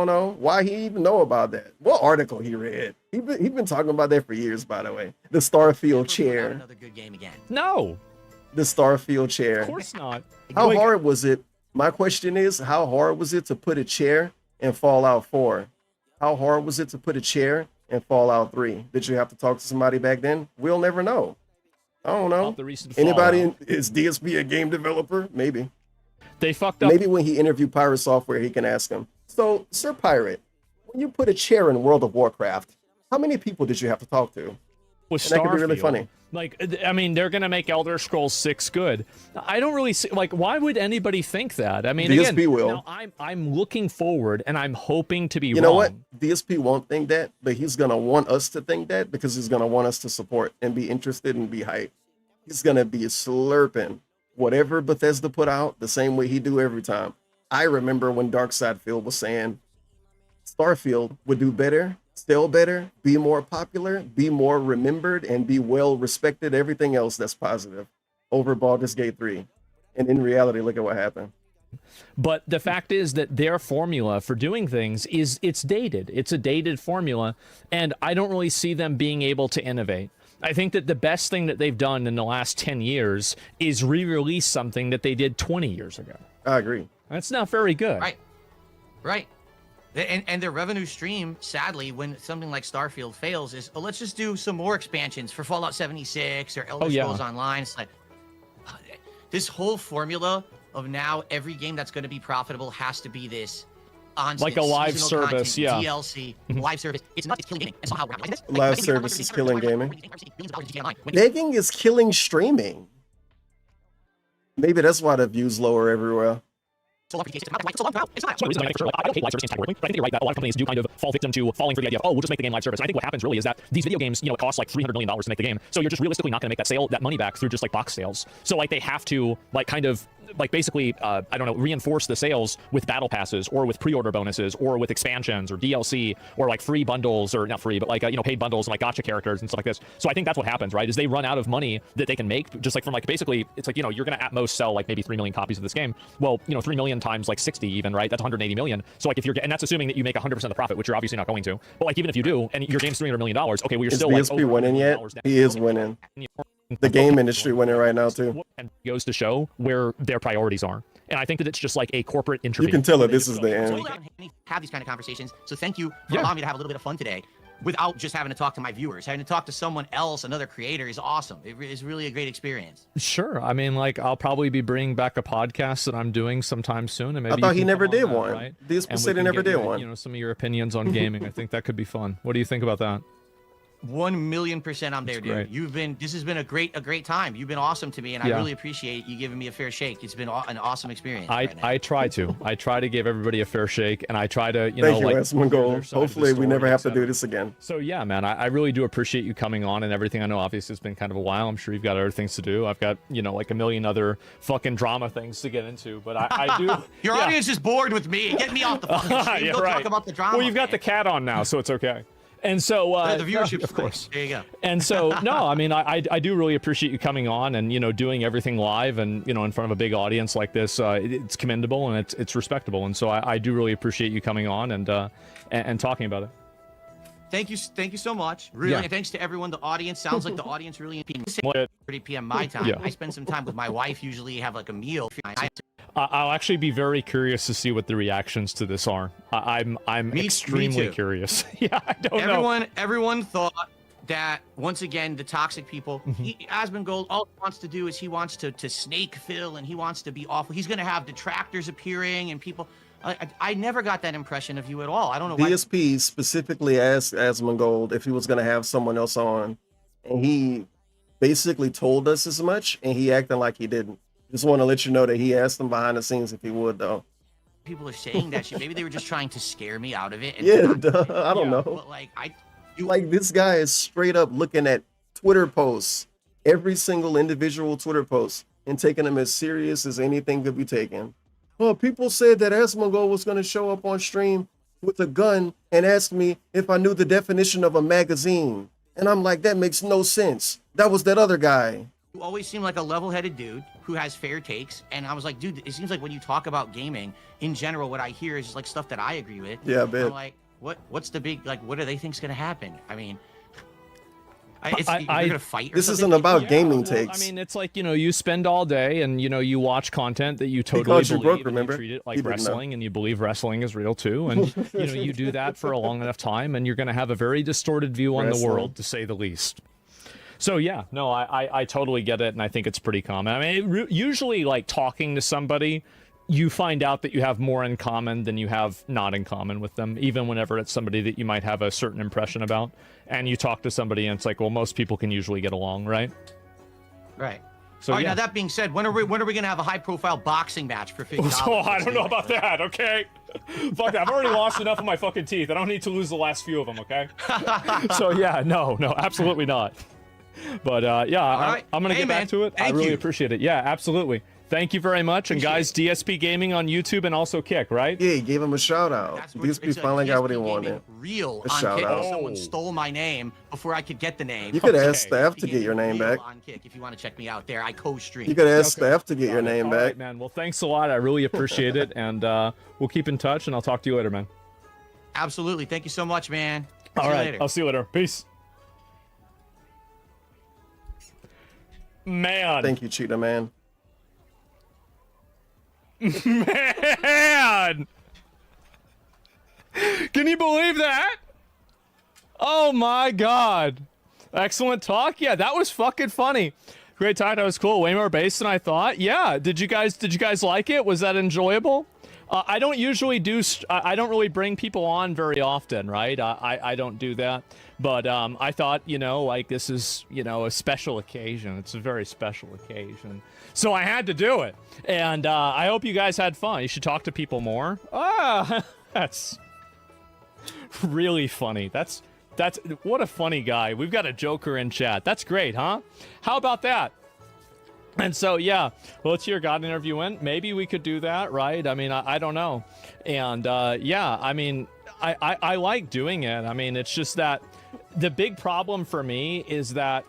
know why he even know about that. What article he read? He been talking about that for years, by the way. The Starfield chair. Another good game again. No. The Starfield chair. Of course not. How hard was it? My question is, how hard was it to put a chair in Fallout 4? How hard was it to put a chair in Fallout 3? Did you have to talk to somebody back then? We'll never know. I don't know. Anybody? Is DSP a game developer? Maybe. They fucked up. Maybe when he interviewed Pirate Software, he can ask him. So, Sir Pirate, when you put a chair in World of Warcraft, how many people did you have to talk to? With And that could be really Starfield. funny. Like, I mean, they're gonna make Elder Scrolls 6 good. I don't really see, like, why would anybody think that? I mean, DSP again, will. now, I'm looking forward and I'm hoping to be You wrong. know what? DSP won't think that, but he's gonna want us to think that because he's gonna want us to support and be interested and be hyped. He's gonna be slurping whatever Bethesda put out the same way he do every time. I remember when Darksidefield was saying Starfield would do better, sell better, be more popular, be more remembered, and be well respected. Everything else that's positive over Baldur's Gate 3. And in reality, look at what happened. But the fact is that their formula for doing things it's dated. It's a dated formula, and I don't really see them being able to innovate. I think that the best thing that they've done in the last 10 years is re-release something that they did 20 years ago. I agree. That's not very good. Right. And their revenue stream, sadly, when something like Starfield fails, is let's just do some more expansions for Fallout 76 or Elder Scrolls Online. It's like this whole formula of now every game that's going to be profitable has to be this like a live seasonal service, content, yeah. DLC, live service. It's not. It's killing gaming. And somehow Live service is killing gaming. Begging is killing streaming. Maybe that's why the views lower everywhere. I don't hate live service categorically, but I think you're right that a lot of companies do kind of fall victim to falling for the idea of, oh, we'll just make the game live service. And I think what happens really is that these video games, it costs like $300 million to make the game. So you're just realistically not going to make that money back through just like box sales. So like they have to like kind of like basically, I don't know, reinforce the sales with battle passes or with pre-order bonuses or with expansions or DLC or like free bundles or not free, but like, paid bundles and like gotcha characters and stuff like this. So I think that's what happens, right? Is they run out of money that they can make just like from like basically it's like, you're going to at most sell like maybe 3 million copies of this game. Well, 3 million times like 60 even, right? That's 180 million. So like if you're, and that's assuming that you make 100% of the profit, which you're obviously not going to. But like even if you do, and your game's $300 million, okay, well you're Is still BSP like over winning yet? He is winning. The game industry winning right now too. And goes to show where their priorities are. And I think that it's just like a corporate You interview. can tell that this is the end. Have these kind of conversations. So thank you for allowing me to have a little bit of fun today without just having to talk to my viewers. Having to talk to someone else, another creator, is awesome. It is really a great experience. Sure. I mean, like, I'll probably be bringing back a podcast that I'm doing sometime soon. And maybe I thought you he can never come on did that, one. right? DSP And we said he can never get did your, one. some of your opinions on gaming. I think that could be fun. What do you think about that? 1,000,000% I'm there, dude. great. This has been a great time. You've been awesome to me, and I Yeah. really appreciate you giving me a fair shake. It's been an awesome experience. I try to give everybody a fair shake, and I try to, Thank you, like, Asmongold. Hopefully we never have to do this again. So yeah, man, I really do appreciate you coming on and everything. I know obviously it's been kind of a while. I'm sure you've got other things to do. I've got, like a million other fucking drama things to get into, but I do. Your audience is bored with me. Get me off the fucking stream. Yeah, Go right. talk about the drama. Well, you've got the cat on now, so it's okay. And so the viewership's of course. There you go. And so no, I mean I do really appreciate you coming on and doing everything live and in front of a big audience like this. It's commendable and it's respectable. And so I do really appreciate you coming on and talking about it. Thank you so much. Really, Yeah. and thanks to everyone. The audience sounds like the audience really. 30 p.m. my time. Yeah. I spend some time with my wife. Usually, have like a meal. I'll actually be very curious to see what the reactions to this are. I'm extremely too. curious. Yeah, I don't know. Everyone thought that once again the toxic people. Asmongold, all he wants to do is he wants to snake Phil and he wants to be awful. He's gonna have detractors appearing and people. I never got that impression of you at all. I don't know why. DSP specifically asked Asmongold if he was going to have someone else on, and he basically told us as much, and he acted like he didn't. Just want to let you know that he asked him behind the scenes if he would, though. People are saying that shit. Maybe they were just trying to scare me out of it. And Yeah, duh, I don't know. But Like, this guy is straight up looking at Twitter posts, every single individual Twitter post, and taking them as serious as anything could be taken. Well, people said that Asmongold was going to show up on stream with a gun and ask me if I knew the definition of a magazine. And I'm like, that makes no sense. That was that other guy. You always seem like a level-headed dude who has fair takes. And I was like, dude, it seems like when you talk about gaming, in general, what I hear is just like stuff that I agree with. Yeah, I bet. I'm like, what's the big, like, what do they think's going to happen? I mean, you're going to fight or This something? isn't about gaming well, takes. I mean, it's like, you spend all day and, you watch content that you totally called you believe broke, and remember? you treat it He like didn't know. wrestling and you believe wrestling is real too. And, you do that for a long enough time and you're going to have a very distorted view on the Wrestling. world, to say the least. So yeah, no, I totally get it. And I think it's pretty common. I mean, usually like talking to somebody, you find out that you have more in common than you have not in common with them, even whenever it's somebody that you might have a certain impression about. And you talk to somebody and it's like, well, most people can usually get along, right? Right. So, all right, yeah. now that being said, when are we going to have a high-profile boxing match for $50? Oh, I don't know about that, okay? Fuck that. I've already lost enough of my fucking teeth. I don't need to lose the last few of them, okay? So yeah, no, absolutely not. But yeah, right. I'm gonna Hey, get man, back to it. I thank really you. appreciate it. Yeah, absolutely. Thank you very much. And guys, DSP Gaming on YouTube and also Kick, right? Yeah, he gave him a shout out. DSP finally got what he wanted. Real A on shout Kick. out. Someone stole my name before I could get the name. You could ask staff to get your name Real back. on Kick, if you want to check me out there, I co-stream. You could ask staff to get your Got it. name All back. right, man. Well, thanks a lot. I really appreciate it. And we'll keep in touch and I'll talk to you later, man. Absolutely. Thank you so much, man. All See you right. later. I'll see you later. Peace. Man. Thank you, Cheetah Man. Man! Can you believe that? Oh my god. Excellent talk. Yeah, that was fucking funny. Great talk. That was cool. Way more bass than I thought. Yeah. Did you guys like it? Was that enjoyable? I don't usually do. I don't really bring people on very often, right? I don't do that. But I thought, like this is, a special occasion. It's a very special occasion. So I had to do it. And I hope you guys had fun. You should talk to people more. That's really funny. That's what a funny guy. We've got a Joker in chat. That's great, huh? How about that? And so, yeah, well, let's hear God interview in. Maybe we could do that, right? I mean, I don't know. And, yeah, I mean, I like doing it. I mean, it's just that the big problem for me is that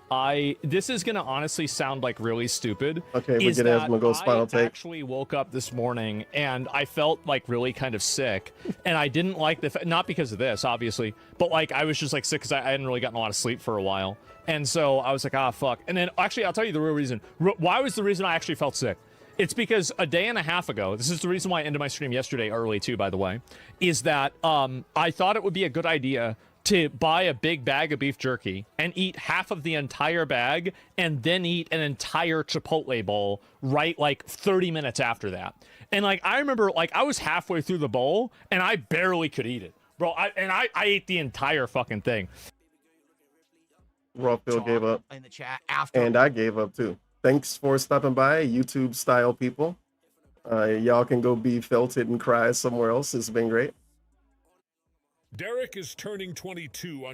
this is going to honestly sound like really stupid. Okay, we is get that Asmongold's final I take. actually woke up this morning and I felt like really kind of sick. And I didn't like not because of this, obviously, but like I was just like sick because I hadn't really gotten a lot of sleep for a while. And so I was like, fuck. And then actually, I'll tell you the real reason. Why was the reason I actually felt sick? It's because a day and a half ago, this is the reason why I ended my stream yesterday early too, by the way, is that I thought it would be a good idea to buy a big bag of beef jerky and eat half of the entire bag and then eat an entire Chipotle bowl right like 30 minutes after that. And like, I remember like I was halfway through the bowl and I barely could eat it, bro. I ate the entire fucking thing. Rawfield gave up. in the chat after. And I gave up too. Thanks for stopping by, YouTube style people. Y'all can go be felted and cry somewhere else. It's been great. Derek is turning 22 on